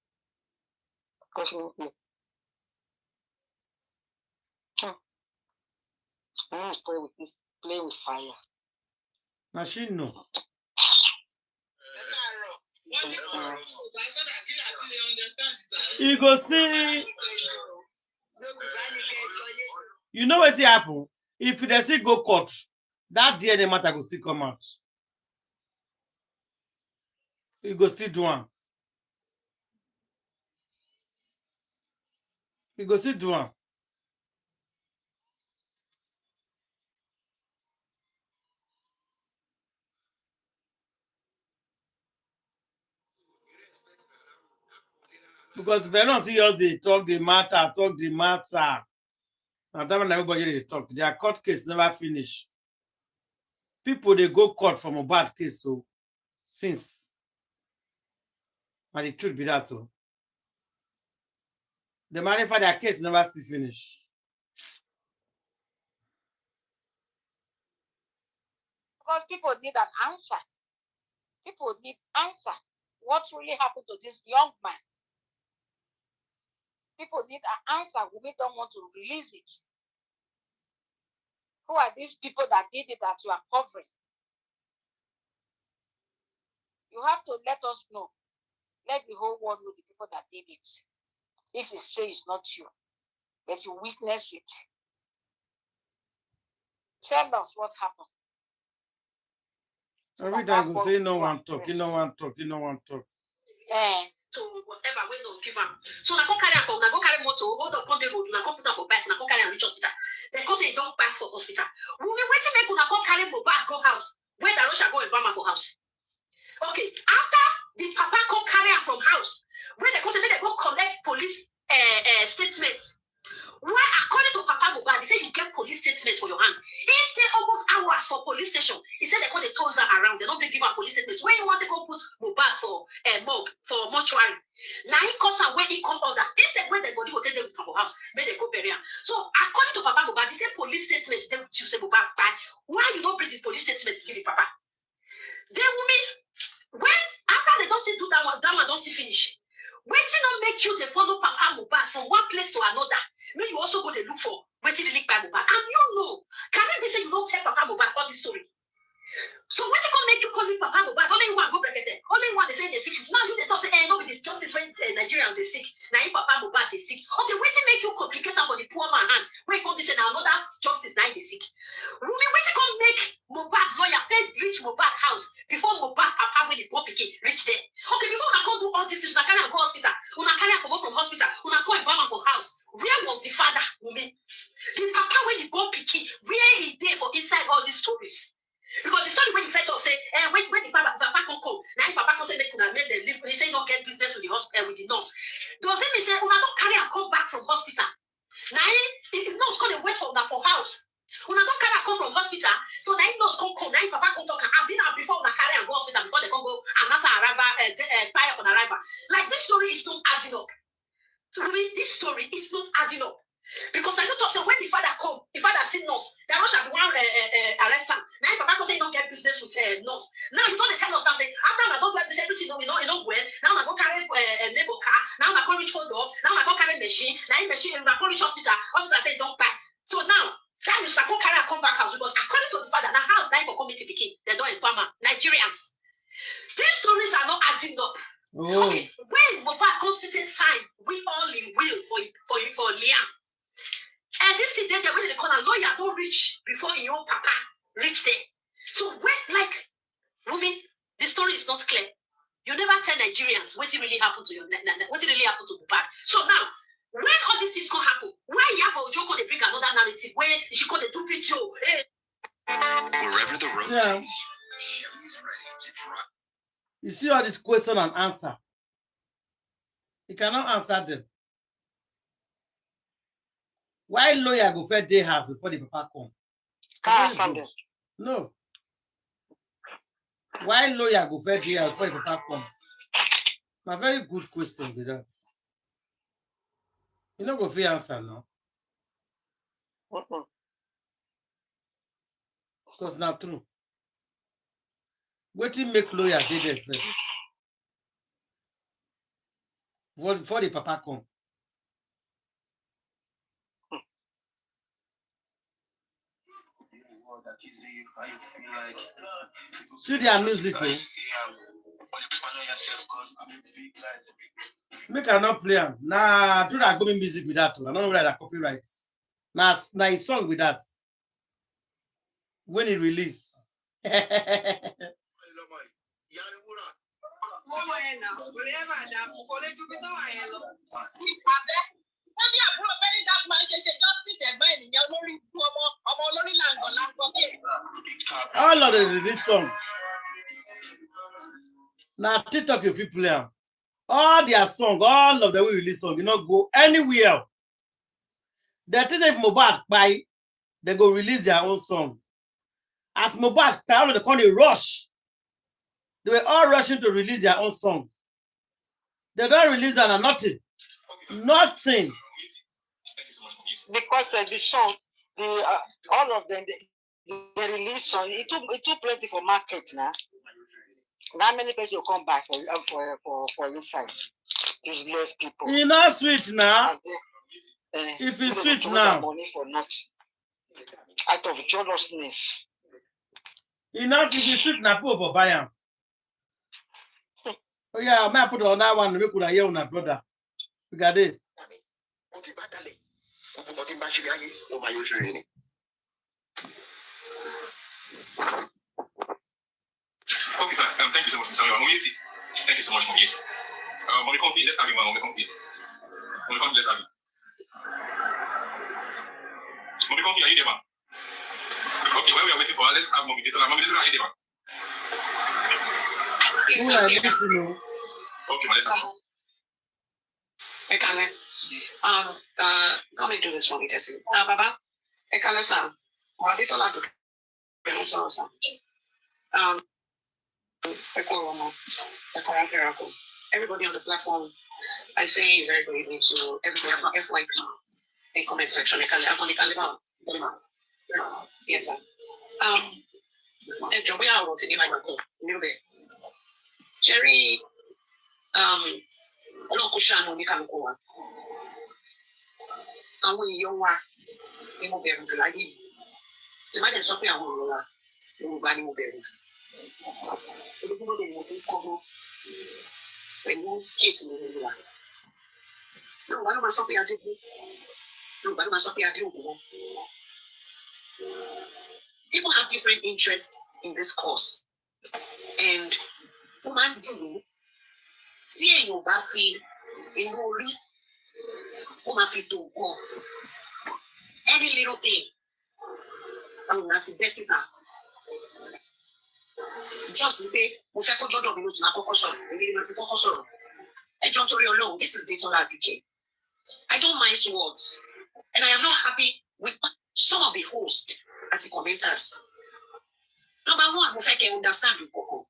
Play with fire. Machine no. You go see. You know what's happen? If they still go court, that DNA matter will still come out. You go still do one. You go still do one. Because if they don't see us, they talk the matter. And that when everybody they talk, their court case never finish. People they go court from a bad case, so since. And the truth be that too. The money for their case never still finish. Because people need an answer. People need answer. What really happened to this young man? People need an answer. We don't want to release it. Who are these people that did it that you are covering? You have to let us know. Let the whole world know the people that did it. If you say it's not you, that you witness it. Tell us what happened. Every time you say no one talk, you no one talk. To whatever when those give them. So I go carry am for na go carry motor, hold up on the road, na come put am for bike, na go carry am reach hospital. Then cause they don't back for hospital. Wumi waiting make una come carry Mohbad go house. Where the Russia go and Bama for house. Okay, after the papa come carry am from house, when they go collect police statements. Why, according to Papa Mohbad, they say you get police statement for your hand. He stay almost hours for police station. He said they call the toes around. They don't give a police statement. When you want to go put Mohbad for morgue, for mortuary, now he calls her when he come order. Instead, when the body will take them to house, then they go bury him. So, according to Papa Mohbad, they say police statement. Then you say Mohbad die. Why you don't bring this police statement to give it, Papa? Then Wumi, when after they don't still do that one don't still finish. Waiting not make you they follow Papa Mohbad from one place to another. No, you also go to look for waiting to link by Mohbad. And you know, can it be say you don't tell Papa Mohbad all this story? So what you gonna make you call me Papa Mohbad? Only one go break it there. Only one they say they sick. Now you they talk say, nobody's justice when Nigerians they sick. Now you Papa Mohbad they sick. Okay, waiting make you complicate for the poor man hand. Where you come be say now another justice now they sick. Wumi, waiting come make Mohbad lawyer first reach Mohbad house before Mohbad Papa when the poor pikin reach there. Okay, before I come do all this, una carry am go hospital. Una carry am come from hospital. Una come Bama for house. Where was the father, Wumi? The Papa when he born pikin, where he there for inside all these stories? Because the story when you first talk say, when the Papa come, now the Papa come say make una make them live. He say don't get business with the hospital with the nurse. Does it mean say una don't carry and come back from hospital? Now the nurse come and wait for una for house. Una don't carry and come from hospital. So now nurse come, now Papa come talk and I've been out before una carry and go hospital before they come go and answer arrival, fire on arrival. Like this story is not adding up. So really, this story is not adding up. Because I don't say when the father come, the father see nurse, the nurse have one arrest him. Now Papa say don't get business with nurse. Now you don't tell us that say after I don't get this everything we know well. Now I go carry neighbor car. Now I go reach hold up. Now I go carry machine. Now machine I go reach hospital. Hospital say don't buy. So now that means I go carry and come back house because according to the father, the house dying for committee picking. They don't empower Nigerians. These stories are not adding up. Oh. Okay, when Mohbad constitutes sign, we only will for Liam. And this thing then when they call a lawyer don't reach before your Papa reach there. So when like women, the story is not clear. You never tell Nigerians what really happened to what really happened to Mohbad. So now When all these things can happen, why Iyabo Ojoko they bring another narrative where she called the 2 video? Wherever the road takes you, Chevy's ready to drive. You see all this question and answer. You cannot answer them. Why lawyer go for day house before the papa come? Can't answer them. No. Why lawyer go for day house before the papa come? A very good question with that. You know go for answer now. Because not true. What you make lawyer did there first? Before the papa come. See their music. Make I not play them. Nah, do that going music with that. I don't know whether that copyrights. Nah, a song with that. When it release. All of the release song. Now TikTok if you play them. All their song, all of the way release song, you not go anywhere. That is if Mohbad buy, they go release their own song. As Mohbad, all of the call it rush. They were all rushing to release their own song. They don't release it and nothing. Nothing. Because the song, all of them, they release song. It took plenty for market now. Not many people will come back for inside. Useless people. It's not sweet now. If it's sweet now. Money for nothing. Out of jealousness. It's not if sweet now, people for buy them. Oh yeah, I might put on that one. We could have on that brother. We got it. Okay, sir. Thank you so much, Mr. Mommy. Thank you so much, Mommy. Mommy, comfy. Let's have you, Mommy. Comfy. Mommy, comfy. Let's have you. Mommy, comfy. Are you there, man? Okay, while we are waiting for her, let's have Mommy. Mommy, are you there, man? Okay, man. Let's have her. Hey, Kale. Come and do this for me, Tessie. Baba. Hey, Kale, sir. What did you like to do? Everybody on the platform, I say very good evening to everybody about FYP in comment section. Yes, sir. Job I wrote in my little bit. Jerry, Olokushan, when you can go. And when you are, you will be able to like him. To my something I will you will be able to. When you kiss me, no, I don't want something I do. No, I don't want something I do. People have different interests in this course. And woman do me, see you baffy in worry, woman fit to go. Any little thing, I mean, that's the best thing. Just pay, we shall go to my cocoson, maybe my cocoson. I don't worry alone. This is data advocate. I don't mind words, and I am not happy with some of the hosts and the commenters. Number one, if I can understand the coco.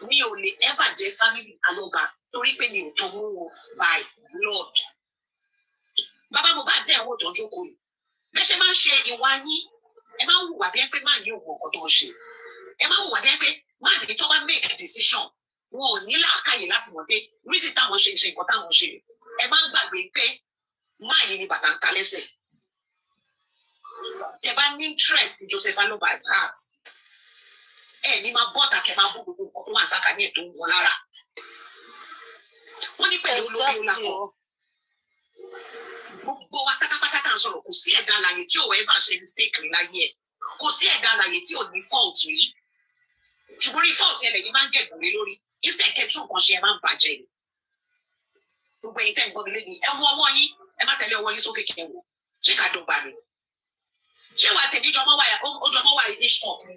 Me only ever the family aloba to repay me to by blood. Baba Mohbad there what on Joko. Meshe man share Iwani. Emma who are there, man, you walk on shit. Emma who are there, man, they don't make a decision. Whoa, Nila Kayi last Monday, visit that machine, she got that machine. Emma back will pay mine in the Batan Kalese. They have interest in Joseph Aloba's heart. Eh, Nima bought a kebab who was a canoe to Gonara. When you pay the gbogbo wa pátápátá sọ̀rọ̀ kò sí ẹ̀dá alààyè tí ò ever ṣe mistake rí láyé ẹ̀ kò sí ẹ̀dá alààyè tí ò ní fault rí ṣùgbọ́n rí fault yẹn lẹ́yìn máa ń gẹ̀gùn lé lórí instead kẹ́tù nǹkan ṣe ẹ máa ń bàjẹ́ ni gbogbo ẹ̀yin tẹ́ ń gbọ́ mi lẹ́yìn ẹ wọ ọwọ́ yín ẹ má tẹ̀lé ọwọ́ yín sókè kẹ́ wò ṣé ká dọ̀gba mi ṣé wàá tẹ̀lé jọmọ́ wà yìí stop ni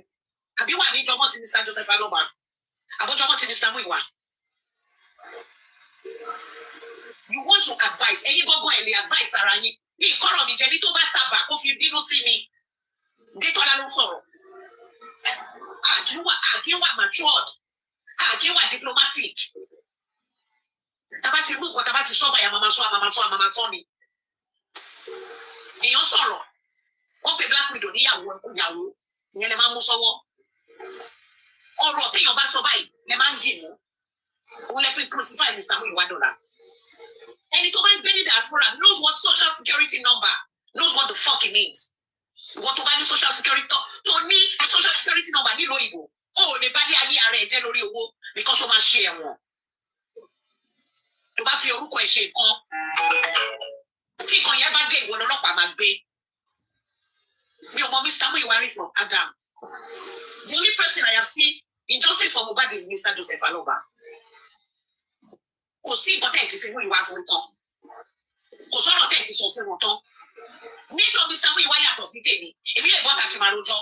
àbí wà ní jọmọ́ ti Mr. Joseph Aloba àbójọmọ́ ti Mr. Muiwa. You want to advise ẹ̀yin gbọ́ngàn ẹ̀ lè advise ara yín ní ìkọ́rọ̀ mi jẹ́ ní tó bá tàbà kó fi bínú sí mi Détọ́lá ló sọ̀rọ̀ àkínwà matured àkínwà diplomatic tàbá ti mú nǹkan tàbá ti sọ́ọ̀bà yà máa sọ ni èèyàn sọ̀rọ̀ wọ́n pe Black Widow níyàwó ìyàwó ìyẹn lè máa mú sọ́wọ́ ọ̀rọ̀ téèyàn bá sọ báyìí lè máa ń dì mú òun lè fi crucify Mr. Muiwa Dọ́là ẹni tó bá ń gbé ní diaspora knows what social security number knows what the fuck it means ìwọ tó bá ní social security tó ní social security number nílùú òyìnbó ó lè bá ní ayé ara ẹ̀ jẹ́ lórí owó because ó máa ṣe ẹ̀wọ̀n tó bá fi orúkọ ẹ̀ ṣe nǹkan tí nǹkan yẹn bá dé ìwọ lọ́lọ́pàá máa gbé mi ò mọ Mr. Muiwa rí from Adam the only person I have seen injustice for Mohbad is Mr. Joseph Aloba kò sí nǹkan tẹ̀ ti fi Muiwa fún tán kò sọ̀rọ̀ tẹ̀ ti sọ fún wọn tán níjọ́ Mr. Muiwa yàtọ̀ sí tèmi èmi lè bọ́ tàkì máa rojọ́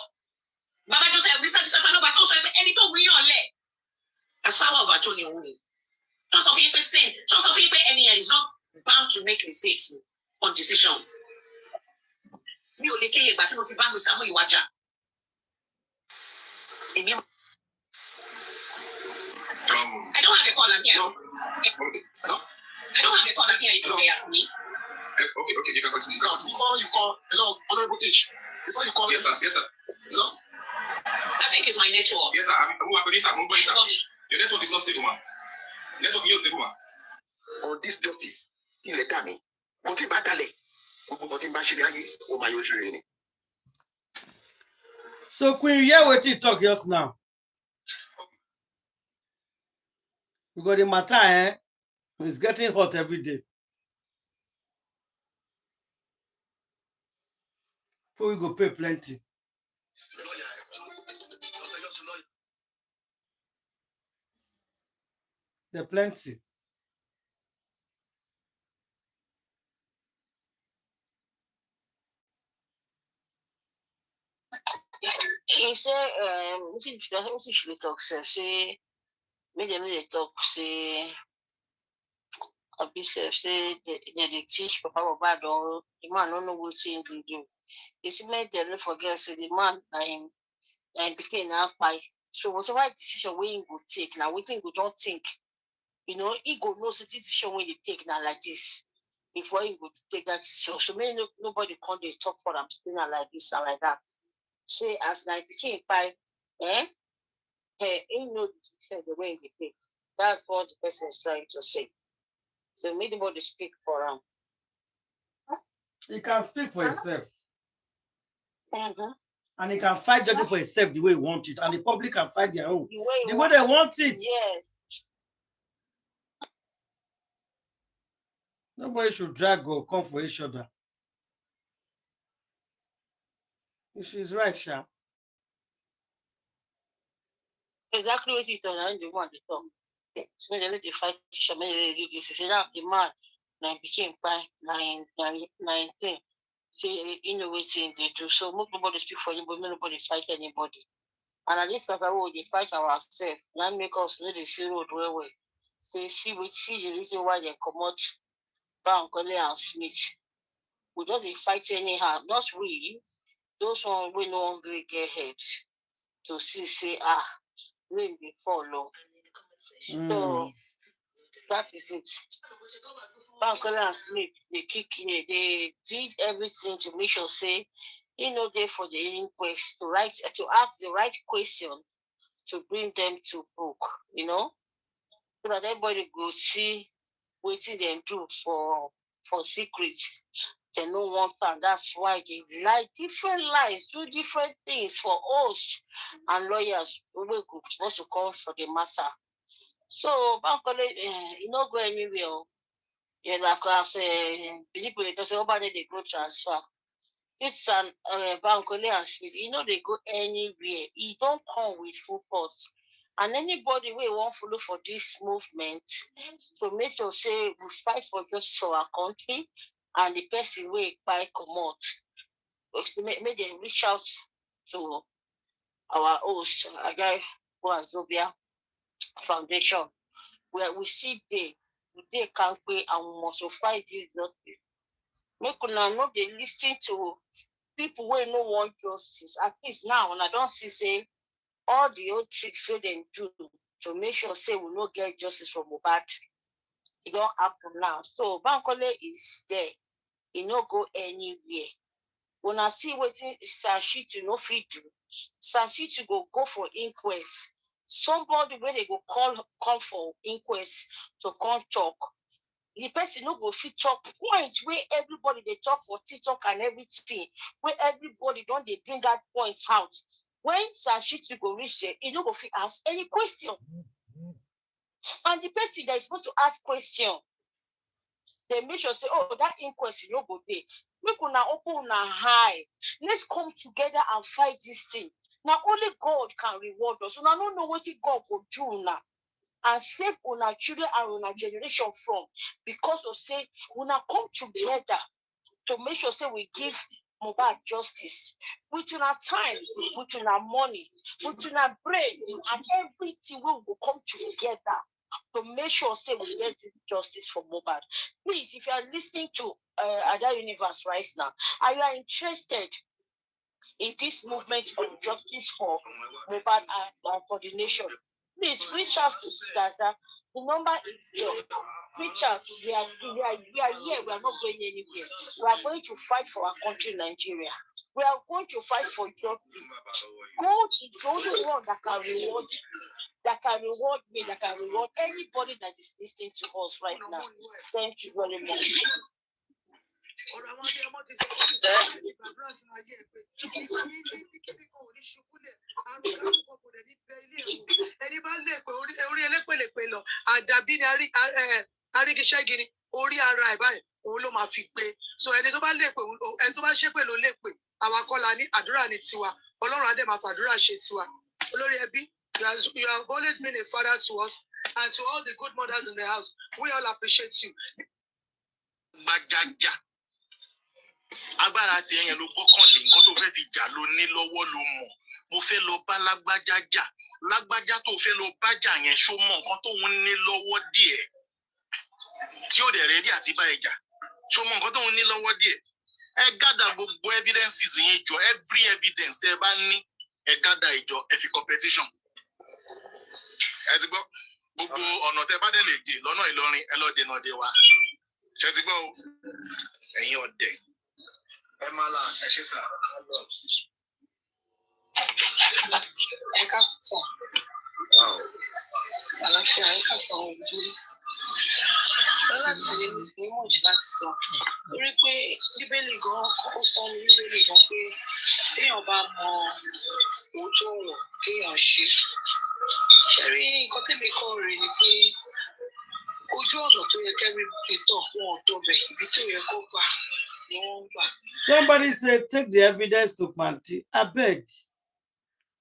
bàbá Joseph Mr. Joseph Aloba tó sọ pé ẹni tó wí yàn lẹ̀ as power of attorney òun ni tó sọ fún yín pé ẹni yẹn is not bound to make mistakes on decisions mi ò lè kéye ìgbà tí mo ti bá Mr. Muiwa jà èmi I don't have a call here. No. I don't have a call here. You can me. Okay, you can continue. No, before you call, hello, Honorable Teach. Before you call, yes, sir. Hello? I think it's my network. Yes, sir. Your network is not stable, man. Network is stable, man. On this justice, you let me. What in Batale? What in Bashiriani? Oh, my usually. So, Queen, you hear what you talk just now? Because the matter, it's getting hot every day. Before we go pay plenty. There plenty. He said, what should talk, say, me talk, say, a bit say, they teach Papa Mohbad or the man don't know what to do. He said, they forget, say, the man and became an by. So, whatever decision we go take, now we think we don't think, you know, he go knows the decision when they take now like this. Before he go take that decision. So, maybe nobody can they talk for them, like this and like that. Say as like became by ain't no decision the way he take. That's what the person is trying to say. So maybe nobody speak for him. He can speak for himself. Mm-hmm. And he can fight judging for himself the way he wants it. And the public can fight their own. The way they want it. Yes. Nobody should drag or come for each other. She's right, Sha. Exactly what you told me. The one they talk. So they fight each other. They do this. Say that the man now became by 19. Say you know what they do. So nobody speak for anybody. Nobody fight anybody. And at least Papa, they fight ourselves. Now make us know the see road where we say see the reason why they come out Bankole and Smith. We just be fighting anyhow. Not we. Those one we no longer get head to see say rain they follow. So that is it. Bankole and Smith they kick in, they did everything to make sure say there for the inquest to ask the right question to bring them to book, so that everybody go see what they do for secrets. They no want that. That's why they lie different lies, do different things for hosts and lawyers who will supposed to come for the matter. So Bankole, not go anywhere. Like I say, people they say, "Oh, they go transfer." This Bankole and Smith, they go anywhere. He don't come with full force. And anybody we won't follow for this movement, to make sure say we fight for just for our country, and the person we buy commot, make them reach out to our host, a guy who has Zobia Foundation, where we see they can't pay and we must fight this justice. Make una know they listen to people who no want justice. At least now, when I don't see all the old tricks so they do to make sure say we not get justice from Mohbad. It don't happen now. So Bankole is there. It not go anywhere. When I see what Sashitu no fit do, Sashitu go for inquest. Somebody where they go call for inquest to come talk. The person no go fit talk point where everybody they talk for TikTok and everything, where everybody don't they bring that point out. When Sashitu go reach there, he no go fit ask any question. And the person that is supposed to ask question, they make sure say, oh, that inquest no go there. Make una open una high. Let's come together and fight this thing. Now only God can reward us. Una don't know what God will do now. And save una children and una generation from. Because of say, una come together to make sure say we give Mohbad justice. With una time, with una money, with una brain, and everything we will come together to make sure say we get justice for Mohbad. Please, if you are listening to Ada Universe right now, and you are interested in this movement of justice for Mohbad and for the nation, please reach out to Dada. The number is here. Reach out. We are here. We are not going anywhere. We are going to fight for our country, Nigeria. We are going to fight for justice. God is the only one that can reward you, that can reward me, that can reward anybody that is listening to us right now. Thank you very much. So ẹni tó bá lè pè ẹni tó bá ṣe pè ló lè pè àwa kọ́ la ní àdúrà ní tiwa Ọlọ́run á dẹ̀ máa fàdúrà ṣe tiwa olórí ẹbí you have always been a father to us and to all the good mothers in the house. We all appreciate you. Gbajaja agbára ti ẹyẹn ló gbọ́kànlé nǹkan tó fẹ́ fi jà ló ní lọ́wọ́ ló mọ̀ mo fẹ́ lọ bá lágbájá jà lágbájá tó fẹ́ lọ bá jà yẹn ṣó mọ̀ nǹkan tó ń ní lọ́wọ́ díẹ̀ tí ó dẹ̀ rẹ́dí àti bá ẹ jà ṣó mọ̀ nǹkan tó ń ní lọ́wọ́ díẹ̀ ẹ gádà gbogbo evidences yẹn jọ every evidence tẹ́ bá ní ẹ gádà ìjọ ẹ fi competition ẹ ti gbọ́ gbogbo ọ̀nà tẹ́ bá dẹ̀ lè dè lọ́nà Ìlọrin ẹ lọ dènà dè wá ṣe ti gbọ́ ẹ̀yin ọ̀dẹ̀ ẹ máa la ẹ ṣe sà. ẹ ká sọ àlàáfíà ẹ ká sọ ohun ìdúró láti ní mọ̀jì láti sọ torí pé bíbélì gan ó sọ ní bíbélì gan pé téèyàn bá mọ òótọ́ ọ̀rọ̀ kéèyàn ṣe ṣẹ́rí nǹkan tẹ́mi kọ́ rèé ni pé ojú ọ̀nà tó yẹ kẹ́rí pétọ̀ wọn ò tó bẹ̀ ibi tí ò yẹ kó gbà ni wọ́n ń gbà. Somebody said take the evidence to Panti. I beg.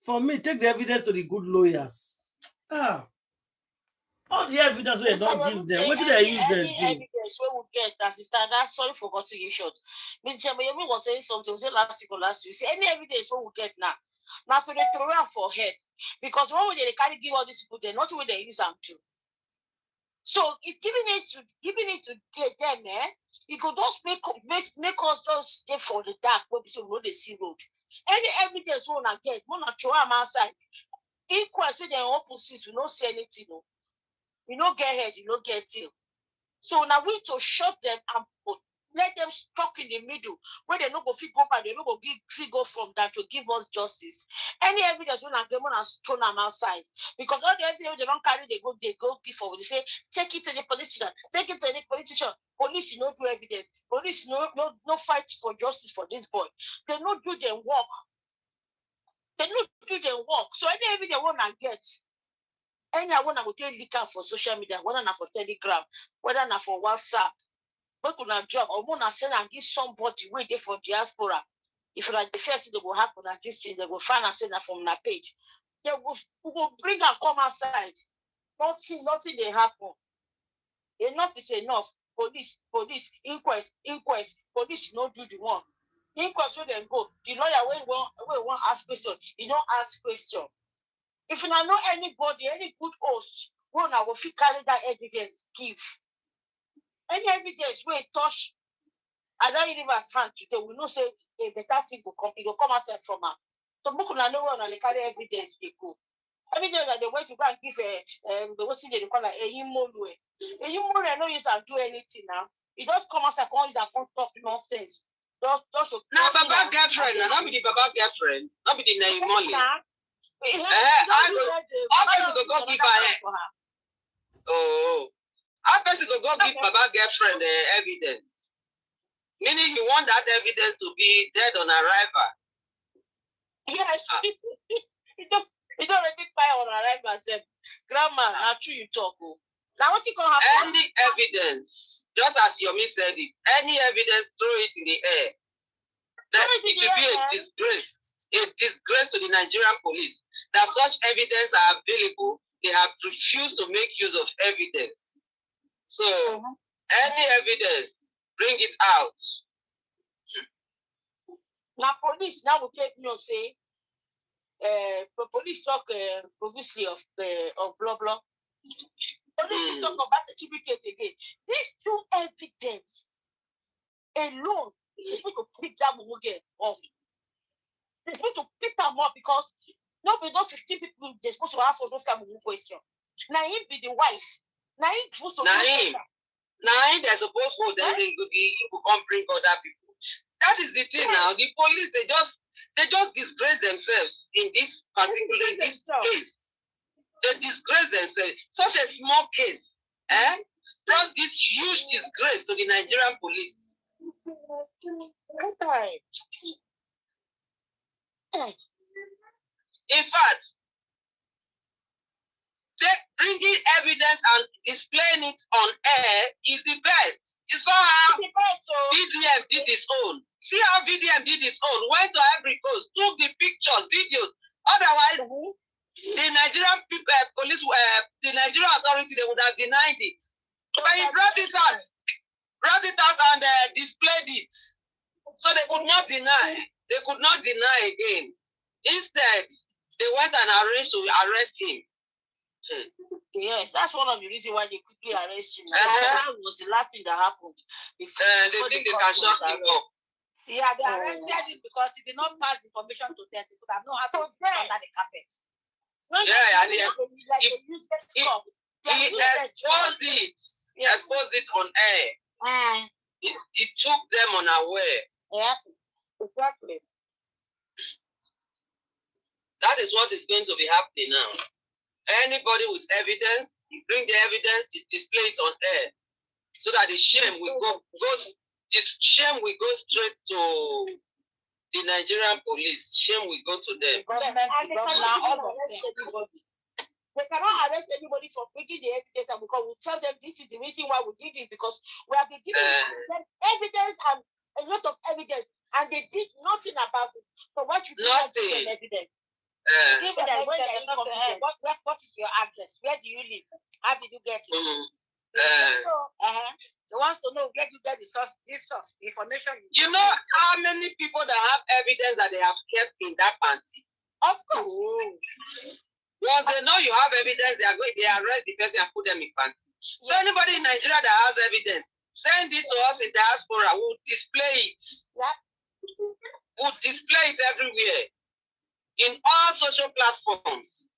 For me, take the evidence to the good lawyers. All the evidence we don't give them. What did they use them to? Evidence we will get as a standard. Sorry for cutting you short. Mr. Mayemi was saying something. Was it last week or last week? See, any evidence we will get now. Now to the throw out for head. Because when they can't give all these people, they're not what they use them to. So if giving it to them, it could just make us just stay for the dark where people know the sea road. Any evidence we wanna get, we wanna throw them outside. Inquest with their opposites, we don't say anything. No. You don't get head, you don't get tail. So now we need to shut them and let them stuck in the middle where they don't go fit go back, they don't go go from that to give us justice. Any evidence when I get on and stone them outside. Because all the evidence they don't carry, they go give forward. They say, take it to the politician, take it to the politician. Police, you don't do evidence. Police, no fight for justice for this boy. They don't do their work. They don't do their work. So any evidence they want to get, any one I will take leak out for social media, whether not for Telegram, whether not for WhatsApp. But on a job, or wanna send and give somebody way there for diaspora. If like the first thing that will happen at this thing, they will find and send that from that page. we will bring and come outside. Nothing they happen. Enough is enough. Police, inquest, police not do the one. Inquest where they go. The lawyer when want ask question, he don't ask question. If you know anybody, any good host, will carry that evidence, give. Any evidence where touch other universe hand today, we know say if the taxi will come, it will come outside from her. So book na no one and carry evidence they go. Evidence that they went to go and give the what they call like a Yimolue. A Yimolue no use and do anything now. It just come outside, come use and come talk nonsense. Just now Baba girlfriend, not be the Baba girlfriend, not be the Naimole. How person go give her? Oh, how person go give Baba girlfriend evidence? Meaning you want that evidence to be dead on arrival. Yes. You don't already buy on arrival. Say, Grandma, how true you talk? Now what you gonna happen? Any evidence, just as Yomi said it, any evidence, throw it in the air. That it should be a disgrace to the Nigerian police that such evidence are available. They have refused to make use of evidence. So, any evidence, bring it out. Now police now will take me and say, police talk obviously of blah blah. Police talk about certificate again. These two evidence alone is going to pick that again off. It's going to pick them up because nobody those 16 people they're supposed to ask for those kind of question. Now him be the wife. Now him supposed to they're supposed to then they will come bring other people. That is the thing now. The police they just disgrace themselves in this particular case. They disgrace themselves. Such a small case, just this huge disgrace to the Nigerian police. In fact, bringing evidence and displaying it on air is the best. You saw how VDM did his own. See how VDM did his own. Went to every coast, took the pictures, videos. Otherwise, the Nigerian police, the Nigerian authority, they would have denied it. But he brought it out and displayed it. So they could not deny. They could not deny again. Instead, they went and arranged to arrest him. Yes, that's one of the reasons why they quickly arrest him. That was the last thing that happened. They think they can shut him up. Yeah, they arrested him because he did not pass information to them. They could have known how to put under the carpet. Yeah, and he exposed it on air. It took them unaware. Yeah, exactly. That is what is going to be happening now. Anybody with evidence, you bring the evidence, you display it on air, so that the shame will go straight to the Nigerian police. Shame will go to them. They cannot arrest anybody for bringing the evidence, and because we tell them this is the reason why we did it, because we have been giving them evidence and a lot of evidence, and they did nothing about it. So what should give them evidence? Give them when they're incompetent. What is your address? Where do you live? How did you get it? They want to know where you get the source, the information. You know how many people that have evidence that they have kept in that panty? Of course. Once they know you have evidence, they arrest the person and put them in panty. So anybody in Nigeria that has evidence, send it to us in diaspora. We'll display it. Yeah. We'll display it everywhere. In all social platforms.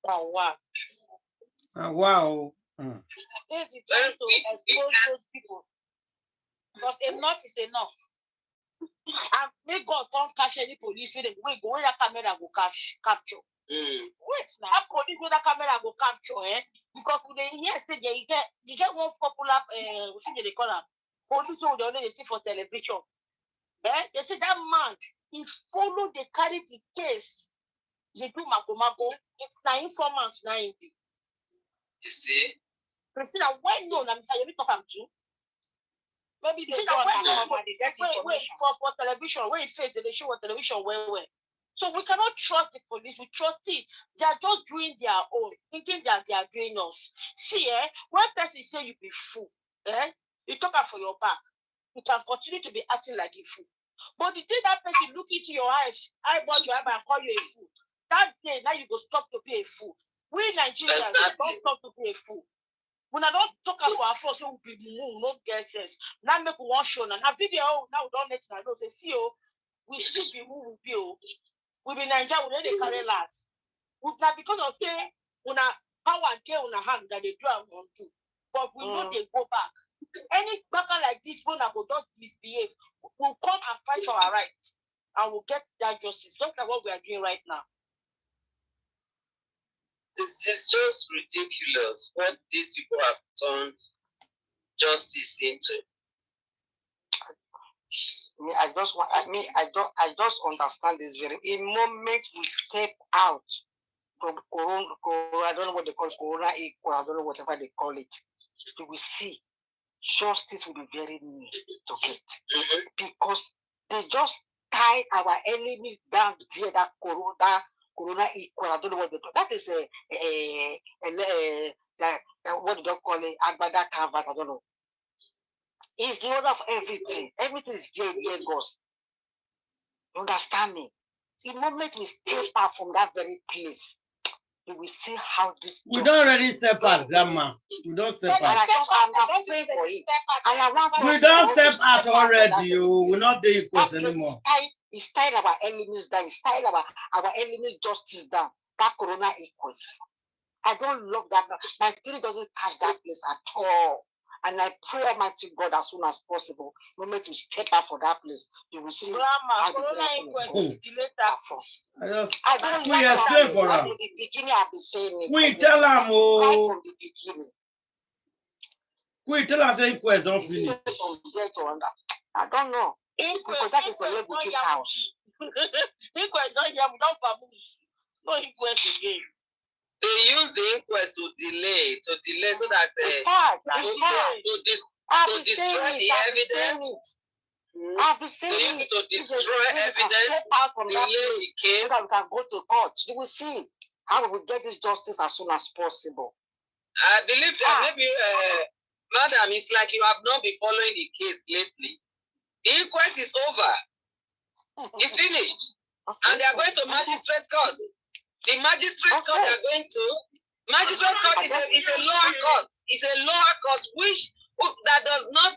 Oh, wow. Wow. It's the time to expose those people. Because enough is enough. And may God don't catch any police with go where that camera go capture. Wait now, how police with that camera go capture, Because they hear say you get one popular what they call them. Police who they only see for television. They say that man, he followed, they carry the case. They do mago. It's 9 informants 9. You see? Christina, why no? I'm saying you talk to. Maybe they see go that undercover, they get wait, information. for television, when it face they show on television where. So we cannot trust the police. We trust it. They are just doing their own, thinking that they are doing us. See, when person say you be fool, you talk out for your back. You can continue to be acting like a fool. But the day that person look into your eyes, eyeball your eye and call you a fool, that day now you go stop to be a fool. We Nigerians don't stop to be a fool. When I don't talk about our force, we will be no get sense. Now make one show now. Now video now we don't let you know. Say, see, we still be who we be. We be Nigeria, we don't carry last. Now because of say, when power and care on a hand that they do and want to, but we know they go back. Any backer like this, when I will just misbehave, will come and fight for our rights, and we'll get that justice. Look at what we are doing right now. It's just ridiculous what these people have turned justice into. I just understand this very. In moment we step out from corona, I don't know what they call it, corona equal, I don't know whatever they call it. You will see justice will be very near to get because they just tie our enemies down there. That corona equal, I don't know what they call. That is what do they call it? Agbada canvas, I don't know. It's the order of everything. Everything is there in Lagos. You understand me? The moment we step out from that very place, you will see how this. We don't already step out, Grandma. We don't step out. I'm praying for it. And I want we don't step out already. You will not do equals anymore. It's tied our enemies down. It's tied our enemies' justice down. That corona equals. I don't love that. My spirit doesn't catch that place at all. And I pray Almighty God as soon as possible. The moment we step out for that place, you will see. Grandma, corona equals delayed I don't like explain for her. her. From the beginning, I've been saying it. We tell them, right from the beginning. We tell us inquest don't finish. From there to under. I don't know. Because that is a Lebuchi's house. Inquest don't hear, we don't famous. No inquest again. They use the inquest to delay so that to destroy the evidence. I've been saying it. To destroy evidence, out from that delay place, the case. so that we can go to court. You will see how we will get this justice as soon as possible. I believe maybe, madam, it's like you have not been following the case lately. The inquest is over. It's finished. And they are going to magistrate court. The magistrate court are going to magistrate court is a lower court. It's a lower court that does not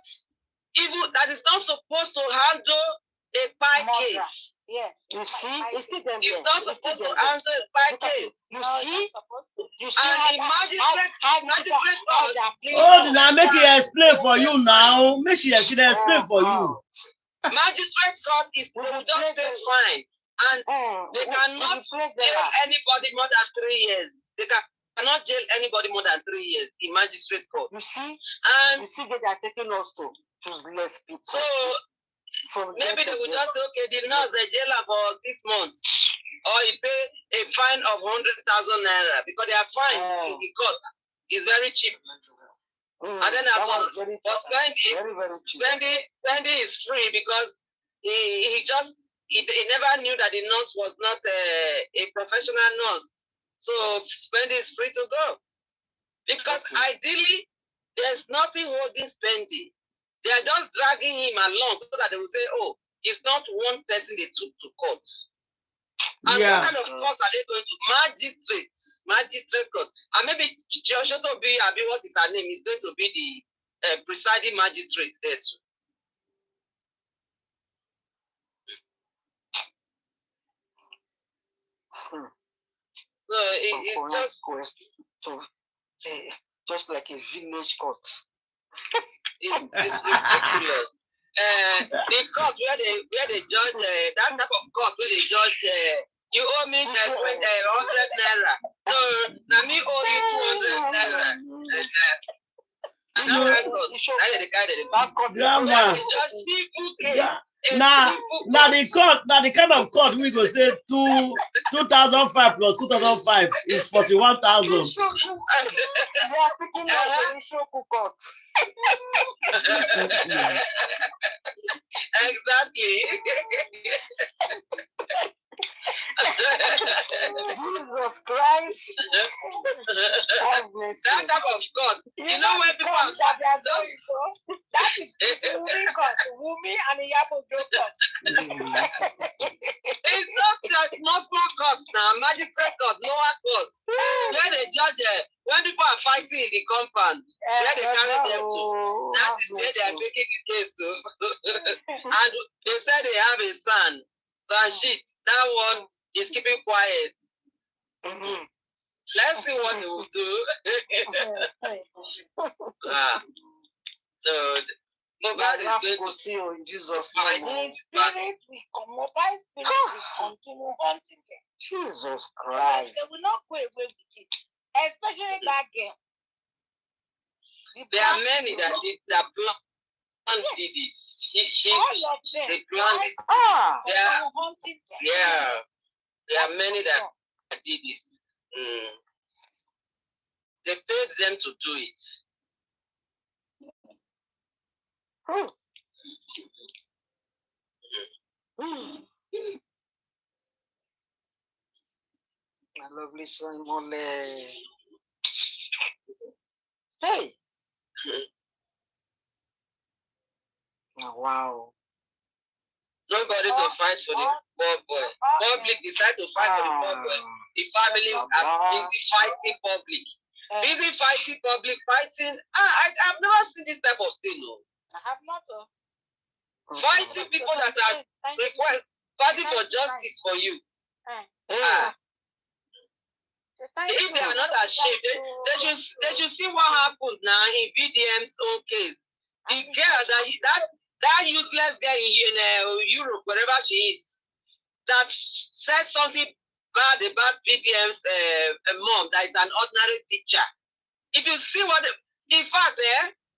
that is not supposed to handle a spy case. Yes. You see, it's still them. It's not supposed to handle a spy case. You see, and the magistrate court. Oh, now make it explain for you now. Make she explain for you. Magistrate court is just pay fine. And they cannot jail anybody more than 3 years. They cannot jail anybody more than 3 years in magistrate court. You see? And you see, they are taking us to less people. So maybe they will just say, okay, the nurse they jail her for 6 months. Or he pay a fine of 100,000 naira because they are fine in the court. It's very cheap. And then for spending is free because he never knew that the nurse was not a professional nurse. So Spendin is free to go. Because ideally, there's nothing holding Spendin. They are just dragging him along so that they will say, oh, it's not one person they took to court. And what kind of court are they going to? Magistrate court. And maybe Choshotobi, what is her name, is going to be the presiding magistrate there too. So it's just like a village court. It's ridiculous. The court where they judge that type of court where they judge you owe me 100 naira. So now me owe you 200 naira. And that Grandma. Now the court, now the kind of court we go say 2,005 plus 2,005 is 41,000. You are taking out the Shoku cut. Exactly. Jesus Christ. That type of God. You know when people are that they are going for? That is Wumi cut. Wumi and Iyabo cut. It's not small cuts now, magistrate cut, lower cuts. Where they judge when people are fighting in the compound, where they carry them to. That is where they are taking the case to. And they said they have a son. So shit, that one is keeping quiet. Let's see what they will do. So Mohbad is going to see you in Jesus' fight. name. Spirit will come. Mobile spirit will continue hunting them. Jesus Christ. They will not go away with it. Especially that girl. There are many that did that plan did it. She they planned it. There are many that did it. They paid them to do it. My lovely son, Mole. Hey. Oh, wow. Nobody to fight for the poor boy. Public decide to fight for the poor boy. The family are busy fighting public. Busy fighting public, fighting. I've never seen this type of thing. No. I have not. Fighting people that are fighting for justice for you. If they are not ashamed, they should see what happened now in VDM's own case. The girl that useless girl in Europe, wherever she is, that said something bad about VDM's mom, that is an ordinary teacher. If you see what, in fact,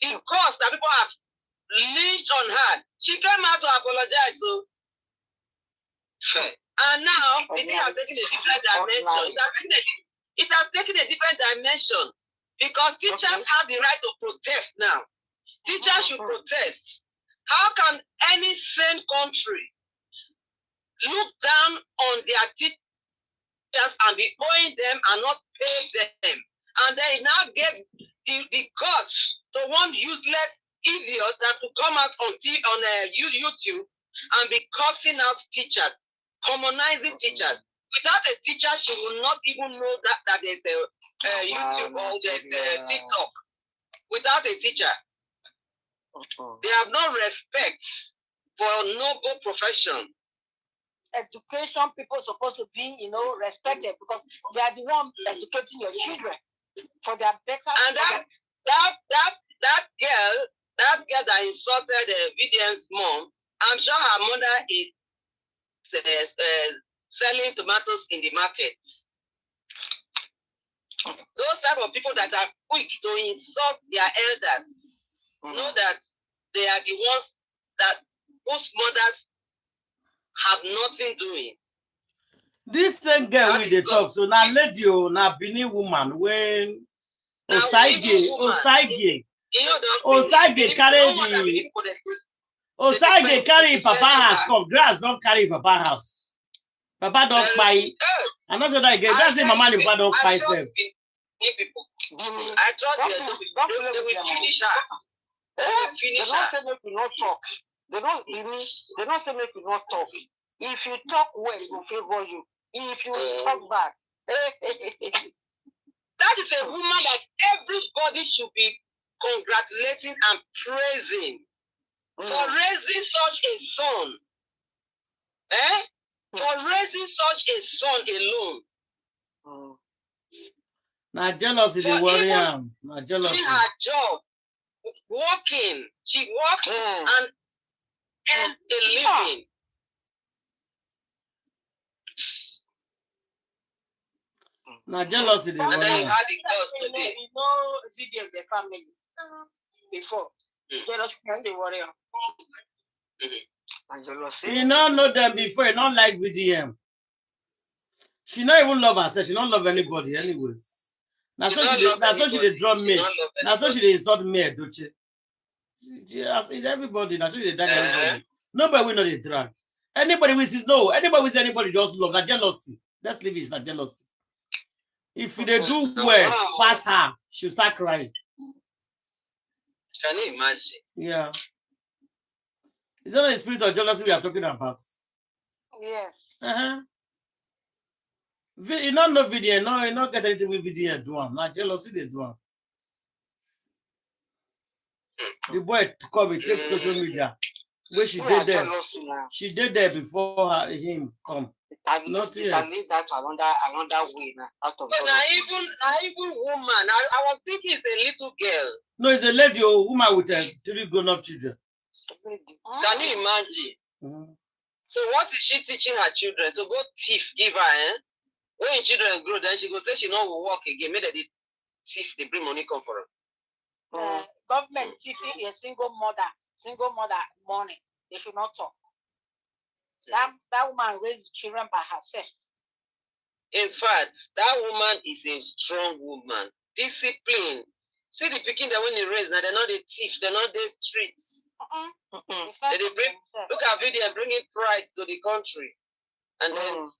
the cost that people have lynched on her, she came out to apologize. So, and now the thing has taken a different dimension. It has taken a different dimension because teachers have the right to protest now. Teachers should protest. How can any sane country look down on their teachers and be owing them and not pay them? And they now get the guts to one useless idiot that will come out on YouTube and be cursing out teachers, commonizing teachers. Without a teacher, she will not even know that there's a YouTube or there's a TikTok. Without a teacher. They have no respect for a noble profession. Education people are supposed to be, respected because they are the one educating your children for their better. And that girl that insulted VDM's mom, I'm sure her mother is selling tomatoes in the market. Those type of people that are quick to insult their elders know that they are the ones whose mothers have nothing doing. This same girl with the talk, so now lady, now Benin woman, when Osage carry Papa house, come grass don't carry Papa house. Papa don't buy. I'm not sure that again. That's it, Mama Papa don't buy self. I thought they will finish her. They don't say make you not talk. They don't say make you not talk. If you talk well, it will favor you. If you talk back. That is a woman that everybody should be congratulating and praising for raising such a son. For raising such a son alone. Now jealousy the warrior. Now jealousy. Doing her job, working. She works and earns a living. Now jealousy the warrior. And then you had the girls today. Video of the family before. Jealousy and the warrior. You don't know them before, you don't like VDM. She not even love herself. She don't love anybody, anyways. Now so she dey drum me. Now so she dey insult me, don't you? She everybody. Now so she dey drag everybody. Nobody will not dey drag. Anybody will see anybody just love. That jealousy. Let's leave it. It's not jealousy. If they do well, pass her, she'll start crying. Can you imagine? Yeah. Is that the spirit of jealousy we are talking about? Yes. You don't know video, no, you don't get anything with video do them. Not jealousy they do them. The boy come and take social media. Where she did there. She did there before him come. Not yes. Can lead that to another way now. Out of even woman. I was thinking it's a little girl. No, it's a lady or woman with 3 grown-up children. Can you imagine? So what is she teaching her children? To go thief, give her, When children grow, then she go say she no will work again. Maybe they thief, they bring money come for her. Government thieving a single mother money. They should not talk. That woman raised children by herself. In fact, that woman is a strong woman. Discipline. See the picking that when they raise, now they're not the thief, they're not the streets. They bring, look at video bringing pride to the country. And then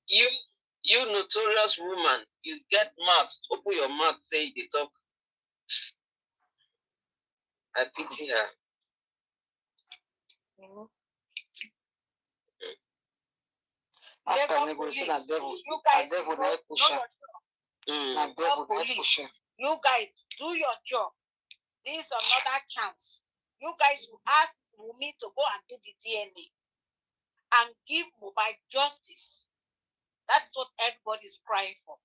you notorious woman, you get mouth, open your mouth, say they talk. I pity her. After negotiation, you guys do your job. This is another chance. You guys will ask Wumi to go and do the DNA and give Mohbad justice. That's what everybody is crying for.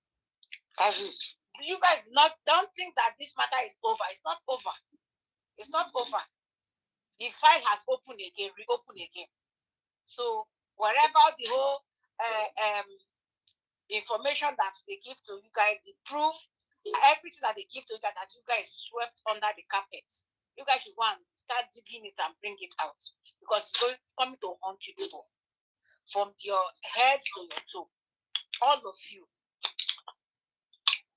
You guys don't think that this matter is over. It's not over. It's not over. The file has opened again, reopened again. So wherever the whole information that they give to you guys, the proof, everything that they give to you guys, that you guys swept under the carpet. You guys should go and start digging it and bring it out, because it's coming to haunt you people, from your heads to your toe, all of you.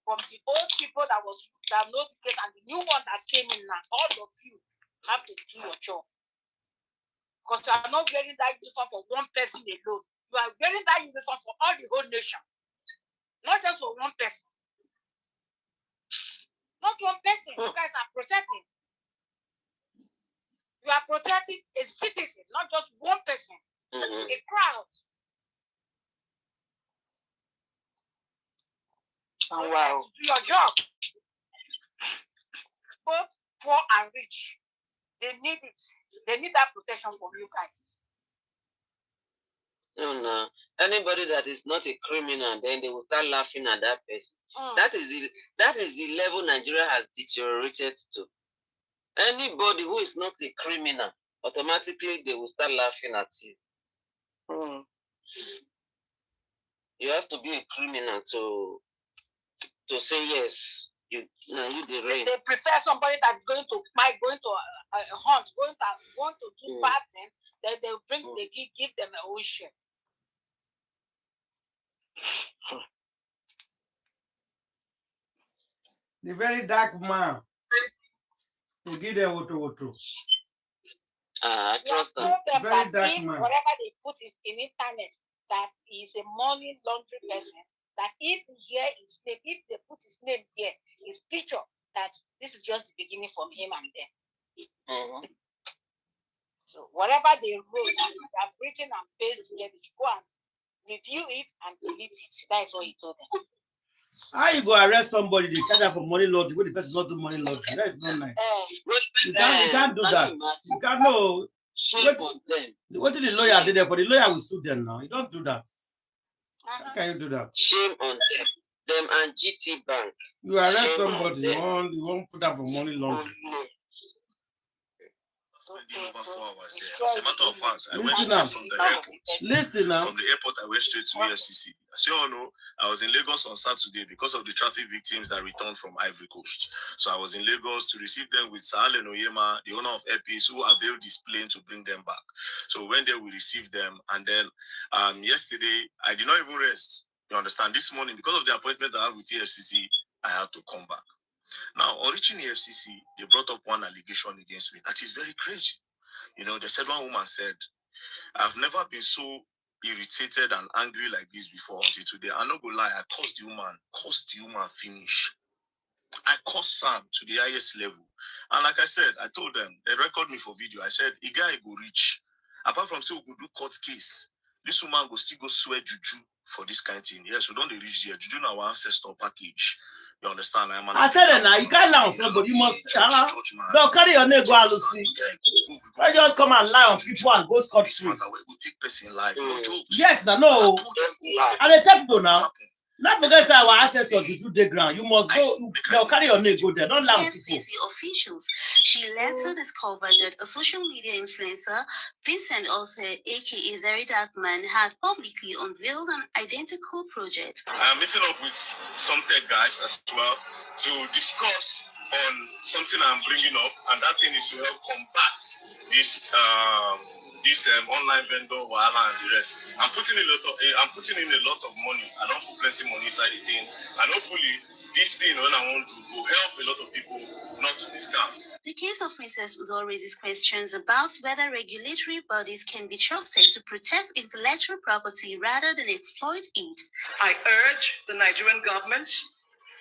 From the old people that know the case and the new one that came in now, all of you have to do your job. Because you are not wearing that uniform for one person alone. You are wearing that uniform for all the whole nation. Not just for one person. Not one person. You guys are protecting. You are protecting a citizen, not just one person. A crowd. So you guys do your job. Both poor and rich. They need it. They need that protection from you guys. No. Anybody that is not a criminal, then they will start laughing at that person. That is the level Nigeria has deteriorated to. Anybody who is not a criminal, automatically they will start laughing at you. You have to be a criminal to say yes. You the rain. They prefer somebody that is going to fight, going to hunt, going to do bad things. Then they give them a whole share. The very dark man. To give them what. I trust them. Very dark man. Whatever they put in internet, that is a money laundering person. That if here is name, if they put his name there, his picture, that this is just the beginning from him and them. So whatever they wrote, they have written and pasted together, you go and review it and delete it. That is what he told them. How you go arrest somebody, they charge them for money laundering, when the person not do money laundering? That is not nice. You can't do that. You can't know. What did the lawyer do there for? The lawyer will sue them now. You don't do that. How can you do that? Shame on them and GT Bank. You arrest somebody, you won't put that for money laundering. Spending over 4 hours there. As a matter of fact, I went straight from the airport. Listen now. From the airport, I went straight to FCC. As you all know, I was in Lagos on Saturday because of the traffic victims that returned from Ivory Coast. So I was in Lagos to receive them with Sir Allen Oyema, the owner of Airpeace, who availed this plane to bring them back. So when they we received them, and then yesterday, I did not even rest. You understand? This morning, because of the appointment I have with EFCC, I had to come back. Now, on reaching EFCC, they brought up one allegation against me that is very crazy. You know, they said, one woman said, I've never been so irritated and angry like this before until today. I'm not gonna lie, I cursed the woman finish. I cursed Sam to the highest level. And like I said, I told them, they record me for video. I said, a guy go reach. Apart from say we go do court case, this woman go still go swear juju for this kind of thing. Yes, we don't reach there. Juju now our ancestor package. You understand? I said it now. You can't lie on somebody. You must. Don't carry your name. Go and see. I just come and lie on people and go scot free. Take person life. No jokes. Yes, no. And they tell people now. Not forget our ancestors to do the ground. You must go. They'll carry your name. Go there. Don't lie on people. Officials. She later discovered that a social media influencer, Vincent Author, aka Very Dark Man, had publicly unveiled an identical project. I'm meeting up with some tech guys as well to discuss on something I'm bringing up, and that thing is to help combat this online vendor wahala and the rest. I'm putting in a lot of money. I don't put plenty money inside the thing, and hopefully this thing when I want to will help a lot of people not to be scammed. The case of Princess Udo raises questions about whether regulatory bodies can be trusted to protect intellectual property rather than exploit it. I urge the Nigerian government,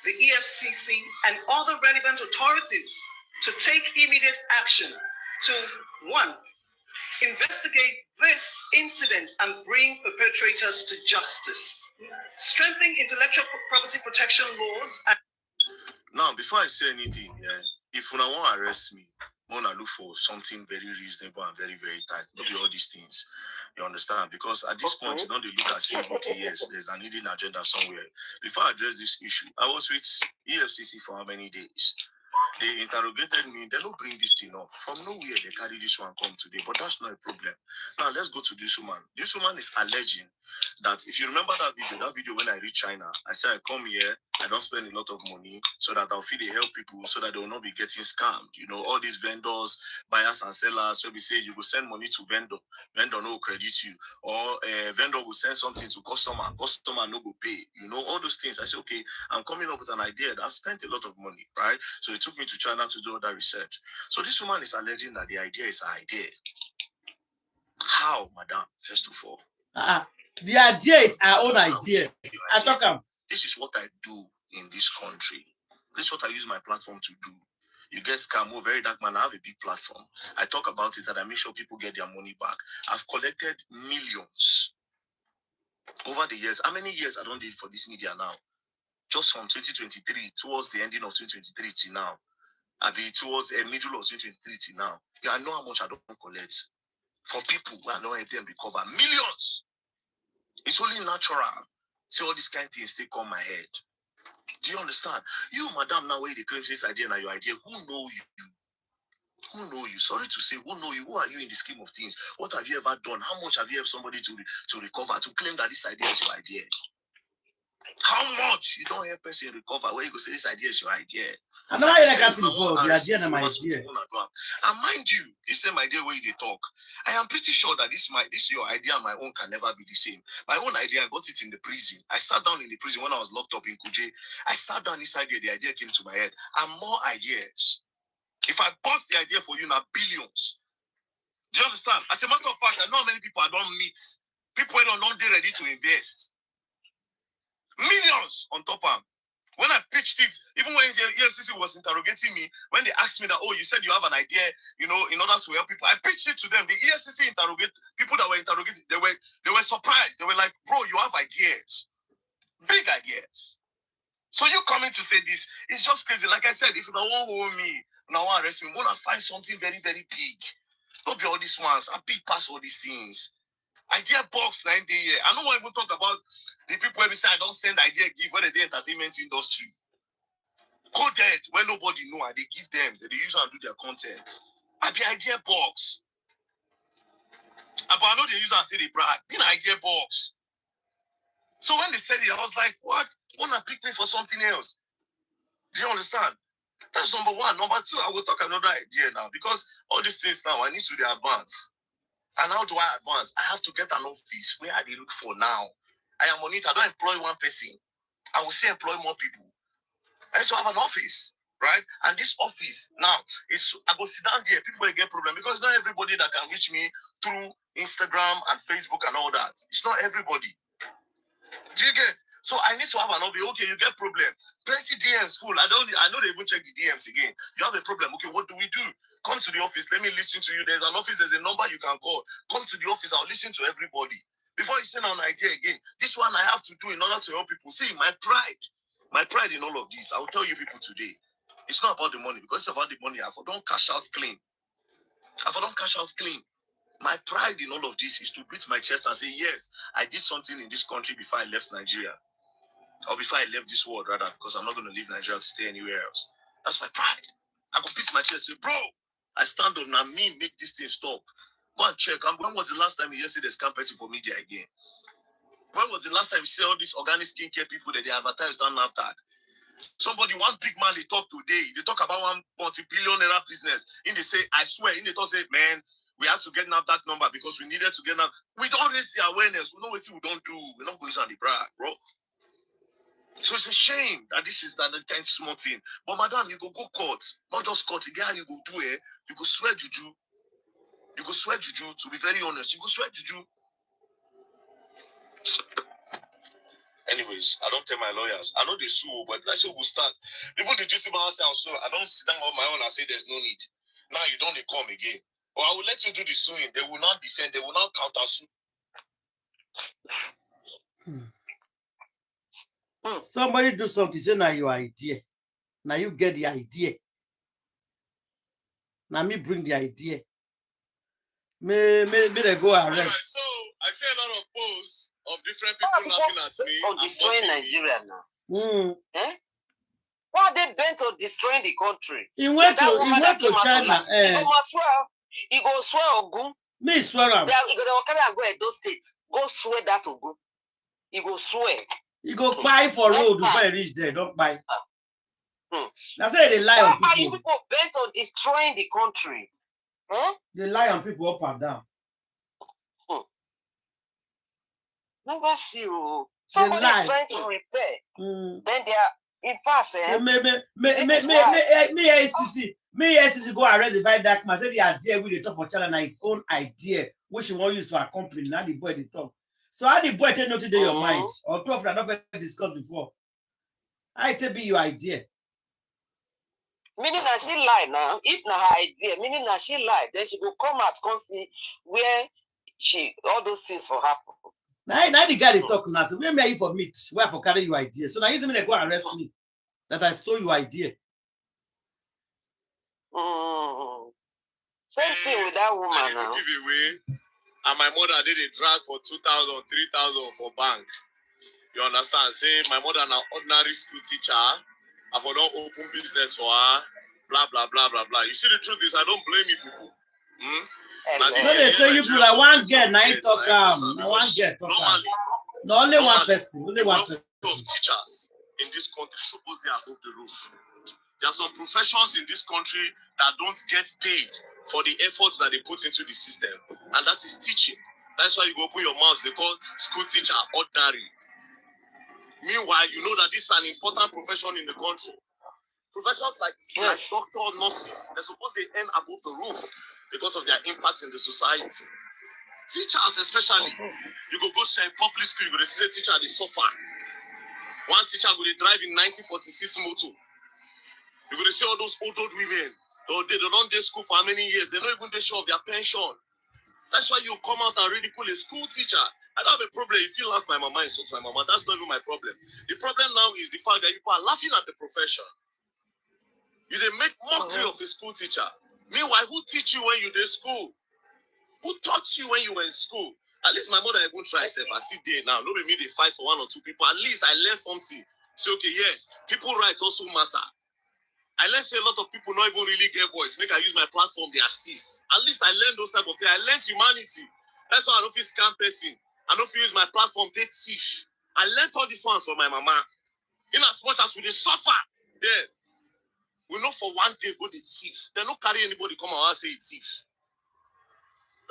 the EFCC, and other relevant authorities to take immediate action to, 1, investigate this incident and bring perpetrators to justice. Strengthen intellectual property protection laws. Now, before I say anything, if you want to arrest me, I want to look for something very reasonable and very, very tight. Not be all these things. You understand? Because at this point, you don't look as if, okay, yes, there's an hidden agenda somewhere. Before I address this issue, I was with EFCC for how many days? They interrogated me. They don't bring this thing up. From nowhere, they carry this one come today. But that's not a problem. Now, let's go to this woman. This woman is alleging that, if you remember that video when I reached China, I said, I come here, I don't spend a lot of money so that I'll feel they help people so that they will not be getting scammed. You know, all these vendors, buyers and sellers, where we say you will send money to vendor no credit you, or vendor will send something to customer no go pay. You know, all those things. I said, okay, I'm coming up with an idea that I spent a lot of money, right? So it took me to China to do all that research. So this woman is alleging that the idea is an idea. How, madam? First of all, the idea is our own idea. I talk about. This is what I do in this country. This is what I use my platform to do. You get scam, Very Dark Man. I have a big platform. I talk about it and I make sure people get their money back. I've collected millions over the years. How many years I don't do it for this media now? Just from 2023 towards the ending of 2023 till now. I be towards the middle of 2023 till now. Yeah, I know how much I don't collect for people who I don't help them recover millions. It's only natural. See all these kind of things they come my head. Do you understand? You, madam, now where they claim this idea and your idea, who know you? Who know you? Sorry to say, who know you? Who are you in the scheme of things? What have you ever done? How much have you helped somebody to recover, to claim that this idea is your idea? How much? You don't help person recover where you go say this idea is your idea. I know how you like to involve the idea and my idea. And mind you, the same idea where you talk. I am pretty sure that this your idea and my own can never be the same. My own idea, I got it in the prison. I sat down in the prison when I was locked up in Kuje. I sat down inside there, the idea came to my head. And more ideas. If I bust the idea for you now, billions. Do you understand? As a matter of fact, I know how many people I don't meet. People who are not ready to invest. Millions on top of them. When I pitched it, even when EFCC was interrogating me, when they asked me that, oh, you said you have an idea, you know, in order to help people, I pitched it to them. The EFCC interrogate people that were interrogating, they were surprised. They were like, bro, you have ideas. Big ideas. So you coming to say this, it's just crazy. Like I said, if you don't hold me, now arrest me, I'm gonna find something very, very big. Don't be all these ones. I big pass all these things. Idea box 9 day here. I don't want to even talk about the people who say I don't send idea give where the entertainment industry. Coded where nobody know and they give them, they use and do their content. I be idea box. But I know they use and say they brag. Be an idea box. So when they said it, I was like, what? Wanna pick me for something else? Do you understand? That's number one. Number two, I will talk another idea now because all these things now I need to advance. And how do I advance? I have to get an office. Where are they look for now? I am on it. I don't employ one person. I will say employ more people. I need to have an office, right? And this office now is I go sit down there. People will get problem because not everybody that can reach me through Instagram and Facebook and all that. It's not everybody. Do you get? So I need to have an office. Okay, you get problem. Plenty DMs full. I know they even check the DMs again. You have a problem. Okay, what do we do? Come to the office. Let me listen to you. There's an office. There's a number you can call. Come to the office. I'll listen to everybody. Before you send an idea again, this one I have to do in order to help people. See, my pride in all of this. I will tell you people today. It's not about the money because it's about the money. I don't cash out clean. My pride in all of this is to beat my chest and say, yes, I did something in this country before I left Nigeria. Or before I left this world, rather, because I'm not going to leave Nigeria to stay anywhere else. That's my pride. I go beat my chest and say, bro, I stand up now, me make this thing stop. Go and check. When was the last time you see the scam person for media again? When was the last time you see all these organic skincare people that they advertise on NAFTAC? Somebody, one big man they talk today, they talk about one multi-billion-dollar business. And they say, I swear, and they talk say, man, we have to get NAFTAC number because we needed to get NAFTAC. We don't raise the awareness. We know what we don't do. We're not going to the brag, bro. So it's a shame that this is that kind of small thing. But madam, you go court. Not just court. Again, you go do it. You go swear juju. You go swear juju, to be very honest. You go swear juju. Anyways, I don't tell my lawyers. I know they sue, but I say we'll start. Even the duty man say also, I don't sit down on my own and say there's no need. Now you don't come again. Or I will let you do the suing. They will not defend. They will not counter sue. Somebody do something. Say now your idea. Now you get the idea. Now me bring the idea. Me they go arrest. Right, so I see a lot of posts of different people laughing at me. On destroying Nigeria now. Eh? Why are they bent on destroying the country? He went to China. He go swear Ogun. Me swear him. They will carry and go to those states. Go swear that Ogun. He go swear. He go buy for road before he reach there. Don't buy. That's why they lie on people. Why are you people bent on destroying the country? Huh? They lie on people up and down. Never see you. Somebody is trying to repair. Then they are, in fact, so me SCC go arrest the very dark man. Say the idea we talk for China, his own idea, which he want use for a company. Now the boy they talk. So how the boy tell not to do your mind? Or 12 I never discussed before. I tell be your idea. Meaning that she lie now. If na her idea, meaning that she lie, then she will come out and see where all those things for happen. Now the guy they talk now. So where may you for meet? Where for carry your idea? So now you see me they go arrest me that I stole your idea. Same thing with that woman now. Give away, and my mother did a drag for 2,000, 3,000 for bank. You understand? Say my mother now ordinary school teacher. I for don't open business for her. Blah blah blah blah blah. You see the truth is I don't blame you people. No, they say you people like one girl now you talk one girl talk. No, only one person. Only one person. Of teachers in this country suppose they are above the roof. There are some professions in this country that don't get paid for the efforts that they put into the system, and that is teaching. That's why you go open your mouth. They call school teacher ordinary. Meanwhile, you know that this is an important profession in the country. Professions like doctor, nurses, they're supposed to earn above the roof because of their impact in the society. Teachers especially, you go to a public school, you go to see a teacher, they suffer. One teacher go to drive in 1946 motor. You go to see all those old women. They don't do school for how many years? They don't even show of their pension. That's why you come out and ridicule a school teacher. I don't have a problem if you laugh my mama, insult my mama. That's not even my problem. The problem now is the fact that people are laughing at the profession. You they make mockery of a school teacher. Meanwhile, who teach you when you did school? Who taught you when you were in school? At least my mother even try herself. I see there now. Nobody made a fight for one or two people. At least I learned something. Say, okay, yes, people rights also matter. I learned say a lot of people not even really get voice. Make I use my platform, they assist. At least I learned those type of things. I learned humanity. That's why I don't feel scam person. I don't feel use my platform, they thief. I learned all these ones from my mama. In as much as we they suffer, then we know for one day go the thief. They don't carry anybody come out and say it's thief.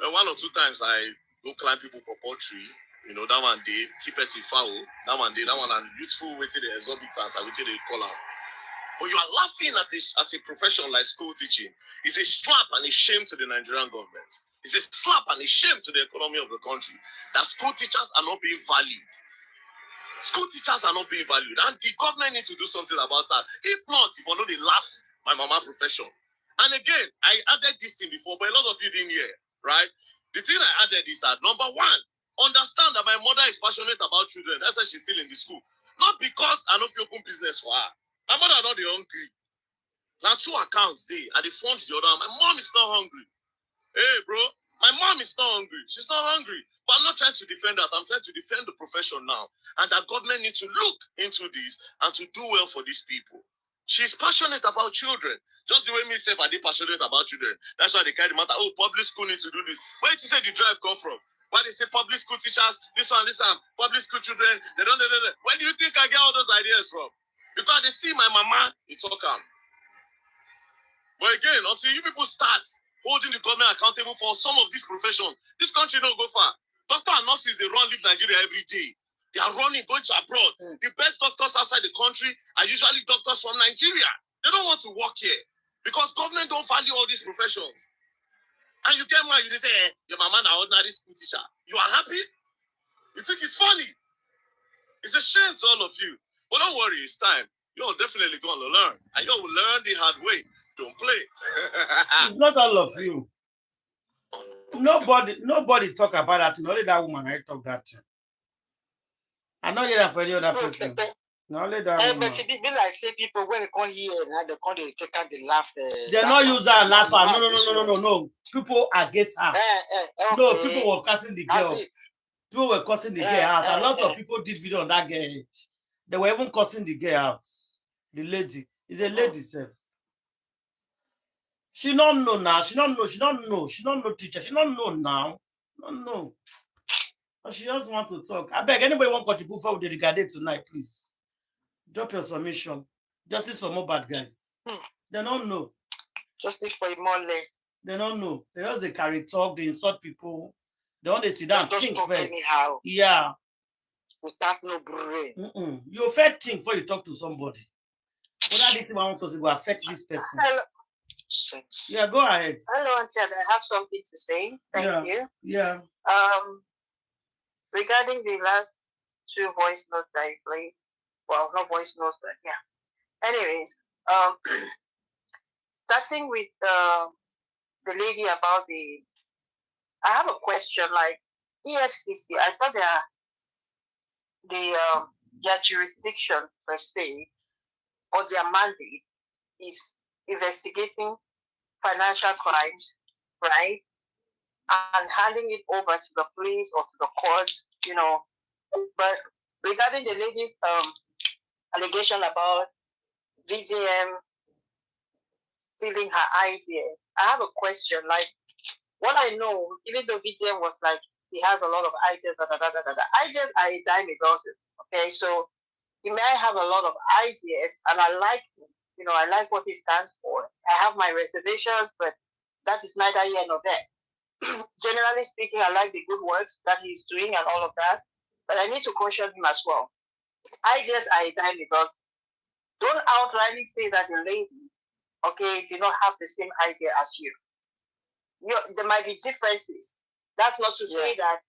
One or two times I don't climb people for poultry. You know, that one they keep us in foul. That one and youthful waiting the exorbitance and waiting they call out. But you are laughing at this as a profession like school teaching. It's a slap and a shame to the Nigerian government. It's a slap and a shame to the economy of the country that school teachers are not being valued. School teachers are not being valued, and the government needs to do something about that. If not, if I know they laugh my mama profession. And again, I added this thing before, but a lot of you didn't hear, right? The thing I added is that number one, understand that my mother is passionate about children. That's why she's still in the school. Not because I don't feel open business for her. My mother not the hungry. Now 2 accounts there, and the front the other. My mom is not hungry. Hey, bro, my mom is not hungry. She's not hungry. But I'm not trying to defend that. I'm trying to defend the profession now. And that government needs to look into this and to do well for these people. She's passionate about children. Just the way me say, I did passionate about children. That's why they carry the matter. Oh, public school needs to do this. Where did you say the drive come from? Why they say public school teachers, this one, public school children, they don't. Where do you think I get all those ideas from? Because they see my mama, it's all calm. But again, until you people start holding the government accountable for some of these professions, this country don't go far. Doctor and nurses, they leave Nigeria every day. They are running, going to abroad. The best doctors outside the country are usually doctors from Nigeria. They don't want to work here because government don't value all these professions. And you get mad, you say, hey, your mama na ordinary school teacher. You are happy? You think it's funny? It's a shame to all of you. But don't worry, it's time. You're definitely going to learn. And you will learn the hard way. Don't play. It's not all of you. Nobody talk about that. Only that woman I talk that. I not hear that for any other person. Only that woman. But it be like say people when they come here and they come they take out the laugh. They not use that laugh. No. People against her. Okay. No, people were cursing the girl. People were cursing the girl out. A lot of people did video on that girl. They were even cursing the girl out. The lady. It's a lady self. She don't know now. She don't know. She don't know teacher. She don't know now. Don't know. But she just want to talk. I beg anybody want to contribute for the regarding tonight, please. Drop your submission. Justice for Mohbad, guys. They don't know. Justice for Imole. They don't know. They just they carry talk. They insult people. They want to sit down think first. Anyhow. Yeah. Without no brain. You first think before you talk to somebody. Whether this thing I want to say will affect this person. Hello. Yeah, go ahead. Hello, Auntie. I have something to say. Thank you. Yeah. Regarding the last 2 voice notes that I played, well, not voice notes, but yeah. Anyways, starting with the lady about I have a question. Like EFCC, I thought their jurisdiction per se or their mandate is investigating financial crimes, right? And handing it over to the police or to the court, you know. But regarding the lady's allegation about VDM stealing her idea, I have a question. Like, what I know, even though VDM was like, he has a lot of ideas, ideas are a dime a dozen, okay? So he may have a lot of ideas, and I like him. You know, I like what he stands for. I have my reservations, but that is neither here nor there. Generally speaking, I like the good works that he's doing and all of that, but I need to caution him as well. Ideas are a dime because don't outrightly say that the lady, okay, did not have the same idea as you. There might be differences. That's not to say that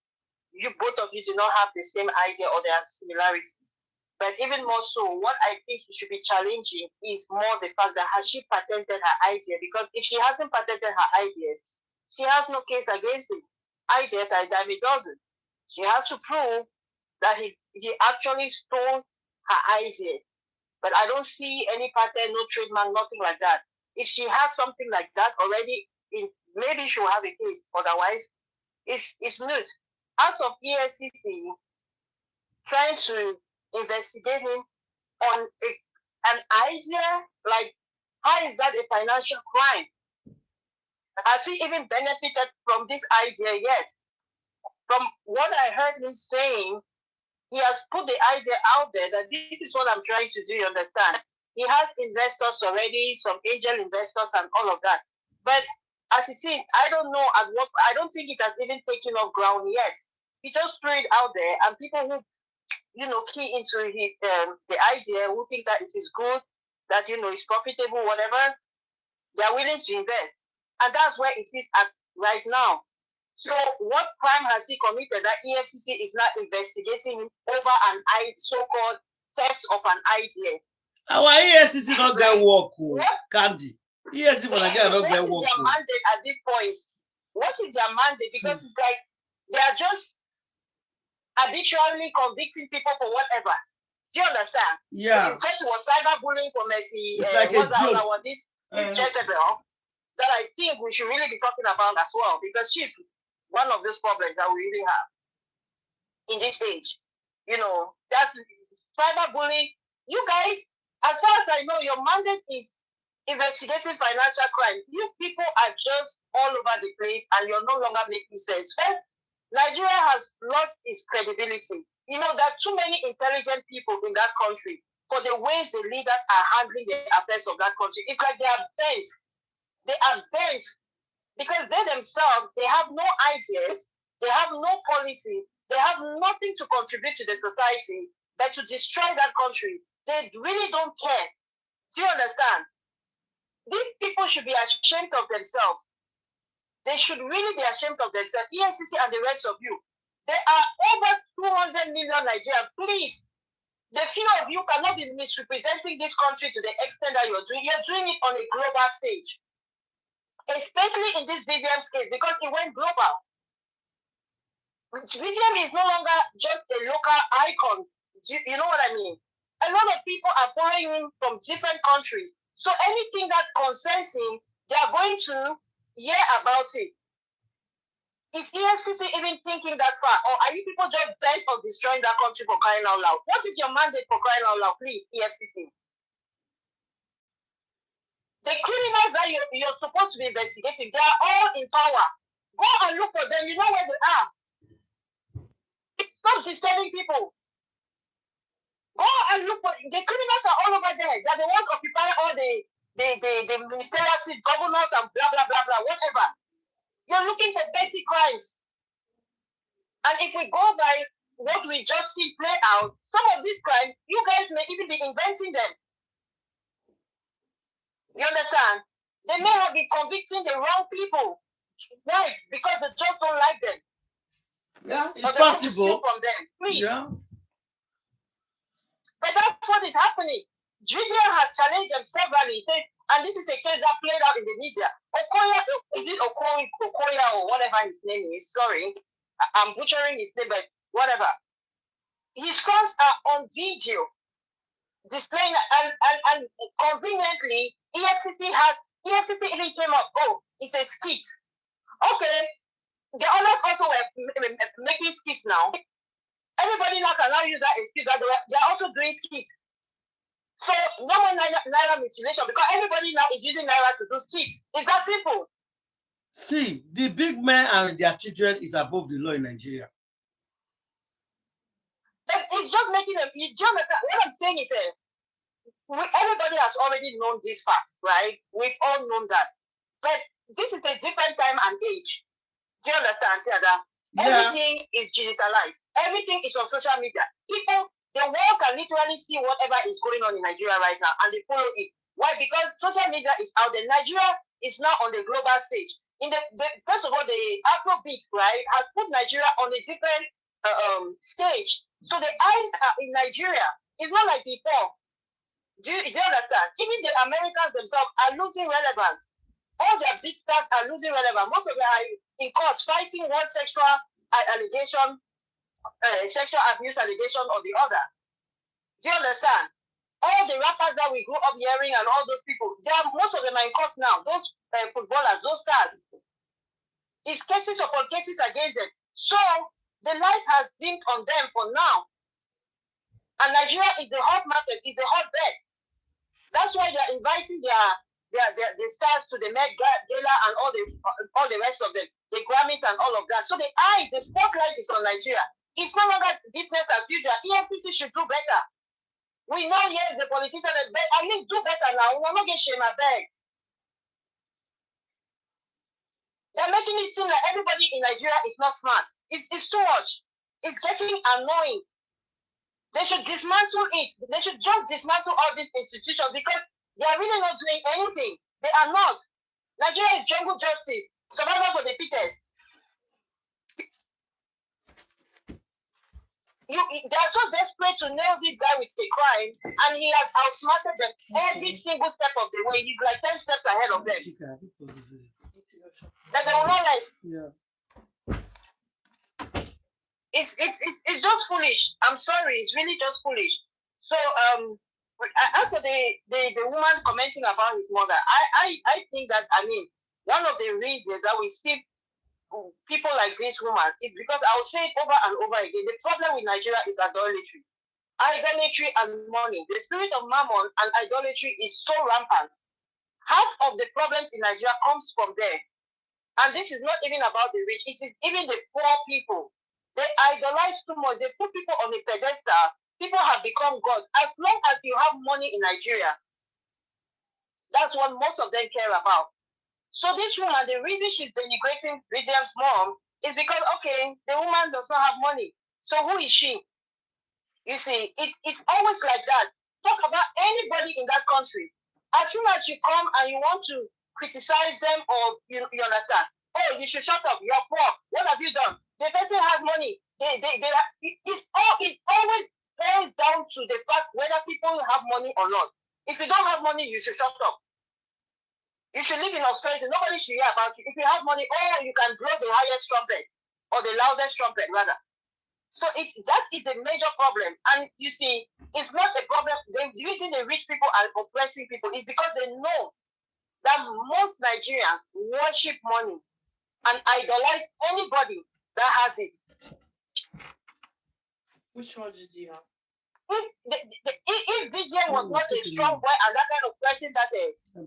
both of you do not have the same idea or there are similarities. But even more so, what I think you should be challenging is more the fact that has she patented her idea? Because if she hasn't patented her ideas, she has no case against him. Ideas are a dime a dozen. She has to prove that he actually stole her idea. But I don't see any patent, no trademark, nothing like that. If she has something like that already, maybe she'll have a case. Otherwise, it's moot. As of EFCC, trying to investigate him on an idea, like, how is that a financial crime? Has he even benefited from this idea yet? From what I heard him saying, he has put the idea out there that this is what I'm trying to do, you understand? He has investors already, some angel investors and all of that. But as it is, I don't know I don't think it has even taken off ground yet. he just threw it out there, and people who, you know, key into his the idea, who think that it is good, that, you know, it's profitable, whatever, they are willing to invest, and that's where it is at right now. So, what crime has he committed that EFCC is not investigating him over an so-called theft of an idea? Our EFCC not get work, Candy. EFCC for Nigeria not get work. What is their mandate at this point? What is their mandate? Because it's like they are just arbitrarily convicting people for whatever. Do you understand? Yeah. So it was cyberbullying for Messi. It's like a joke. This Jezebel that I think we should really be talking about as well, because she's one of those problems that we really have in this age. You know, that's cyberbullying. You guys, as far as I know, your mandate is investigating financial crime. You people are just all over the place, and you're no longer making sense. First, Nigeria has lost its credibility. You know, there are too many intelligent people in that country for the ways the leaders are handling the affairs of that country. It's like they are bent. They are bent because they themselves, they have no ideas, they have no policies, they have nothing to contribute to the society but to destroy that country. They really don't care. Do you understand? These people should be ashamed of themselves. They should really be ashamed of themselves. EFCC and the rest of you. There are over 200 million Nigerians. Please, the few of you cannot be misrepresenting this country to the extent that you're doing. You're doing it on a global stage. Especially in this Vivian's case, because it went global. Vivian is no longer just a local icon. You know what I mean? A lot of people are following him from different countries. So anything that concerns him, they are going to hear about it. Is EFCC even thinking that far? Or are you people just bent on destroying that country for crying out loud? What is your mandate for crying out loud, please, EFCC? The criminals that you're supposed to be investigating, they are all in power. Go and look for them. You know where they are. Stop disturbing people. Go and look for the criminals are all over there. They're the ones occupying all the ministerial seats, governors and blah blah blah blah, whatever. You're looking for petty crimes. And if we go by what we just see play out, some of these crimes, you guys may even be inventing them. You understand? They may have been convicting the wrong people. Why? Because the judge don't like them. Yeah, it's possible. From them. Please. Yeah. But that's what is happening. Gideon has challenged them severally. He said, and this is a case that played out in the media. Okoya, is it Okoya or whatever his name is? Sorry, I'm butchering his name, but whatever. His crimes are on video, displaying, and conveniently, EFCC even came up. Oh, it's a skit. Okay, the others also were making skits now. Everybody now can now use that excuse that they are also doing skits. So no more naira mutilation because everybody now is using naira to do skits. It's that simple. See, the big men and their children is above the law in Nigeria. It's just making them. Do you understand? What I'm saying is, everybody has already known this fact, right? We've all known that. But this is a different time and age. Do you understand, Siada? Yeah. Everything is digitalized. Everything is on social media. People, the world can literally see whatever is going on in Nigeria right now, and they follow it. Why? Because social media is out there. Nigeria is now on the global stage. In the first of all, the Afrobeat, right, has put Nigeria on a different stage. So the eyes are in Nigeria. It's not like before. Do you understand? Even the Americans themselves are losing relevance. All their big stars are losing relevance. Most of them are in court fighting one sexual allegation, sexual abuse allegation or the other. Do you understand? All the rappers that we grew up hearing and all those people, most of them are in court now. Those footballers, those stars. It's cases upon cases against them. So the light has dimmed on them for now. And Nigeria is the hot market, is the hot bed. That's why they're inviting the stars to the Met Gala and all the rest of them, the Grammys and all of that. So the spotlight is on Nigeria. It's no longer business as usual. EFCC should do better. We know, yes, the politicians, at least do better now. We're not getting shame at beg. They're making it seem like everybody in Nigeria is not smart. It's too much. It's getting annoying. They should dismantle it. They should just dismantle all these institutions because they are really not doing anything. They are not. Nigeria is jungle justice. Survival for the fittest. They are so desperate to nail this guy with a crime, and he has outsmarted them every single step of the way. He's like 10 steps ahead of them. That they will not rest. Yeah. It's just foolish. I'm sorry, it's really just foolish. So after the woman commenting about his mother, I think that one of the reasons that we see people like this woman is because I will say it over and over again. The problem with Nigeria is idolatry. Idolatry and money. The spirit of mammon and idolatry is so rampant. Half of the problems in Nigeria comes from there. And this is not even about the rich. It is even the poor people. They idolize too much. They put people on a pedestal. People have become gods. As long as you have money in Nigeria, that's what most of them care about. So this woman, the reason she's denigrating Vivian's mom is because, okay, the woman does not have money. So who is she? You see, it's always like that. Talk about anybody in that country. As soon as you come and you want to criticize them or you understand, oh, you should shut up, you're poor. What have you done? The person has money. It always boils down to the fact whether people have money or not. If you don't have money, you should shut up. You should live in austerity. Nobody should hear about you. If you have money, oh, you can blow the highest trumpet or the loudest trumpet, rather. So that is the major problem. And you see, it's not a problem. The reason the rich people are oppressing people is because they know that most Nigerians worship money and idolize anybody that has it. Which charges do you have? If DJ was not a strong boy and that kind of person that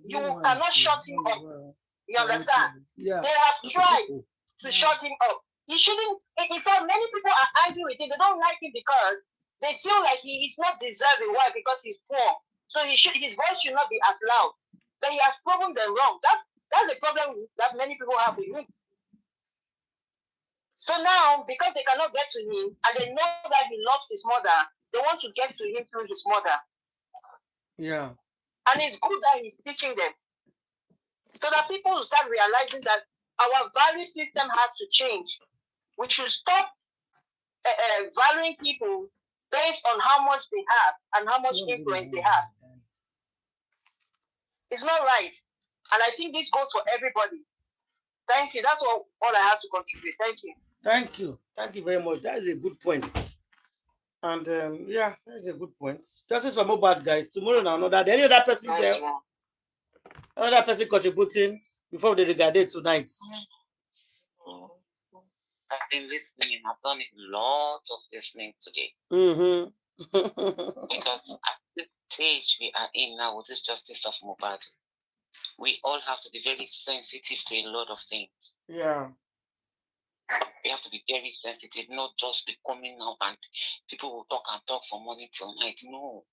you cannot shut him up. You understand? Yeah. They have tried to shut him up. He shouldn't. In fact, many people are angry with him. They don't like him because they feel like he is not deserving. Why? Because he's poor. So his voice should not be as loud. But he has proven them wrong. That's the problem that many people have with him. So now, because they cannot get to him and they know that he loves his mother, they want to get to him through his mother. Yeah. And it's good that he's teaching them. So that people will start realizing that our value system has to change. We should stop valuing people based on how much they have and how much influence they have. It's not right. And I think this goes for everybody. Thank you. That's all I have to contribute. Thank you. Thank you. Thank you very much. That is a good point. And yeah, that's a good point. Justice for Mohbad, guys. Tomorrow now, another day. Any other person there? Another person contributing before the regarded tonight. I've been listening. I've done a lot of listening today. Because at the stage we are in now with this justice of Mohbad, we all have to be very sensitive to a lot of things. Yeah. We have to be very sensitive, not just be coming out and people will talk and talk from morning till night. No.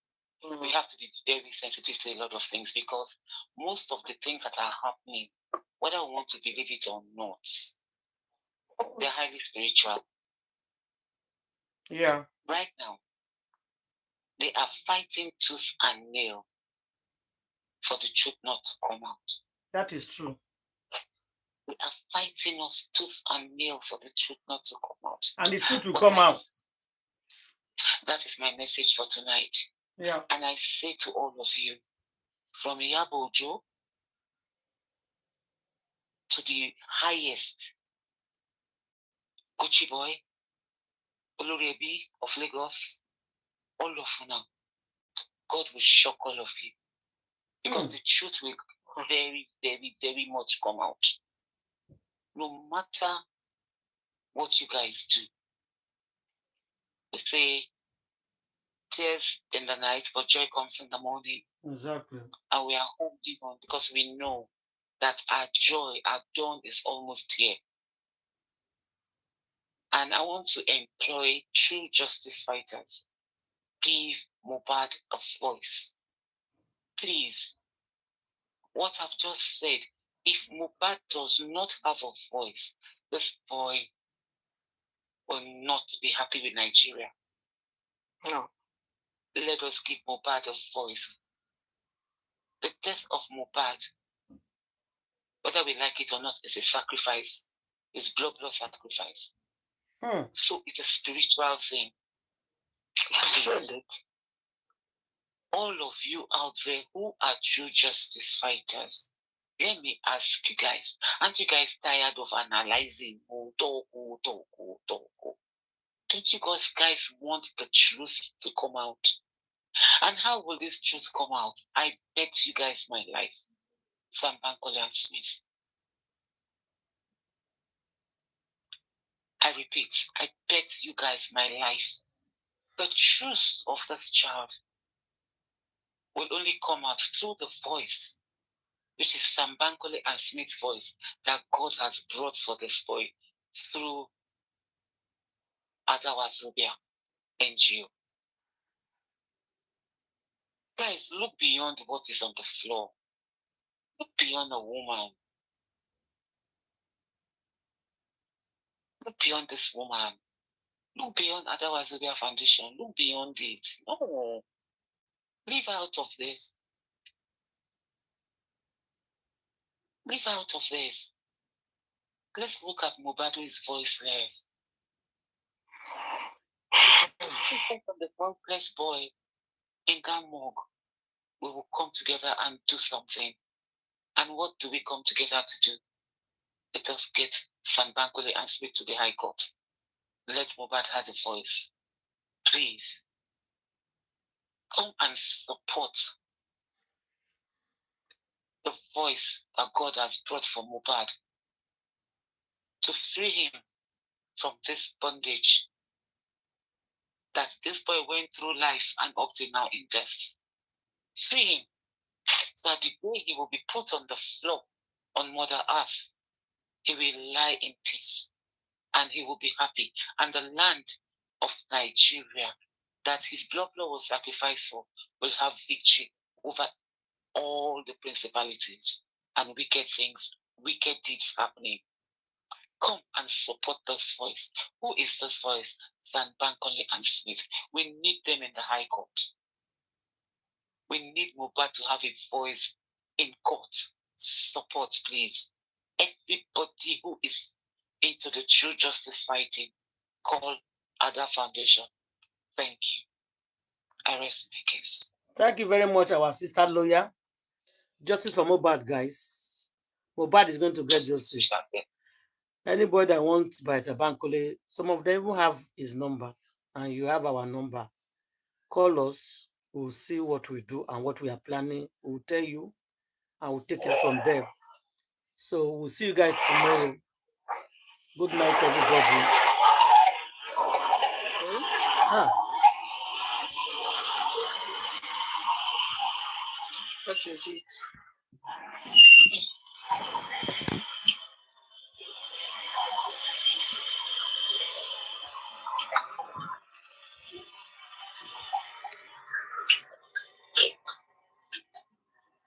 We have to be very sensitive to a lot of things because most of the things that are happening, whether we want to believe it or not, they're highly spiritual. Yeah. Right now, they are fighting tooth and nail for the truth not to come out. That is true. We are fighting us tooth and nail for the truth not to come out. And the truth will come out. That is my message for tonight. Yeah. And I say to all of you, from Iyabo to the highest, Gucci Boy, Olurebi of Lagos, all of you now, God will shock all of you. Because the truth will very, very, very much come out. No matter what you guys do. They say, tears in the night, but joy comes in the morning. Exactly. And we are holding on because we know that our joy, our dawn is almost here. And I want to employ true justice fighters. Give Mohbad a voice. Please. What I've just said, if Mohbad does not have a voice, this boy will not be happy with Nigeria. No. Let us give Mohbad a voice. The death of Mohbad, whether we like it or not, is a sacrifice. It's blood sacrifice. So it's a spiritual thing. Please, all of you out there who are true justice fighters, let me ask you guys, aren't you guys tired of analyzing? Don't you guys want the truth to come out? And how will this truth come out? I bet you guys my life. Sam Bankole and Smith. I repeat, I bet you guys my life. The truth of this child will only come out through the voice, which is Sam Bankole and Smith's voice that God has brought for this boy through Adawa Zubia NGO. Guys, look beyond what is on the floor. Look beyond a woman. Look beyond this woman. Look beyond Adawa Zubia Foundation. Look beyond it. No. Leave out of this. Leave out of this. Let's look at Mohbad, who is voiceless. From the voiceless boy in that morgue, we will come together and do something. And what do we come together to do? Let us get Sam Bankole and Smith to the High Court. Let Mohbad have a voice. Please. Come and support the voice that God has brought for Mohbad to free him from this bondage that this boy went through life and up to now in death. Free him so that the day he will be put on the floor on Mother Earth, he will lie in peace and he will be happy. And the land of Nigeria that his blood was sacrificed for will have victory over all the principalities and wicked things, wicked deeds happening. Come and support this voice. Who is this voice? Sam Bankole and Smith. We need them in the High Court. We need Mohbad to have a voice in court. Support, please. Everybody who is into the true justice fighting, call Ada Foundation. Thank you. I rest my case. Thank you very much, our sister lawyer. Justice for Mohbad, guys. Mohbad is going to get justice. Anybody that wants by Sam Bankole, some of them will have his number, and you have our number. Call us. We'll see what we do and what we are planning. We'll tell you, and we'll take it from there. So we'll see you guys tomorrow. Good night, everybody. What is it?